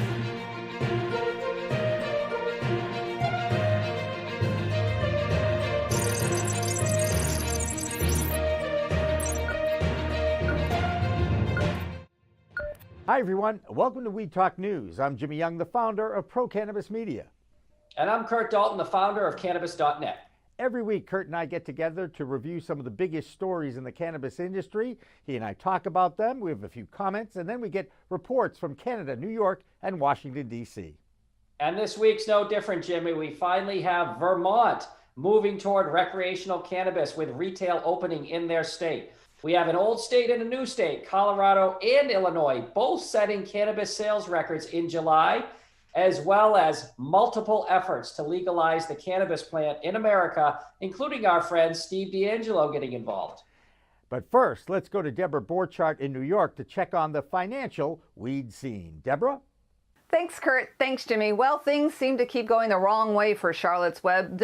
Hi, everyone. Welcome to Weed Talk News. I'm Jimmy Young, the founder of Pro Cannabis Media. And I'm Kurt Dalton, the founder of Cannabis.net. Every week, Kurt and I get together to review some of the biggest stories in the cannabis industry. He and I talk about them. We have a few comments, and then we get reports from Canada, New York, and Washington, D.C. And this week's no different, Jimmy. We finally have Vermont moving toward recreational cannabis with retail opening in their state. We have an old state and a new state, Colorado and Illinois, both setting cannabis sales records in July, as well as multiple efforts to legalize the cannabis plant in America, including our friend Steve D'Angelo getting involved. But first, let's go to Deborah Borchardt in New York to check on the financial weed scene. Deborah? Thanks, Kurt. Thanks, Jimmy. Well, things seem to keep going the wrong way for Charlotte's Web.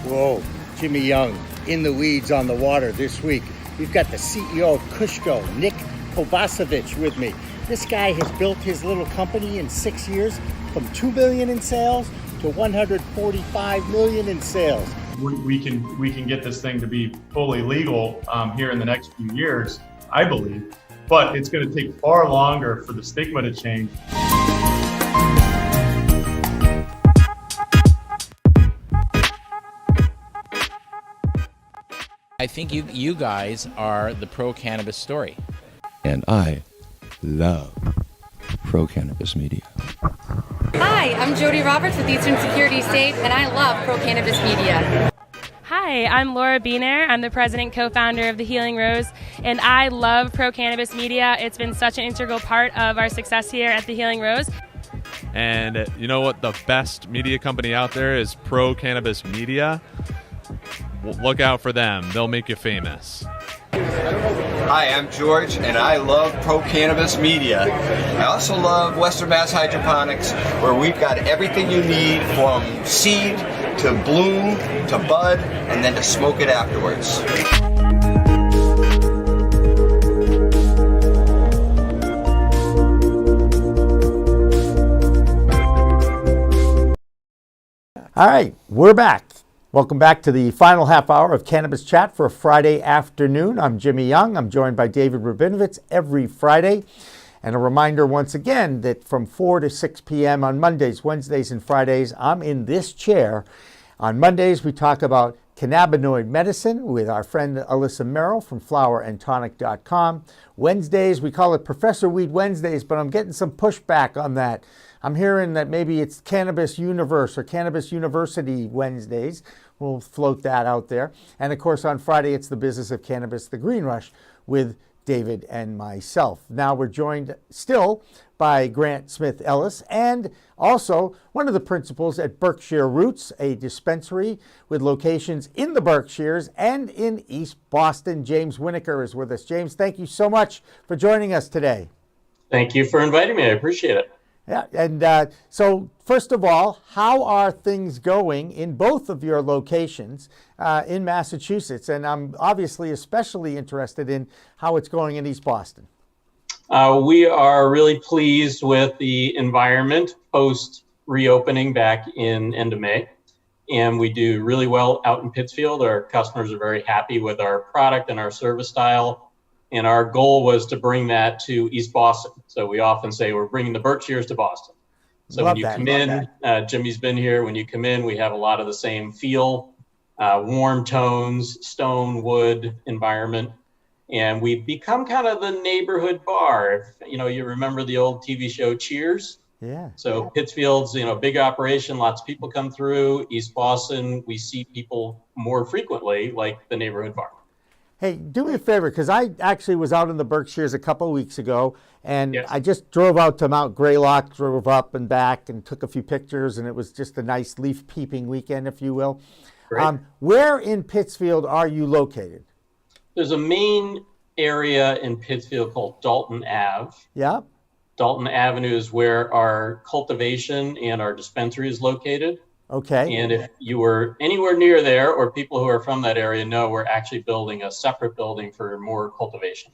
Whoa, Jimmy Young, in the weeds on the water this week. We've got the CEO of Kushko, Nick Kovacevic, with me. This guy has built his little company in 6 years from $2 million in sales to $145 million in sales. We can get this thing to be fully legal here in the next few years, I believe, but it's going to take far longer for the stigma to change. I think you guys are the pro cannabis story. And I love Pro Cannabis Media. Hi, I'm Jody Roberts with Eastern Security State, and I love Pro Cannabis Media. Hi, I'm Laura Beener. I'm the president co-founder of the Healing Rose, and I love Pro Cannabis Media. It's been such an integral part of our success here at the Healing Rose. And you know what? The best media company out there is Pro Cannabis Media. Look out for them. They'll make you famous. Hi, I'm George, and I love Pro Cannabis Media. I also love Western Mass Hydroponics, where we've got everything you need from seed to bloom to bud, and then to smoke it afterwards. All right, we're back. Welcome back to the final half hour of Cannabis Chat for a Friday afternoon. I'm Jimmy Young. I'm joined by David Rabinovitz every Friday. And a reminder once again that from 4 to 6 p.m. on Mondays, Wednesdays, and Fridays, I'm in this chair. On Mondays, we talk about cannabinoid medicine with our friend Alyssa Merrill from flowerandtonic.com. Wednesdays, we call it Professor Weed Wednesdays, but I'm getting some pushback on that. I'm hearing that maybe it's Cannabis Universe or Cannabis University Wednesdays. We'll float that out there. And of course, on Friday, it's the Business of Cannabis, the Green Rush, with David and myself. Now we're joined still by Grant Smith-Ellis and also one of the principals at Berkshire Roots, a dispensary with locations in the Berkshires and in East Boston. James Winokur is with us. James, thank you so much for joining us today. Thank you for inviting me. I appreciate it. Yeah, and so first of all, how are things going in both of your locations in Massachusetts? And I'm obviously especially interested in how it's going in East Boston. We are really pleased with the environment post reopening back in end of May. And we do really well out in Pittsfield. Our customers are very happy with our product and our service style. And our goal was to bring that to East Boston. So we often say we're bringing the Berkshires to Boston. So when you come in, Jimmy's been here, when you come in, we have a lot of the same feel, warm tones, stone, wood environment. And we've become kind of the neighborhood bar. If, you remember the old TV show Cheers? Yeah. So Pittsfield's, big operation, lots of people come through. East Boston, we see people more frequently like the neighborhood bar. Hey, do me a favor, because I actually was out in the Berkshires a couple of weeks ago, and I just drove out to Mount Greylock, drove up and back, and took a few pictures, and it was just a nice leaf peeping weekend, if you will. Where in Pittsfield are you located? There's a main area in Pittsfield called Dalton Ave. Yeah. Dalton Avenue is where our cultivation and our dispensary is located. Okay. And if you were anywhere near there, or people who are from that area know, we're actually building a separate building for more cultivation.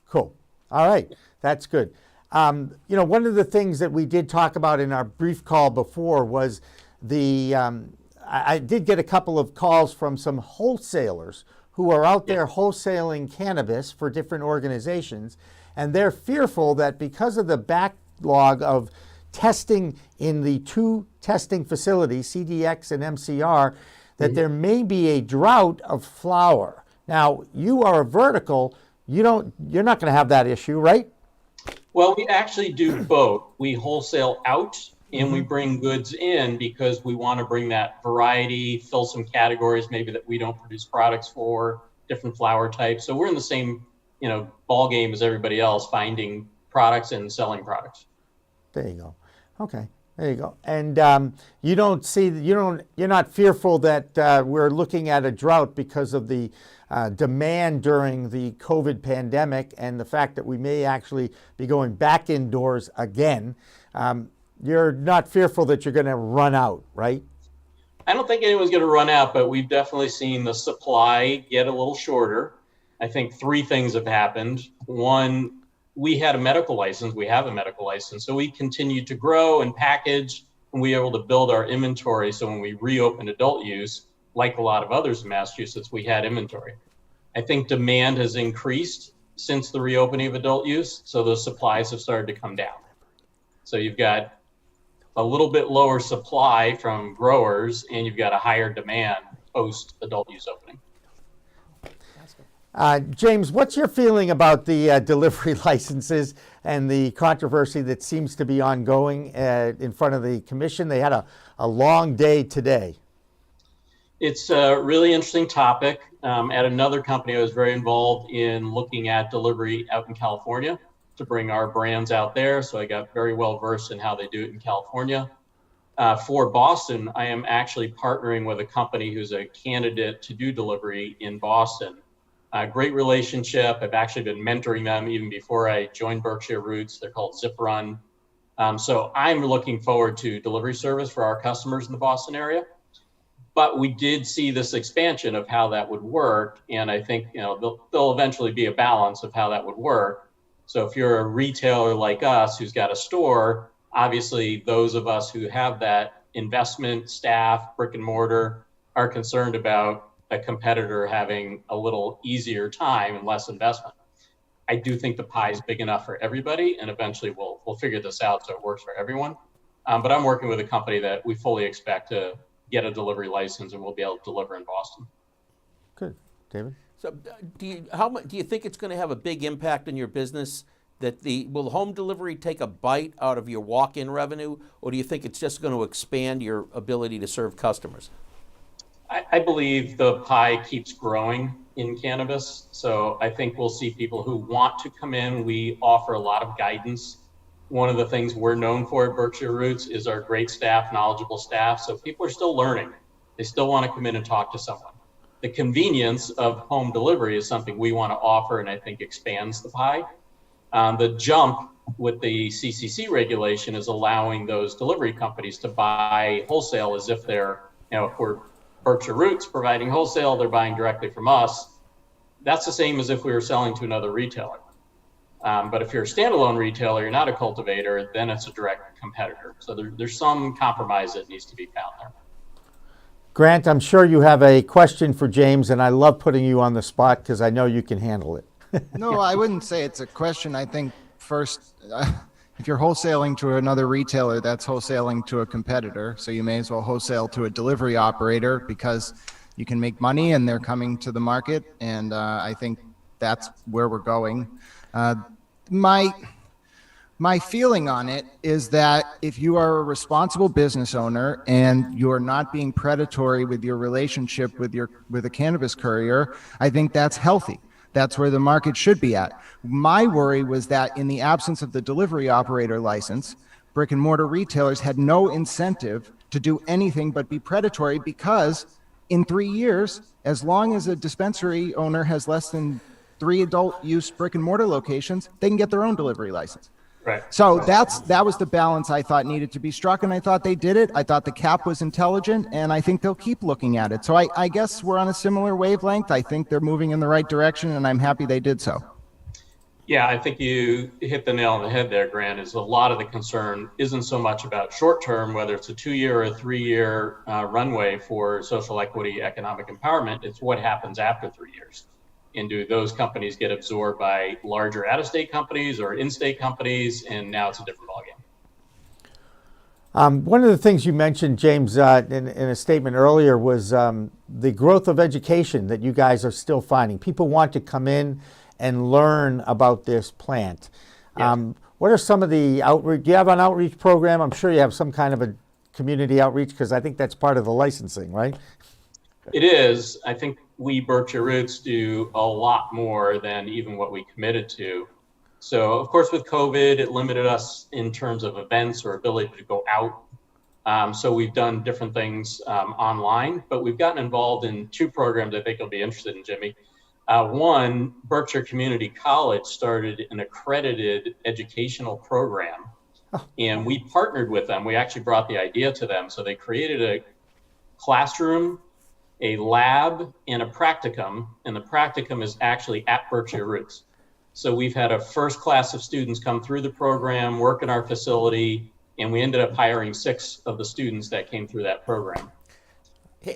Cool. All right. That's good. One of the things that we did talk about in our brief call before was I did get a couple of calls from some wholesalers who are out there wholesaling cannabis for different organizations. And they're fearful that because of the backlog of testing in the two testing facilities, CDX and MCR, that there may be a drought of flower. Now, you are a vertical. You're not going to have that issue, right? Well, we actually do both. We wholesale out and we bring goods in because we want to bring that variety, fill some categories maybe that we don't produce products for, different flower types. So we're in the same, ball game as everybody else, finding products and selling products. There you go. Okay, there you go. And you're not fearful that we're looking at a drought because of the demand during the COVID pandemic and the fact that we may actually be going back indoors again. You're not fearful that you're going to run out, right? I don't think anyone's going to run out, but we've definitely seen the supply get a little shorter. I think three things have happened. One, we had a medical license. We have a medical license. So we continued to grow and package, and we were able to build our inventory. So when we reopened adult use, like a lot of others in Massachusetts, we had inventory. I think demand has increased since the reopening of adult use. So those supplies have started to come down. So you've got a little bit lower supply from growers, and you've got a higher demand post adult use opening. James, what's your feeling about the delivery licenses and the controversy that seems to be ongoing in front of the commission? They had a long day today. It's a really interesting topic. At another company, I was very involved in looking at delivery out in California to bring our brands out there. So I got very well versed in how they do it in California. For Boston, I am actually partnering with a company who's a candidate to do delivery in Boston. Great relationship. I've actually been mentoring them even before I joined Berkshire Roots. They're called Zip Run. So I'm looking forward to delivery service for our customers in the Boston area. But we did see this expansion of how that would work. And I think there'll eventually be a balance of how that would work. So if you're a retailer like us who's got a store, obviously those of us who have that investment, staff, brick and mortar are concerned about a competitor having a little easier time and less investment. I do think the pie is big enough for everybody, and eventually we'll figure this out so it works for everyone. But I'm working with a company that we fully expect to get a delivery license, and we'll be able to deliver in Boston. Good, David. So, do you think it's going to have a big impact on your business? Will home delivery take a bite out of your walk-in revenue, or do you think it's just going to expand your ability to serve customers? I believe the pie keeps growing in cannabis. So I think we'll see people who want to come in. We offer a lot of guidance. One of the things we're known for at Berkshire Roots is our great staff, knowledgeable staff. So people are still learning. They still want to come in and talk to someone. The convenience of home delivery is something we want to offer, and I think expands the pie. The jump with the CCC regulation is allowing those delivery companies to buy wholesale as if they're, if we're Berkshire Roots providing wholesale, they're buying directly from us. That's the same as if we were selling to another retailer. But if you're a standalone retailer, you're not a cultivator, then it's a direct competitor. So there's some compromise that needs to be found there. Grant, I'm sure you have a question for James, and I love putting you on the spot because I know you can handle it. No, I wouldn't say it's a question. I think first, if you're wholesaling to another retailer, that's wholesaling to a competitor. So you may as well wholesale to a delivery operator because you can make money and they're coming to the market. And I think that's where we're going. My feeling on it is that if you are a responsible business owner and you're not being predatory with your relationship with a cannabis courier, I think that's healthy. That's where the market should be at. My worry was that in the absence of the delivery operator license, brick and mortar retailers had no incentive to do anything but be predatory, because in 3 years, as long as a dispensary owner has less than 3 adult use brick and mortar locations, they can get their own delivery license. Right. So that was the balance I thought needed to be struck, and I thought they did it. I thought the cap was intelligent, and I think they'll keep looking at it. So I guess we're on a similar wavelength. I think they're moving in the right direction, and I'm happy they did so. Yeah, I think you hit the nail on the head there, Grant. Is a lot of the concern isn't so much about short term, whether it's a 2-year or a 3-year runway for social equity, economic empowerment. It's what happens after 3 years. And do those companies get absorbed by larger out-of-state companies or in-state companies? And now it's a different ballgame. One of the things you mentioned, James, in a statement earlier was the growth of education that you guys are still finding. People want to come in and learn about this plant. Yes. What are some of the outreach? Do you have an outreach program? I'm sure you have some kind of a community outreach, because I think that's part of the licensing, right? It is. I think we Berkshire Roots do a lot more than even what we committed to. So of course with COVID, it limited us in terms of events or ability to go out. So we've done different things online, but we've gotten involved in 2 programs I think you'll be interested in, Jimmy. One, Berkshire Community College started an accredited educational program, and we partnered with them. We actually brought the idea to them. So they created a classroom, a lab, and a practicum, and the practicum is actually at Berkshire Roots. So we've had a first class of students come through the program, work in our facility, and we ended up hiring 6 of the students that came through that program.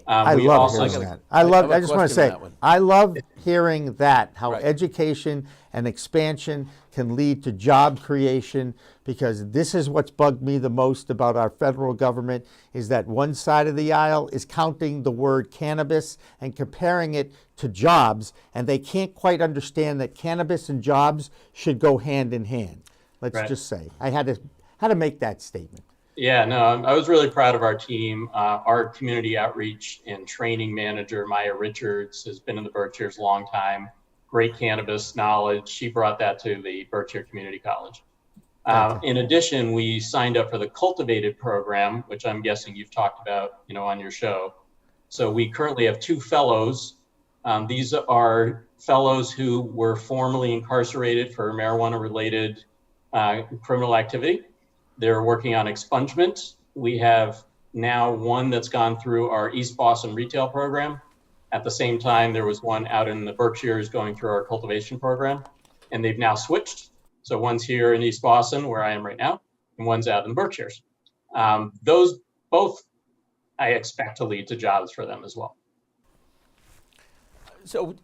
I love hearing that. I just want to say, I love hearing that, how education and expansion can lead to job creation, because this is what's bugged me the most about our federal government, is that one side of the aisle is counting the word cannabis and comparing it to jobs, and they can't quite understand that cannabis and jobs should go hand in hand. Let's just say. I had to make that statement. Yeah, no, I was really proud of our team. Our community outreach and training manager, Maya Richards, has been in the Berkshires a long time. Great cannabis knowledge. She brought that to the Berkshire Community College. In addition, we signed up for the Cultivated program, which I'm guessing you've talked about, on your show. So we currently have 2 fellows. These are fellows who were formerly incarcerated for marijuana-related criminal activity. They're working on expungement. We have now one that's gone through our East Boston retail program. At the same time, there was one out in the Berkshires going through our cultivation program, and they've now switched. So one's here in East Boston, where I am right now, and one's out in the Berkshires. Those both I expect to lead to jobs for them as well. So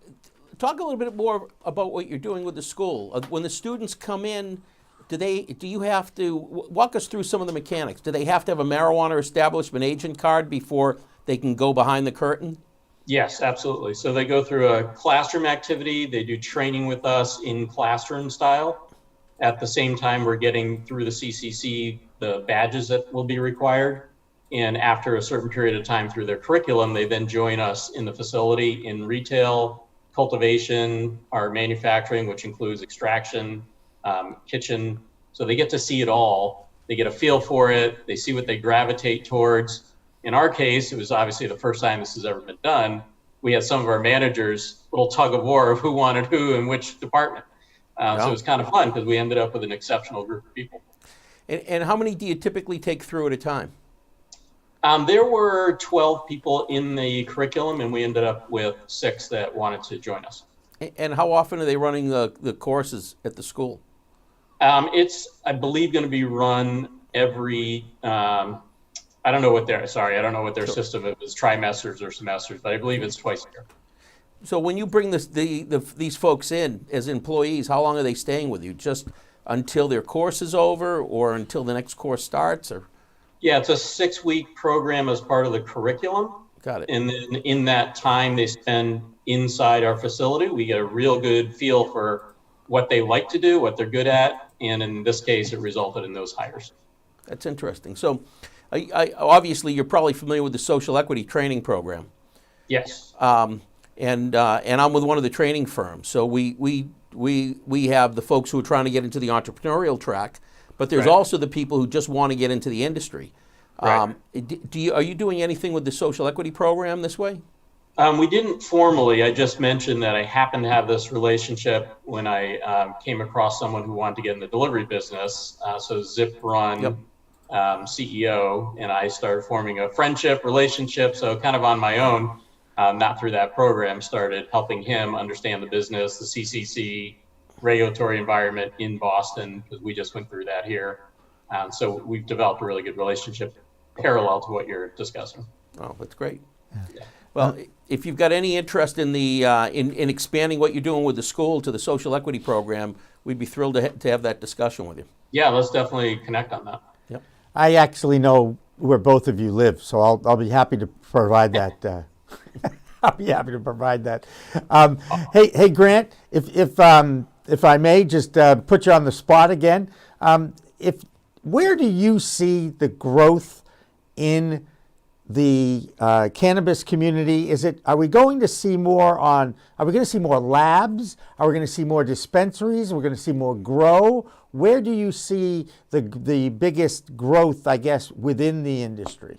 talk a little bit more about what you're doing with the school. When the students come in, do you have to walk us through some of the mechanics? Do they have to have a marijuana establishment agent card before they can go behind the curtain? Yes, absolutely. So they go through a classroom activity. They do training with us in classroom style. At the same time, we're getting through the CCC, the badges that will be required. And after a certain period of time through their curriculum, they then join us in the facility in retail, cultivation, our manufacturing, which includes extraction, kitchen. So they get to see it all. They get a feel for it. They see what they gravitate towards. In our case, it was obviously the first time this has ever been done. We had some of our managers, little tug of war of who wanted who in which department. So it was kind of fun because we ended up with an exceptional group of people. And how many do you typically take through at a time? There were 12 people in the curriculum, and we ended up with 6 that wanted to join us. And how often are they running the courses at the school? It's, I believe, going to be run every, I don't know what their system, it was trimesters or semesters, but I believe it's twice a year. So when you bring these folks in as employees, how long are they staying with you? Just until their course is over or until the next course starts? Or? Yeah, it's a 6-week program as part of the curriculum. Got it. And then in that time they spend inside our facility, we get a real good feel for what they like to do, what they're good at. And in this case, it resulted in those hires. That's interesting. So I obviously you're probably familiar with the social equity training program. Yes. And I'm with one of the training firms. So we have the folks who are trying to get into the entrepreneurial track, but there's also the people who just want to get into the industry. Are you doing anything with the social equity program this way? We didn't formally. I just mentioned that I happened to have this relationship when I came across someone who wanted to get in the delivery business. So Zip Run CEO and I started forming a friendship relationship. So kind of on my own, not through that program, started helping him understand the business, the CCC regulatory environment in Boston, because we just went through that here. So we've developed a really good relationship parallel to what you're discussing. Oh, that's great. Yeah. Well, if you've got any interest in the in expanding what you're doing with the school to the social equity program, we'd be thrilled to have that discussion with you. Yeah, let's definitely connect on that. Yep. I actually know where both of you live, so I'll be happy to provide that. I'll be happy to provide that. Hey, Grant, if I may just put you on the spot again, where do you see the growth in the cannabis community? Are we going to see more labs? Are we going to see more dispensaries? Are we going to see more grow? Where do you see the biggest growth, I guess, within the industry?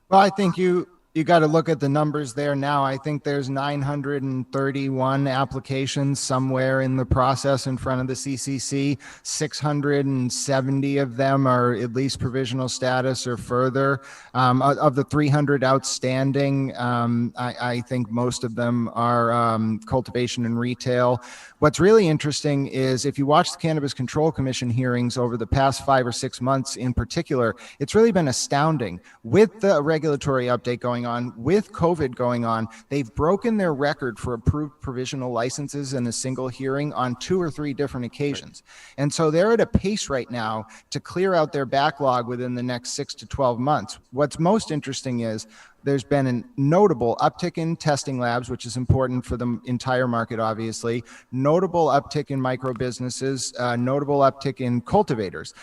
Well, I think you got to look at the numbers there now. I think there's 931 applications somewhere in the process in front of the CCC. 670 of them are at least provisional status or further. Of the 300 outstanding, I think most of them are cultivation and retail. What's really interesting is if you watch the Cannabis Control Commission hearings over the past 5 or 6 months in particular, it's really been astounding. With the regulatory update going on, with COVID going on, they've broken their record for approved provisional licenses in a single hearing on 2 or 3 different occasions. And so they're at a pace right now to clear out their backlog within the next 6 to 12 months. What's most interesting is there's been a notable uptick in testing labs, which is important for the entire market, obviously. Notable uptick in micro businesses, notable uptick in cultivators,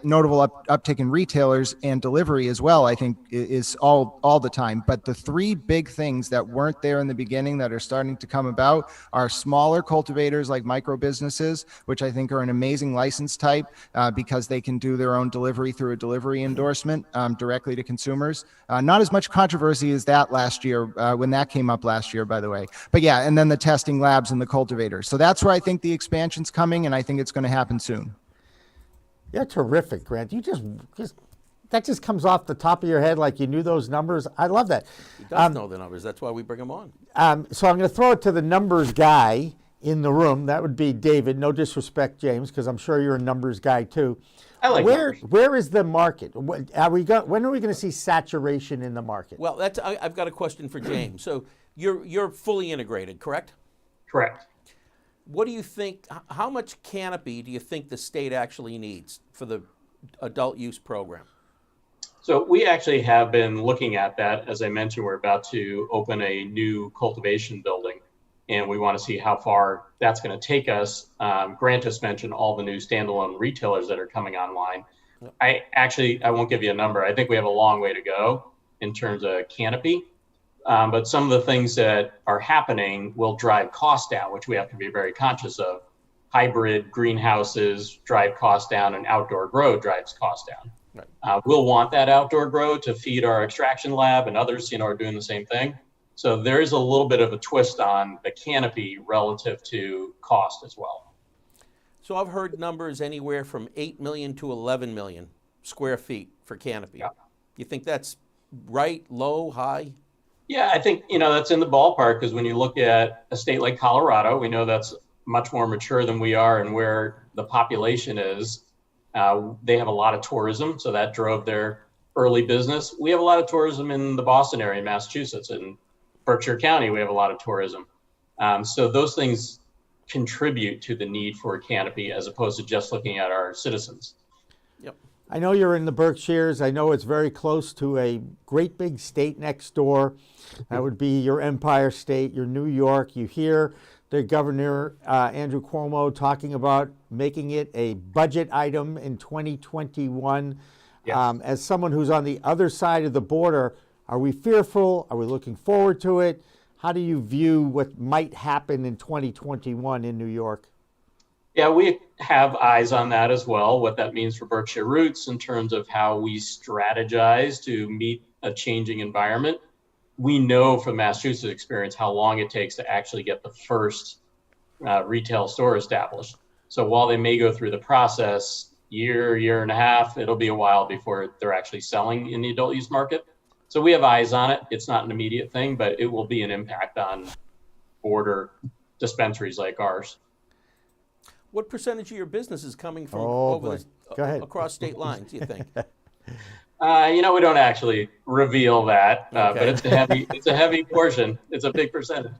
notable uptick in retailers and delivery as well, I think is all the time. But the 3 big things that weren't there in the beginning that are starting to come about are smaller cultivators like micro businesses, which I think are an amazing license type because they can do their own delivery through a delivery endorsement directly to consumers. Not as much controversy as that last year when that came up last year, by the way. But yeah, and then the testing labs and the cultivators. So that's where I think the expansion's coming, and I think it's going to happen soon. Yeah, terrific, Grant. You just that just comes off the top of your head like you knew those numbers. I love that. He does know the numbers. That's why we bring him on. So I'm going to throw it to the numbers guy in the room. That would be David. No disrespect, James, because I'm sure you're a numbers guy too. I like numbers. Where is the market? When are we going to see saturation in the market? Well, I've got a question for James. So you're fully integrated, correct? Correct. What do you think? How much canopy do you think the state actually needs for the adult use program? So we actually have been looking at that. As I mentioned, we're about to open a new cultivation building, and we want to see how far that's going to take us. Grant just mentioned all the new standalone retailers that are coming online. I won't give you a number. I think we have a long way to go in terms of canopy. But some of the things that are happening will drive costs down, which we have to be very conscious of. Hybrid greenhouses drive costs down, and outdoor grow drives costs down. Right. We'll want that outdoor grow to feed our extraction lab, and others, are doing the same thing. So there is a little bit of a twist on the canopy relative to cost as well. So I've heard numbers anywhere from 8 million to 11 million square feet for canopy. Yeah. You think that's right, low, high? Yeah, I think, that's in the ballpark, because when you look at a state like Colorado, we know that's much more mature than we are, and where the population is, they have a lot of tourism, so that drove their early business. We have a lot of tourism in the Boston area, in Massachusetts, and Berkshire County, we have a lot of tourism. So those things contribute to the need for a canopy, as opposed to just looking at our citizens. Yep. I know you're in the Berkshires. I know it's very close to a great big state next door. That would be your Empire State, your New York. You hear the Governor, Andrew Cuomo, talking about making it a budget item in 2021. Yes. As someone who's on the other side of the border, are we fearful? Are we looking forward to it? How do you view what might happen in 2021 in New York? Yeah, we have eyes on that as well, what that means for Berkshire Roots in terms of how we strategize to meet a changing environment. We know from Massachusetts experience how long it takes to actually get the first retail store established. So while they may go through the process, year and a half, it'll be a while before they're actually selling in the adult use market. So we have eyes on it. It's not an immediate thing, but it will be an impact on border dispensaries like ours. What percentage of your business is coming from across state lines, do you think? We don't actually reveal that, but it's a heavy portion. It's a big percentage.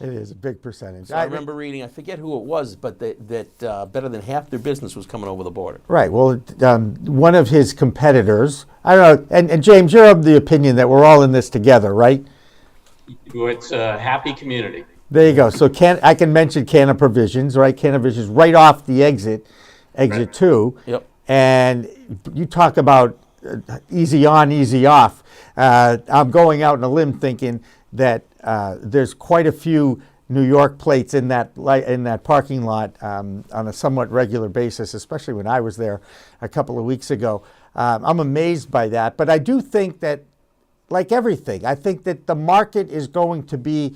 It is a big percentage. So I remember reading, I forget who it was, but that better than half their business was coming over the border. Right. Well, one of his competitors, I don't know, and James, you're of the opinion that we're all in this together, right? It's a happy community. There you go. So I can mention Canna Provisions, right? Canna Provisions right off the exit right. 2. Yep. And you talk about easy on, easy off. I'm going out on a limb thinking that there's quite a few New York plates in that parking lot on a somewhat regular basis, especially when I was there a couple of weeks ago. I'm amazed by that. But I do think that, like everything, I think that the market is going to be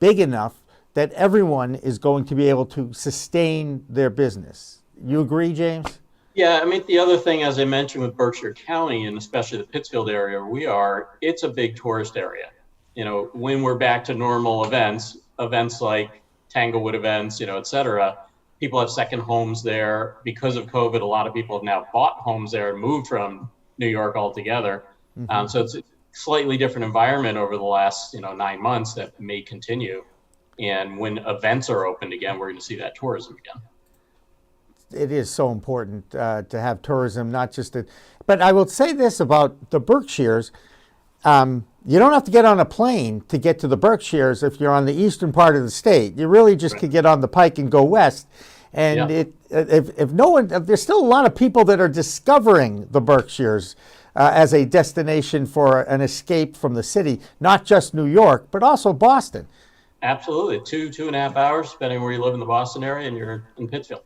big enough that everyone is going to be able to sustain their business. You agree, James? Yeah, I mean, the other thing, as I mentioned with Berkshire County, and especially the Pittsfield area where we are, it's a big tourist area. When we're back to normal events like Tanglewood events, et cetera, people have second homes there. Because of COVID, a lot of people have now bought homes there and moved from New York altogether. Mm-hmm. So it's a slightly different environment over the last, 9 months that may continue. And when events are opened again, we're going to see that tourism again. It is so important to have tourism, not just but I will say this about the Berkshires. You don't have to get on a plane to get to the Berkshires if you're on the eastern part of the state. You really just could get on the Pike and go west. And there's still a lot of people that are discovering the Berkshires as a destination for an escape from the city, not just New York, but also Boston. Absolutely. 2.5 hours, depending where you live in the Boston area, and you're in Pittsfield.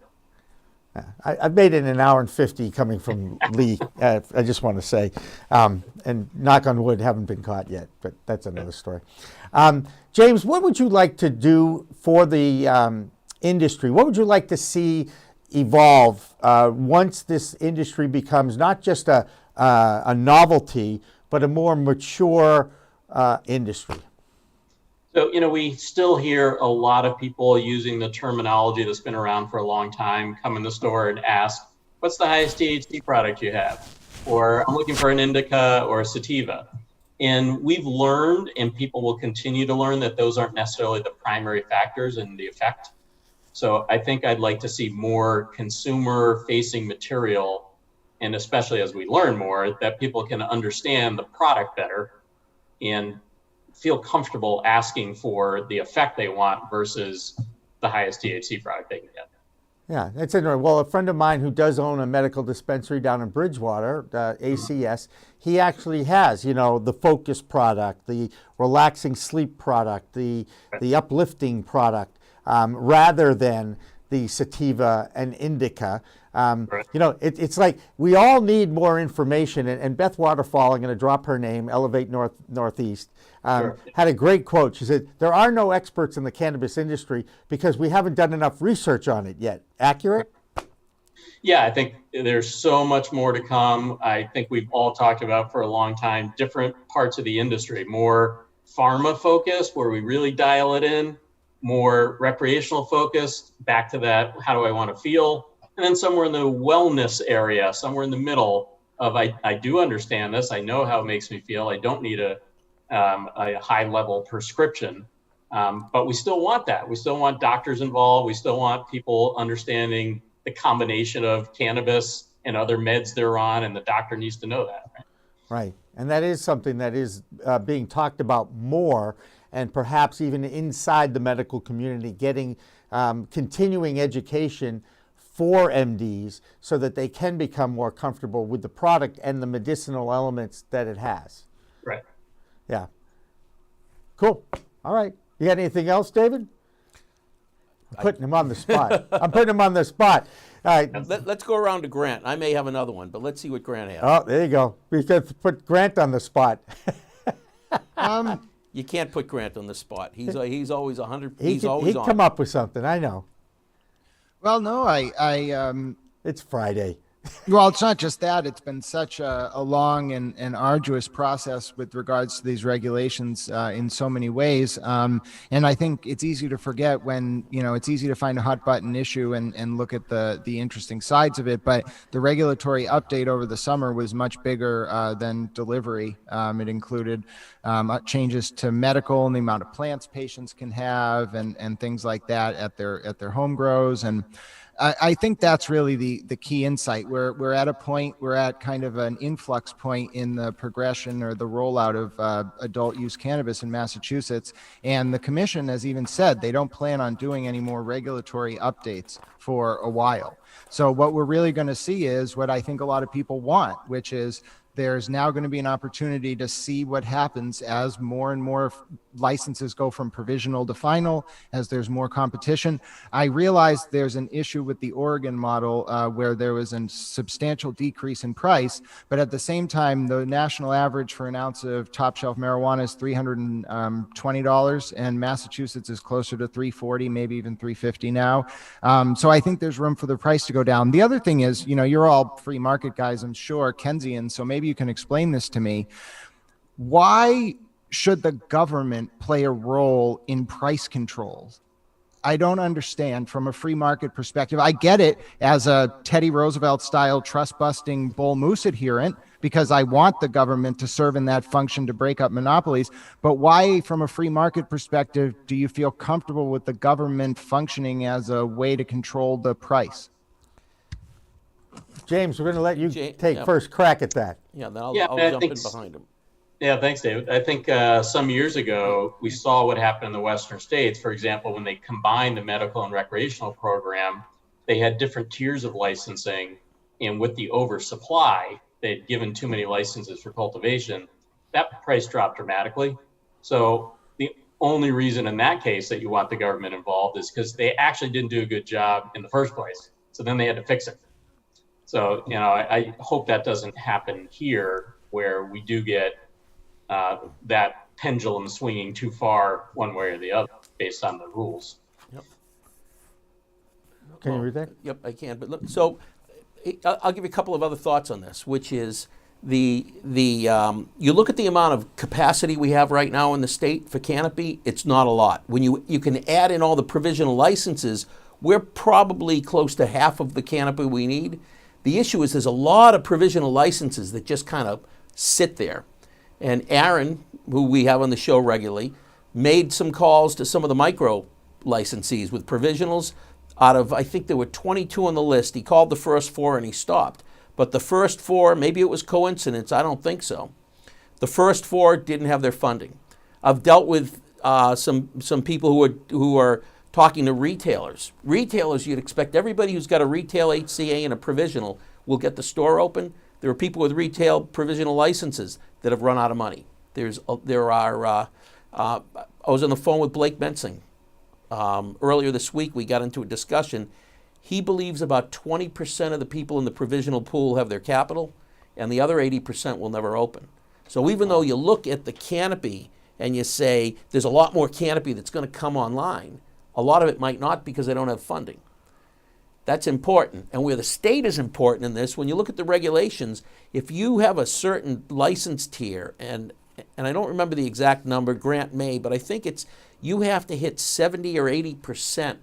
I've made it an hour and 50 coming from Lee, I just want to say. And knock on wood, haven't been caught yet, but that's another story. James, what would you like to do for the industry? What would you like to see evolve once this industry becomes not just a novelty, but a more mature industry? So, we still hear a lot of people using the terminology that's been around for a long time, come in the store and ask, what's the highest THC product you have? Or I'm looking for an indica or a sativa. And we've learned, and people will continue to learn, that those aren't necessarily the primary factors in the effect. So I think I'd like to see more consumer-facing material, and especially as we learn more, that people can understand the product better and feel comfortable asking for the effect they want versus the highest THC product they can get. Yeah, that's interesting. Well, a friend of mine who does own a medical dispensary down in Bridgewater, ACS, he actually has, the focus product, the relaxing sleep product, the uplifting product, rather than the sativa and indica. It's like we all need more information. And Beth Waterfall, I'm going to drop her name, Elevate Northeast, had a great quote. She said, "There are no experts in the cannabis industry because we haven't done enough research on it yet." Accurate? Yeah, I think there's so much more to come. I think we've all talked about for a long time, different parts of the industry, more pharma focused, where we really dial it in, more recreational focused, back to that, how do I want to feel? And then somewhere in the wellness area, somewhere in the middle of, I do understand this, I know how it makes me feel, I don't need a high level prescription, but we still want that. We still want doctors involved. We still want people understanding the combination of cannabis and other meds they're on, and the doctor needs to know that. Right. And that is something that is being talked about more, and perhaps even inside the medical community, getting continuing education for MDs so that they can become more comfortable with the product and the medicinal elements that it has. Right. Yeah. Cool. All right. You got anything else, David? I'm putting him on the spot. All right. Let's go around to Grant. I may have another one, but let's see what Grant has. Oh, there you go. We could put Grant on the spot. You can't put Grant on the spot. He's always 100. He'd on. Come up with something. I know. Well, no, it's Friday. Well, it's not just that. It's been such a long and arduous process with regards to these regulations in so many ways. And I think it's easy to forget when, it's easy to find a hot button issue and look at the interesting sides of it. But the regulatory update over the summer was much bigger than delivery. It included changes to medical and the amount of plants patients can have and things like that at their home grows. And I think that's really the key insight. We're at a point, we're at kind of an influx point in the progression or the rollout of adult use cannabis in Massachusetts. And the commission has even said they don't plan on doing any more regulatory updates for a while. So what we're really going to see is what I think a lot of people want, which is there's now going to be an opportunity to see what happens as more and more licenses go from provisional to final, as there's more competition. I realize there's an issue with the Oregon model where there was a substantial decrease in price, but at the same time, the national average for an ounce of top shelf marijuana is $320, and Massachusetts is closer to $340, maybe even $350 now. So I think there's room for the price to go down. The other thing is, you're all free market guys, I'm sure, Keynesian, so maybe you can explain this to me. Why should the government play a role in price controls? I don't understand from a free market perspective. I get it as a Teddy Roosevelt style trust busting bull moose adherent, because I want the government to serve in that function to break up monopolies. But why, from a free market perspective, do you feel comfortable with the government functioning as a way to control the price? James, we're going to let you take first crack at that. Yeah, then I'll jump in behind him. Yeah, thanks, David. I think some years ago, we saw what happened in the Western states. For example, when they combined the medical and recreational program, they had different tiers of licensing. And with the oversupply, they'd given too many licenses for cultivation. That price dropped dramatically. So the only reason in that case that you want the government involved is because they actually didn't do a good job in the first place. So then they had to fix it. So, I hope that doesn't happen here, where we do get that pendulum swinging too far one way or the other based on the rules. Yep. Can you read that? Yep, I can. But look, so I'll give you a couple of other thoughts on this, which is you look at the amount of capacity we have right now in the state for canopy, it's not a lot. When you can add in all the provisional licenses, we're probably close to half of the canopy we need. The issue is there's a lot of provisional licenses that just kind of sit there. And Aaron, who we have on the show regularly, made some calls to some of the micro licensees with provisionals. Out of, I think there were 22 on the list, he called the first 4 and he stopped. But the first 4, maybe it was coincidence, I don't think so. The first 4 didn't have their funding. I've dealt with some people who are talking to retailers. Retailers, you'd expect everybody who's got a retail HCA and a provisional will get the store open. There are people with retail provisional licenses that have run out of money. I was on the phone with Blake Mensing. Earlier this week, we got into a discussion. He believes about 20% of the people in the provisional pool have their capital, and the other 80% will never open. So even though you look at the canopy and you say there's a lot more canopy that's going to come online, a lot of it might not because they don't have funding. That's important. And where the state is important in this, when you look at the regulations, if you have a certain license tier, and I don't remember the exact number, Grant may, but I think it's you have to hit 70 or 80%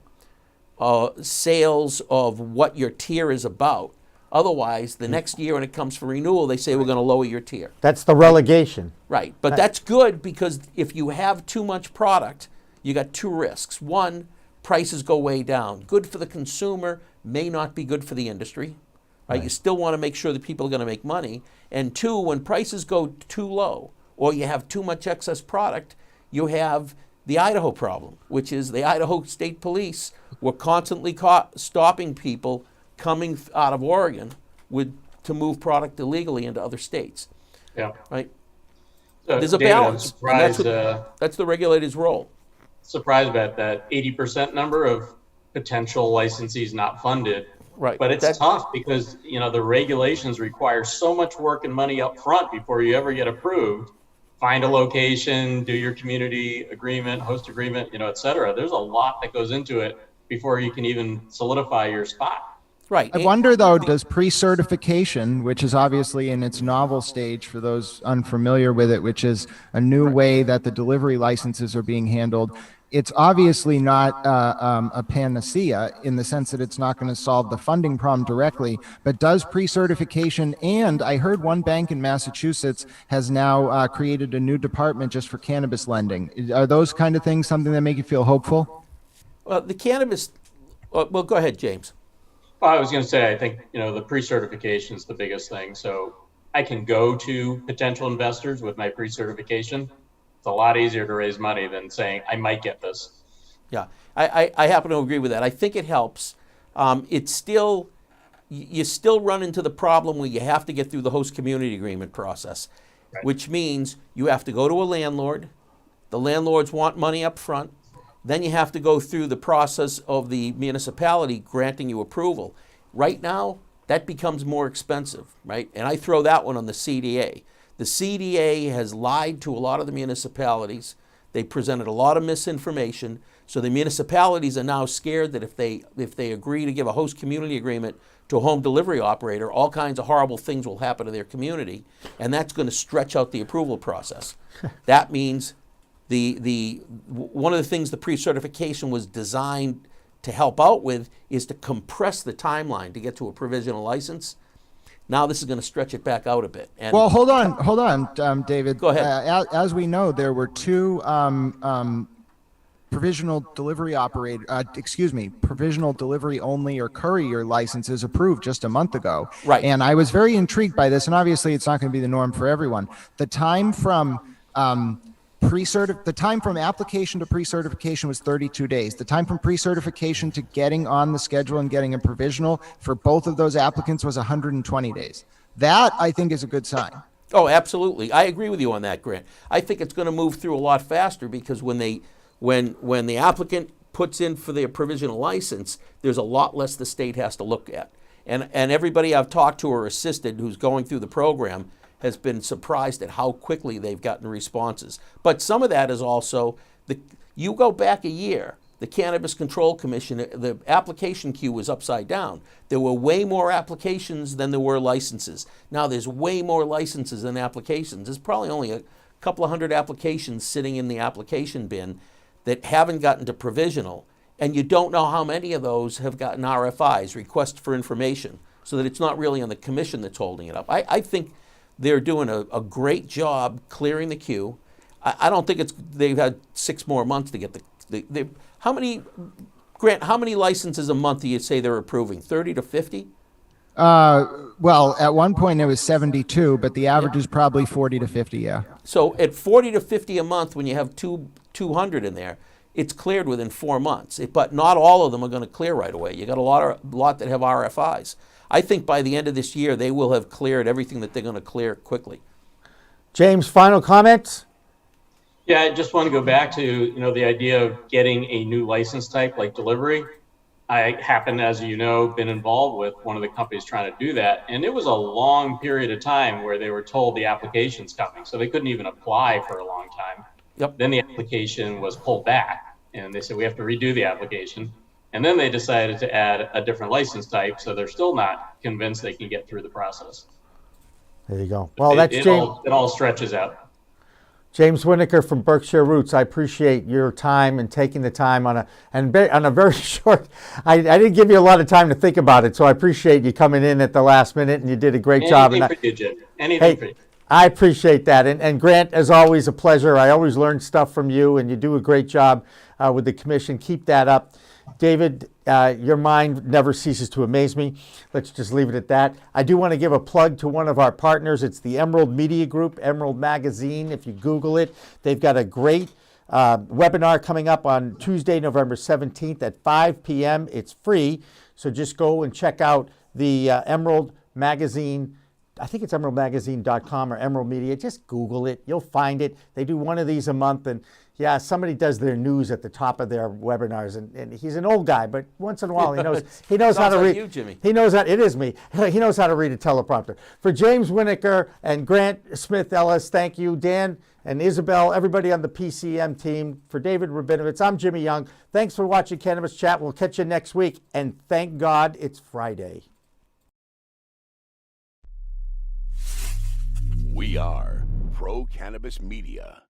sales of what your tier is about. Otherwise, the next year when it comes for renewal, they say we're going to lower your tier. That's the relegation. Right. But that's good because if you have too much product, you got two risks. One, prices go way down. Good for the consumer, may not be good for the industry. Right? You still want to make sure that people are going to make money. And two, when prices go too low or you have too much excess product, you have the Idaho problem, which is the Idaho State Police were constantly stopping people coming out of Oregon to move product illegally into other states. Yeah. Right? There's a David, balance. I'm And surprised, that's the regulator's role. Surprised about that 80% number of potential licensees not funded. Right. But it's tough because, the regulations require so much work and money up front before you ever get approved. Find a location, do your community agreement, host agreement, et cetera. There's a lot that goes into it before you can even solidify your spot. Right. I wonder, though, does pre-certification, which is obviously in its novel stage for those unfamiliar with it, which is a new way that the delivery licenses are being handled, it's obviously not a panacea in the sense that it's not going to solve the funding problem directly, but does pre-certification, and I heard one bank in Massachusetts has now created a new department just for cannabis lending. Are those kind of things something that make you feel hopeful? Well, the cannabis, well, go ahead, James. Well, I was going to say, I think, the pre-certification is the biggest thing. So I can go to potential investors with my pre-certification. It's a lot easier to raise money than saying, I might get this. Yeah, I happen to agree with that. I think it helps. It's still, you still run into the problem where you have to get through the host community agreement process, right, which means you have to go to a landlord. The landlords want money up front. Then you have to go through the process of the municipality granting you approval. Right now, that becomes more expensive, right? And I throw that one on the CDA. The CDA has lied to a lot of the municipalities. They presented a lot of misinformation. So the municipalities are now scared that if they agree to give a host community agreement to a home delivery operator, all kinds of horrible things will happen to their community, and that's going to stretch out the approval process. That means one of the things the pre-certification was designed to help out with is to compress the timeline to get to a provisional license. Now this is going to stretch it back out a bit. And well, hold on, David. Go ahead. As we know, there were two provisional delivery provisional delivery only or courier licenses approved just a month ago. Right. And I was very intrigued by this, and obviously it's not going to be the norm for everyone. The time from application to pre-certification was 32 days. The time from pre-certification to getting on the schedule and getting a provisional for both of those applicants was 120 days. That, I think, is a good sign. Oh, absolutely. I agree with you on that, Grant. I think it's going to move through a lot faster because when the applicant puts in for their provisional license, there's a lot less the state has to look at. And everybody I've talked to or assisted who's going through the program has been surprised at how quickly they've gotten responses. But some of that is also, you go back a year, the Cannabis Control Commission, the application queue was upside down. There were way more applications than there were licenses. Now there's way more licenses than applications. There's probably only a couple of hundred applications sitting in the application bin that haven't gotten to provisional, and you don't know how many of those have gotten RFIs, requests for information, so that it's not really on the commission that's holding it up. I think they're doing a great job clearing the queue. I don't think they've had 6 more months to get how many licenses a month do you say they're approving? 30 to 50? Well, at one point it was 72, but the average is probably 40 to 50, yeah. So at 40 to 50 a month, when you have 200 in there, it's cleared within 4 months. But not all of them are going to clear right away. You got a lot that have RFIs. I think by the end of this year, they will have cleared everything that they're going to clear quickly. James, final comments? Yeah, I just want to go back to, the idea of getting a new license type like delivery. I happen, as you know, been involved with one of the companies trying to do that. And it was a long period of time where they were told the application's coming. So they couldn't even apply for a long time. Yep. Then the application was pulled back and they said, we have to redo the application. And then they decided to add a different license type. So they're still not convinced they can get through the process. There you go. Well, that's James. It all stretches out. James Winokur from Berkshire Roots. I appreciate your time and taking the time on a very short. I didn't give you a lot of time to think about it, so I appreciate you coming in at the last minute, and you did a great job. Anything for you, Jim. Anything for you. I appreciate that. And Grant, as always, a pleasure. I always learn stuff from you, and you do a great job with the commission. Keep that up. David, your mind never ceases to amaze me. Let's just leave it at that. I do want to give a plug to one of our partners. It's the Emerald Media Group, Emerald Magazine. If you Google it, they've got a great webinar coming up on Tuesday, November 17th at 5 p.m. It's free, so just go and check out the Emerald Magazine. I think it's emeraldmagazine.com or Emerald Media. Just Google it. You'll find it. They do one of these a month, and yeah, somebody does their news at the top of their webinars, and he's an old guy, but once in a while he knows how to read. You, Jimmy. He knows how. It is me. He knows how to read a teleprompter. For James Winokur and Grant Smith-Ellis, thank you, Dan and Isabel, everybody on the PCM team. For David Rabinovitz, I'm Jimmy Young. Thanks for watching Cannabis Chat. We'll catch you next week, and thank God it's Friday. We are Pro Cannabis Media.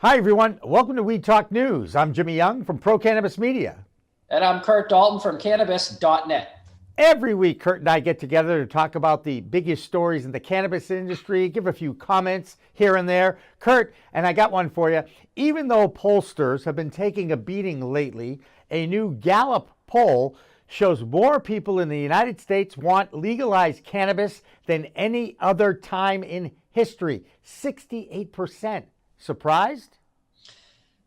Hi, everyone. Welcome to Weed Talk News. I'm Jimmy Young from Pro Cannabis Media. And I'm Kurt Dalton from Cannabis.net. Every week, Kurt and I get together to talk about the biggest stories in the cannabis industry, give a few comments here and there. Kurt, and I got one for you. Even though pollsters have been taking a beating lately, a new Gallup poll shows more people in the United States want legalized cannabis than any other time in history. 68%. Surprised?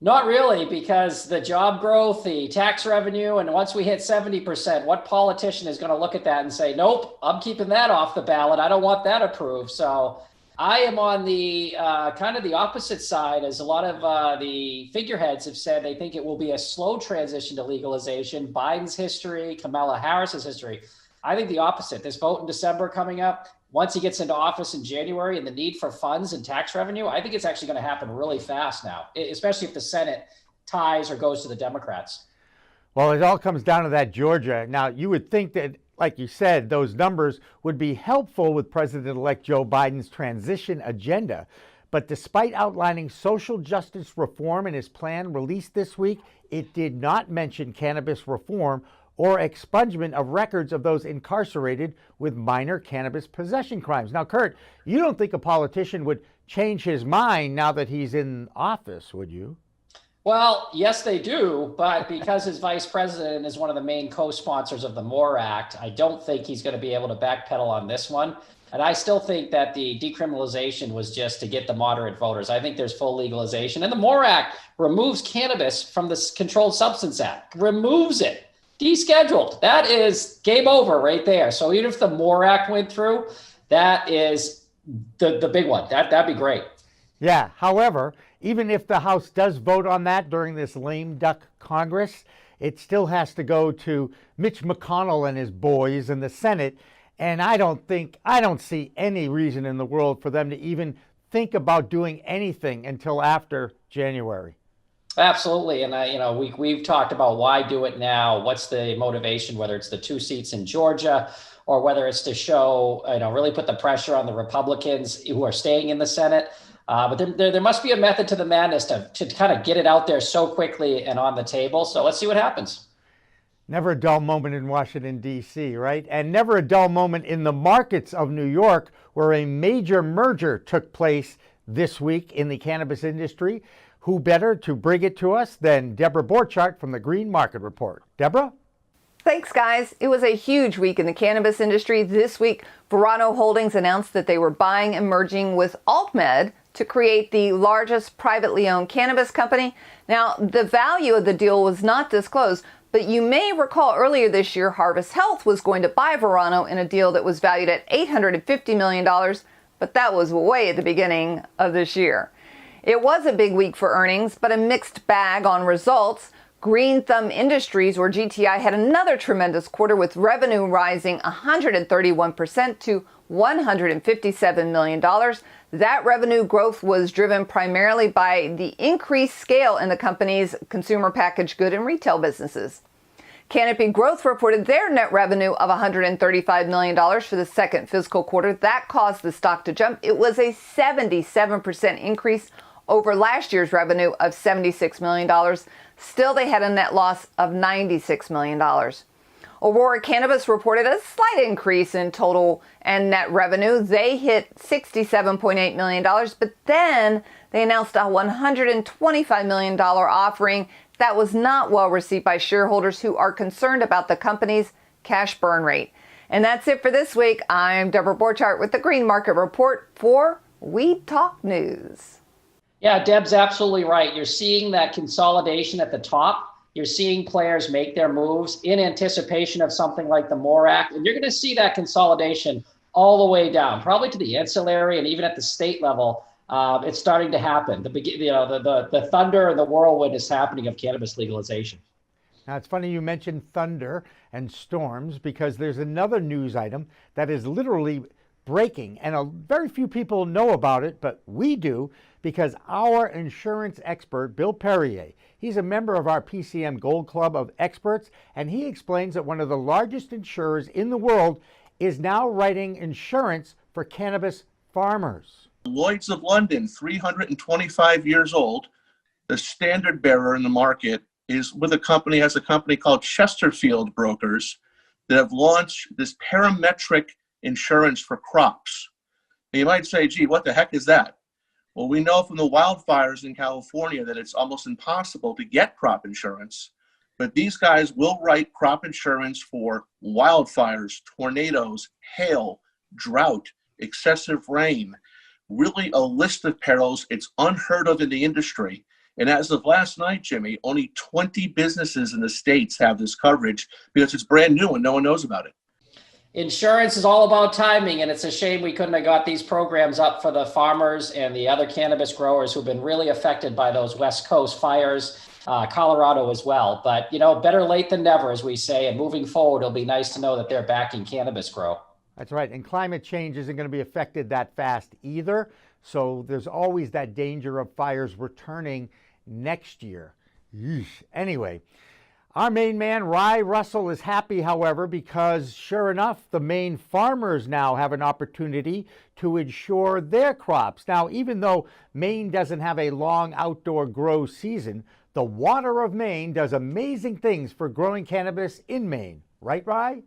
Not really, because the job growth, the tax revenue, and once we hit 70%, what politician is going to look at that and say, nope, I'm keeping that off the ballot. I don't want that approved. So I am on the kind of the opposite side, as a lot of the figureheads have said they think it will be a slow transition to legalization. Biden's history, Kamala Harris's history. I think the opposite. This vote in December coming up, once he gets into office in January and the need for funds and tax revenue, I think it's actually going to happen really fast now, especially if the Senate ties or goes to the Democrats. Well, it all comes down to that Georgia. Now, you would think that, like you said, those numbers would be helpful with President-elect Joe Biden's transition agenda. But despite outlining social justice reform in his plan released this week, it did not mention cannabis reform or expungement of records of those incarcerated with minor cannabis possession crimes. Now, Kurt, you don't think a politician would change his mind now that he's in office, would you? Well, yes, they do. But because his vice president is one of the main co-sponsors of the MORE Act, I don't think he's going to be able to backpedal on this one. And I still think that the decriminalization was just to get the moderate voters. I think there's full legalization. And the MORE Act removes cannabis from the Controlled Substance Act, removes it. Descheduled. That is game over right there. So even if the MORE Act went through, that is the big one. That'd be great. Yeah. However, even if the House does vote on that during this lame duck Congress, it still has to go to Mitch McConnell and his boys in the Senate. And I don't see any reason in the world for them to even think about doing anything until after January. Absolutely. And we've talked about why do it now? What's the motivation, whether it's the 2 seats in Georgia or whether it's to show, really put the pressure on the Republicans who are staying in the Senate. But there must be a method to the madness to kind of get it out there so quickly and on the table. So let's see what happens. Never a dull moment in Washington, D.C., right? And never a dull moment in the markets of New York, where a major merger took place this week in the cannabis industry. Who better to bring it to us than Deborah Borchardt from the Green Market Report? Deborah? Thanks, guys. It was a huge week in the cannabis industry. This week, Verano Holdings announced that they were buying and merging with MON-WED to create the largest privately owned cannabis company. Now, the value of the deal was not disclosed, but you may recall earlier this year, Harvest Health was going to buy Verano in a deal that was valued at $850 million, but that was way at the beginning of this year. It was a big week for earnings, but a mixed bag on results. Green Thumb Industries, or GTI, had another tremendous quarter with revenue rising 131% to $157 million. That revenue growth was driven primarily by the increased scale in the company's consumer packaged good and retail businesses. Canopy Growth reported their net revenue of $135 million for the second fiscal quarter. That caused the stock to jump. It was a 77% increase over last year's revenue of $76 million. Still, they had a net loss of $96 million. Aurora Cannabis reported a slight increase in total and net revenue. They hit $67.8 million, but then they announced a $125 million offering that was not well received by shareholders who are concerned about the company's cash burn rate. And that's it for this week. I'm Deborah Borchardt with the Green Market Report for Weed Talk News. Yeah, Deb's absolutely right. You're seeing that consolidation at the top. You're seeing players make their moves in anticipation of something like the MORE Act, and you're going to see that consolidation all the way down, probably to the ancillary and even at the state level. It's starting to happen. The thunder and the whirlwind is happening of cannabis legalization. Now, it's funny you mentioned thunder and storms because there's another news item that is literally breaking, and very few people know about it, but we do because our insurance expert, Bill Perrier, he's a member of our PCM Gold Club of experts, and he explains that one of the largest insurers in the world is now writing insurance for cannabis farmers. Lloyd's of London, 325 years old, the standard bearer in the market, is with a company called Chesterfield Brokers that have launched this parametric insurance for crops. And you might say, gee, what the heck is that? Well, we know from the wildfires in California that it's almost impossible to get crop insurance, but these guys will write crop insurance for wildfires, tornadoes, hail, drought, excessive rain, really a list of perils. It's unheard of in the industry. And as of last night, Jimmy, only 20 businesses in the States have this coverage because it's brand new and no one knows about it. Insurance is all about timing, and it's a shame we couldn't have got these programs up for the farmers and the other cannabis growers who've been really affected by those West Coast fires, Colorado as well. But, better late than never, as we say, and moving forward, it'll be nice to know that they're backing cannabis grow. That's right, and climate change isn't going to be affected that fast either, so there's always that danger of fires returning next year. Yeesh. Anyway, our Maine man, Rye Russell, is happy, however, because sure enough, the Maine farmers now have an opportunity to insure their crops. Now, even though Maine doesn't have a long outdoor grow season, the water of Maine does amazing things for growing cannabis in Maine. Right, Rye?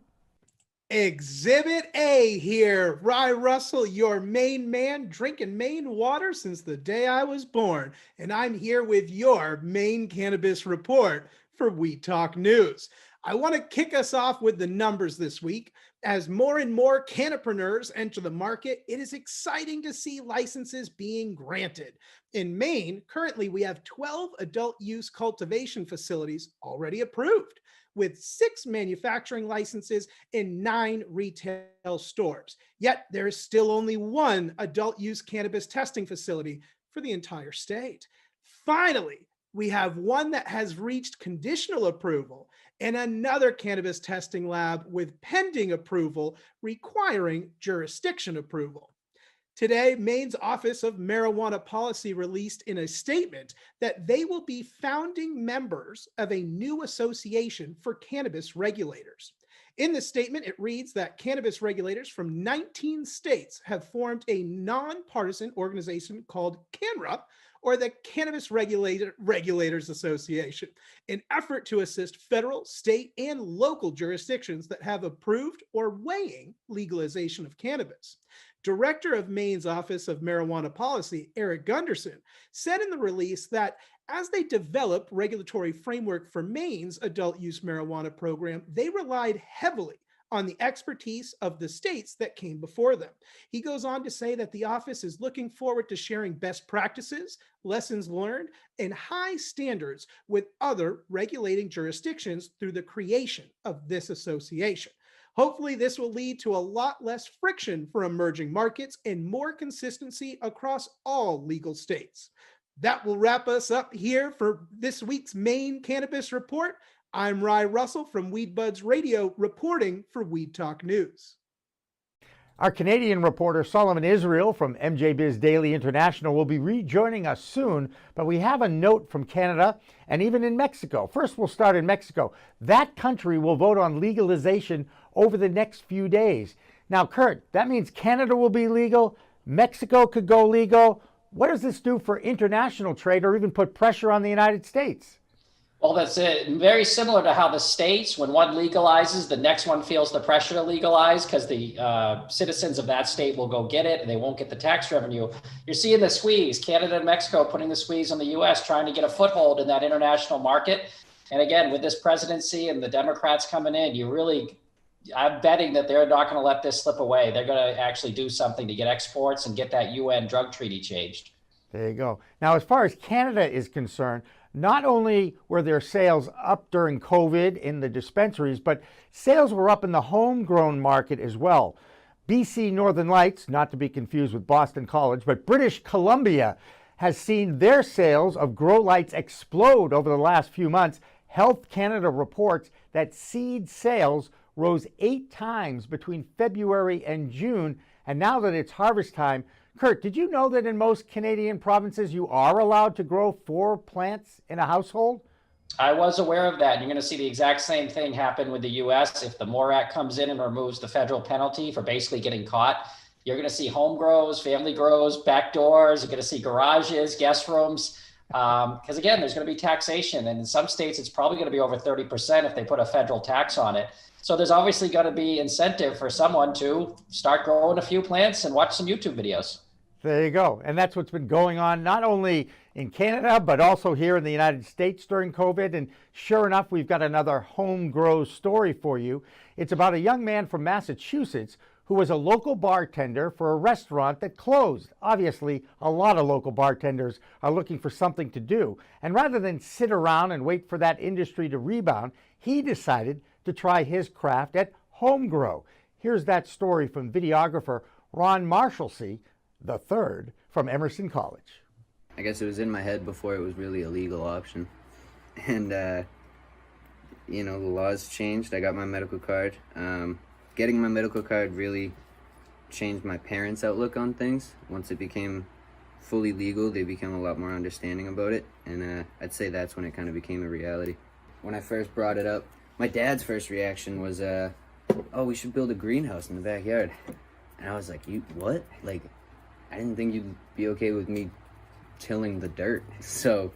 Exhibit A here. Rye Russell, your Maine man, drinking Maine water since the day I was born. And I'm here with your Maine Cannabis Report for Weed Talk News. I want to kick us off with the numbers this week. As more and more cannapreneurs enter the market, it is exciting to see licenses being granted. In Maine, currently we have 12 adult use cultivation facilities already approved, with 6 manufacturing licenses and 9 retail stores. Yet there is still only 1 adult use cannabis testing facility for the entire state. Finally, we have 1 that has reached conditional approval and another cannabis testing lab with pending approval requiring jurisdiction approval. Today, Maine's Office of Marijuana Policy released in a statement that they will be founding members of a new association for cannabis regulators. In the statement, it reads that cannabis regulators from 19 states have formed a nonpartisan organization called CANRA, or the Cannabis Regulators Association, an effort to assist federal, state, and local jurisdictions that have approved or weighing legalization of cannabis. Director of Maine's Office of Marijuana Policy, Eric Gunderson, said in the release that as they developed regulatory framework for Maine's adult use marijuana program, they relied heavily on the expertise of the states that came before them. He goes on to say that the office is looking forward to sharing best practices, lessons learned, and high standards with other regulating jurisdictions through the creation of this association. Hopefully, this will lead to a lot less friction for emerging markets and more consistency across all legal states. That will wrap us up here for this week's Maine Cannabis Report. I'm Rye Russell from Weed Buds Radio, reporting for Weed Talk News. Our Canadian reporter Solomon Israel from MJ Biz Daily International will be rejoining us soon, but we have a note from Canada and even in Mexico. First, we'll start in Mexico. That country will vote on legalization over the next few days. Now, Kurt, that means Canada will be legal, Mexico could go legal. What does this do for international trade or even put pressure on the United States? Well, that's it. Very similar to how the states, when one legalizes, the next one feels the pressure to legalize because the citizens of that state will go get it and they won't get the tax revenue. You're seeing the squeeze, Canada and Mexico putting the squeeze on the U.S., trying to get a foothold in that international market. And again, with this presidency and the Democrats coming in, I'm betting that they're not going to let this slip away. They're going to actually do something to get exports and get that UN drug treaty changed. There you go. Now, as far as Canada is concerned, not only were their sales up during COVID in the dispensaries, but sales were up in the homegrown market as well. BC Northern Lights, not to be confused with Boston College, but British Columbia has seen their sales of grow lights explode over the last few months. Health Canada reports that seed sales rose 8 times between February and June, and now that it's harvest time, Kurt, did you know that in most Canadian provinces you are allowed to grow 4 plants in a household? I was aware of that. You're going to see the exact same thing happen with the U.S. If the MORE Act comes in and removes the federal penalty for basically getting caught. You're going to see home grows, family grows, back doors. You're going to see garages, guest rooms. Because again, there's going to be taxation. And in some states, it's probably going to be over 30% if they put a federal tax on it. So there's obviously going to be incentive for someone to start growing a few plants and watch some YouTube videos. There you go. And that's what's been going on not only in Canada, but also here in the United States during COVID. And sure enough, we've got another home grow story for you. It's about a young man from Massachusetts who was a local bartender for a restaurant that closed. Obviously, a lot of local bartenders are looking for something to do. And rather than sit around and wait for that industry to rebound, he decided to try his craft at home grow. Here's that story from videographer Ron Marshalsea III from Emerson College. I guess it was in my head before it was really a legal option. And, the laws changed. I got my medical card. Getting my medical card really changed my parents' outlook on things. Once it became fully legal, they became a lot more understanding about it. And I'd say that's when it kind of became a reality. When I first brought it up, my dad's first reaction was, oh, we should build a greenhouse in the backyard. And I was like, you what? Like, I didn't think you'd be okay with me tilling the dirt. So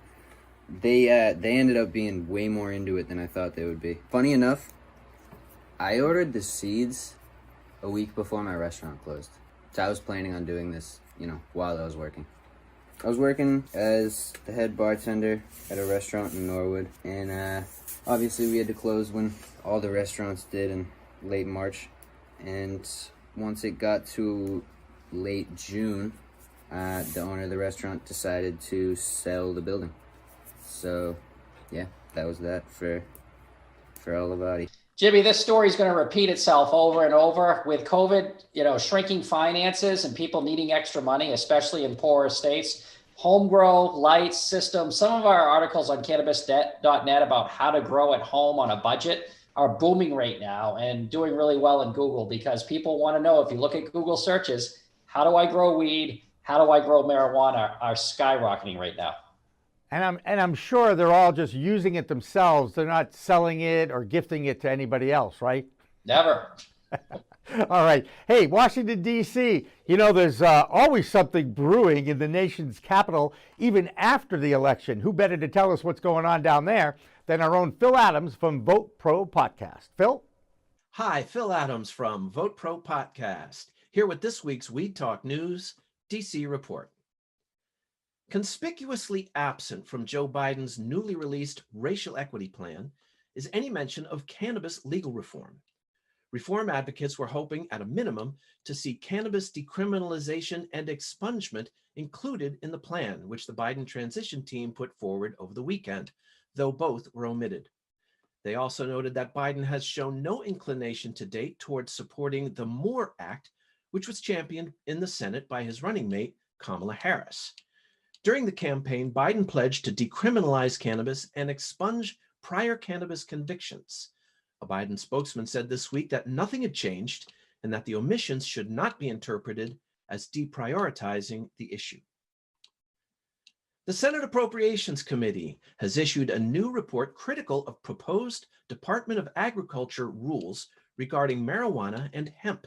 they ended up being way more into it than I thought they would be. Funny enough, I ordered the seeds a week before my restaurant closed. So I was planning on doing this, while I was working. I was working as the head bartender at a restaurant in Norwood, and obviously we had to close when all the restaurants did in late March. And once it got to late June, the owner of the restaurant decided to sell the building. So, yeah, that was that for all the body. Jimmy, this story is going to repeat itself over and over with COVID, shrinking finances and people needing extra money, especially in poorer states. Home grow, lights, systems. Some of our articles on cannabis.net about how to grow at home on a budget are booming right now and doing really well in Google because people want to know, if you look at Google searches, how do I grow weed? How do I grow marijuana? Are skyrocketing right now. And I'm sure they're all just using it themselves. They're not selling it or gifting it to anybody else, right? Never. All right. Hey, Washington, D.C., you know, there's always something brewing in the nation's capital, even after the election. Who better to tell us what's going on down there than our own Phil Adams from Vote Pro Podcast. Phil? Hi, Phil Adams from Vote Pro Podcast, here with this week's Weed Talk News DC Report. Conspicuously absent from Joe Biden's newly released racial equity plan is any mention of cannabis legal reform. Reform advocates were hoping, at a minimum, to see cannabis decriminalization and expungement included in the plan, which the Biden transition team put forward over the weekend, though both were omitted. They also noted that Biden has shown no inclination to date towards supporting the MORE Act, which was championed in the Senate by his running mate, Kamala Harris. During the campaign, Biden pledged to decriminalize cannabis and expunge prior cannabis convictions. A Biden spokesman said this week that nothing had changed and that the omissions should not be interpreted as deprioritizing the issue. The Senate Appropriations Committee has issued a new report critical of proposed Department of Agriculture rules regarding marijuana and hemp.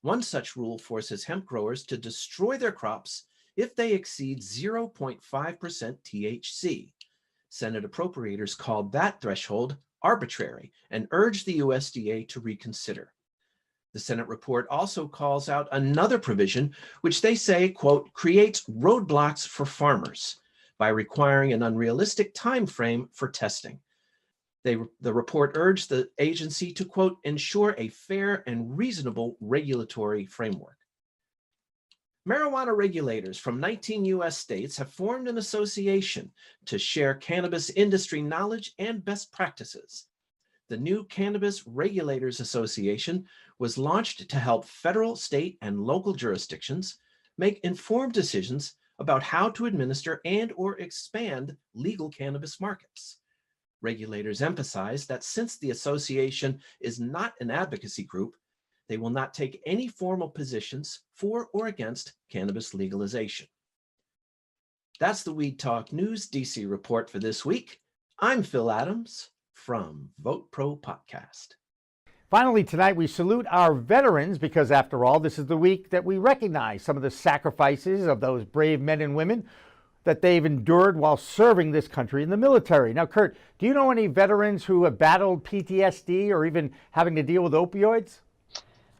One such rule forces hemp growers to destroy their crops if they exceed 0.5% THC. Senate appropriators called that threshold arbitrary and urged the USDA to reconsider. The Senate report also calls out another provision, which they say, quote, creates roadblocks for farmers by requiring an unrealistic time frame for testing. The report urged the agency to, quote, ensure a fair and reasonable regulatory framework. Marijuana regulators from 19 U.S. states have formed an association to share cannabis industry knowledge and best practices. The new Cannabis Regulators Association was launched to help federal, state, and local jurisdictions make informed decisions about how to administer and or expand legal cannabis markets. Regulators emphasize that since the association is not an advocacy group, they will not take any formal positions for or against cannabis legalization. That's the Weed Talk News DC report for this week. I'm Phil Adams from Vote Pro Podcast. Finally, tonight we salute our veterans because, after all, this is the week that we recognize some of the sacrifices of those brave men and women that they've endured while serving this country in the military. Now, Kurt, do you know any veterans who have battled PTSD or even having to deal with opioids?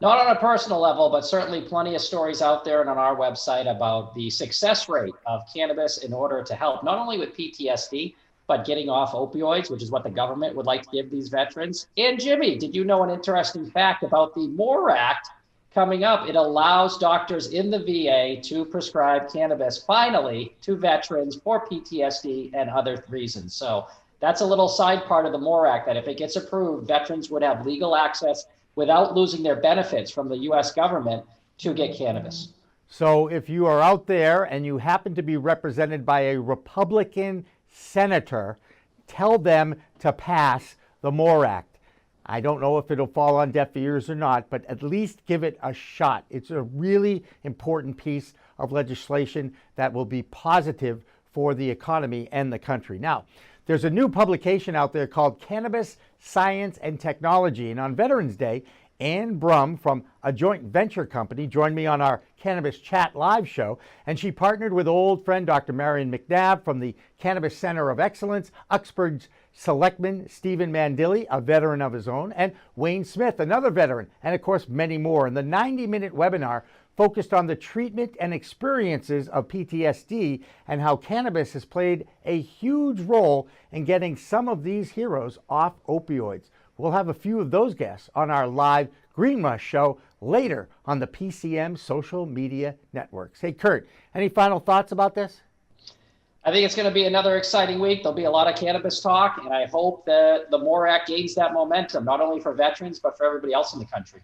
Not on a personal level, but certainly plenty of stories out there and on our website about the success rate of cannabis in order to help not only with PTSD, but getting off opioids, which is what the government would like to give these veterans. And Jimmy, did you know an interesting fact about the MORE Act coming up? It allows doctors in the VA to prescribe cannabis finally to veterans for PTSD and other reasons. So that's a little side part of the MORE Act, that if it gets approved, veterans would have legal access without losing their benefits from the U.S. government to get cannabis. So if you are out there and you happen to be represented by a Republican senator, tell them to pass the MORE Act. I don't know if it'll fall on deaf ears or not, but at least give it a shot. It's a really important piece of legislation that will be positive for the economy and the country. Now, there's a new publication out there called Cannabis Science and Technology, and on Veterans Day, Ann Brum from a joint venture company joined me on our Cannabis Chat live show, and she partnered with old friend Dr. Marion McNabb from the Cannabis Center of Excellence, Uxbridge Selectman Stephen Mandilli, a veteran of his own, and Wayne Smith, another veteran, and of course many more. And the 90-minute webinar focused on the treatment and experiences of PTSD and how cannabis has played a huge role in getting some of these heroes off opioids. We'll have a few of those guests on our live Green Rush show later on the PCM social media networks. Hey, Kurt, any final thoughts about this? I think it's going to be another exciting week. There'll be a lot of cannabis talk, and I hope that the MORE Act gains that momentum, not only for veterans, but for everybody else in the country.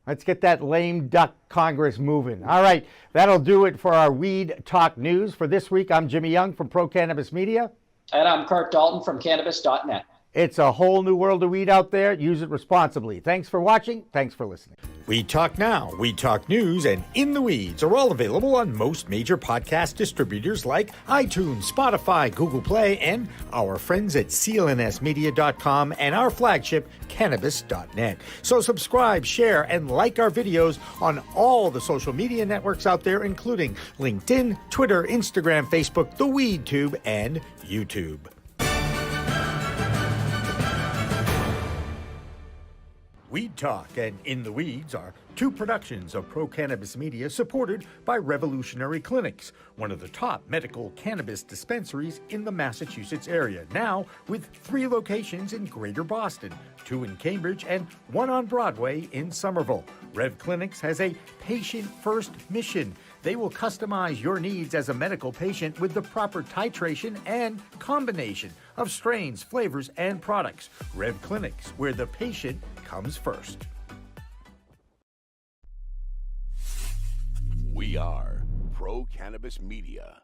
Let's get that lame duck Congress moving. All right, that'll do it for our Weed Talk News. For this week, I'm Jimmy Young from Pro Cannabis Media. And I'm Kurt Dalton from Cannabis.net. It's a whole new world of weed out there. Use it responsibly. Thanks for watching. Thanks for listening. Weed Talk Now, Weed Talk News, and In the Weeds are all available on most major podcast distributors like iTunes, Spotify, Google Play, and our friends at clnsmedia.com and our flagship, Cannabis.net. So subscribe, share, and like our videos on all the social media networks out there, including LinkedIn, Twitter, Instagram, Facebook, the WeedTube, and YouTube. Weed Talk and In the Weeds are two productions of Pro Cannabis Media supported by Revolutionary Clinics, one of the top medical cannabis dispensaries in the Massachusetts area, now with 3 locations in Greater Boston, 2 in Cambridge and 1 on Broadway in Somerville. Rev Clinics has a patient-first mission. They will customize your needs as a medical patient with the proper titration and combination of strains, flavors, and products. Rev Clinics, where the patient comes first. We are Pro Cannabis Media.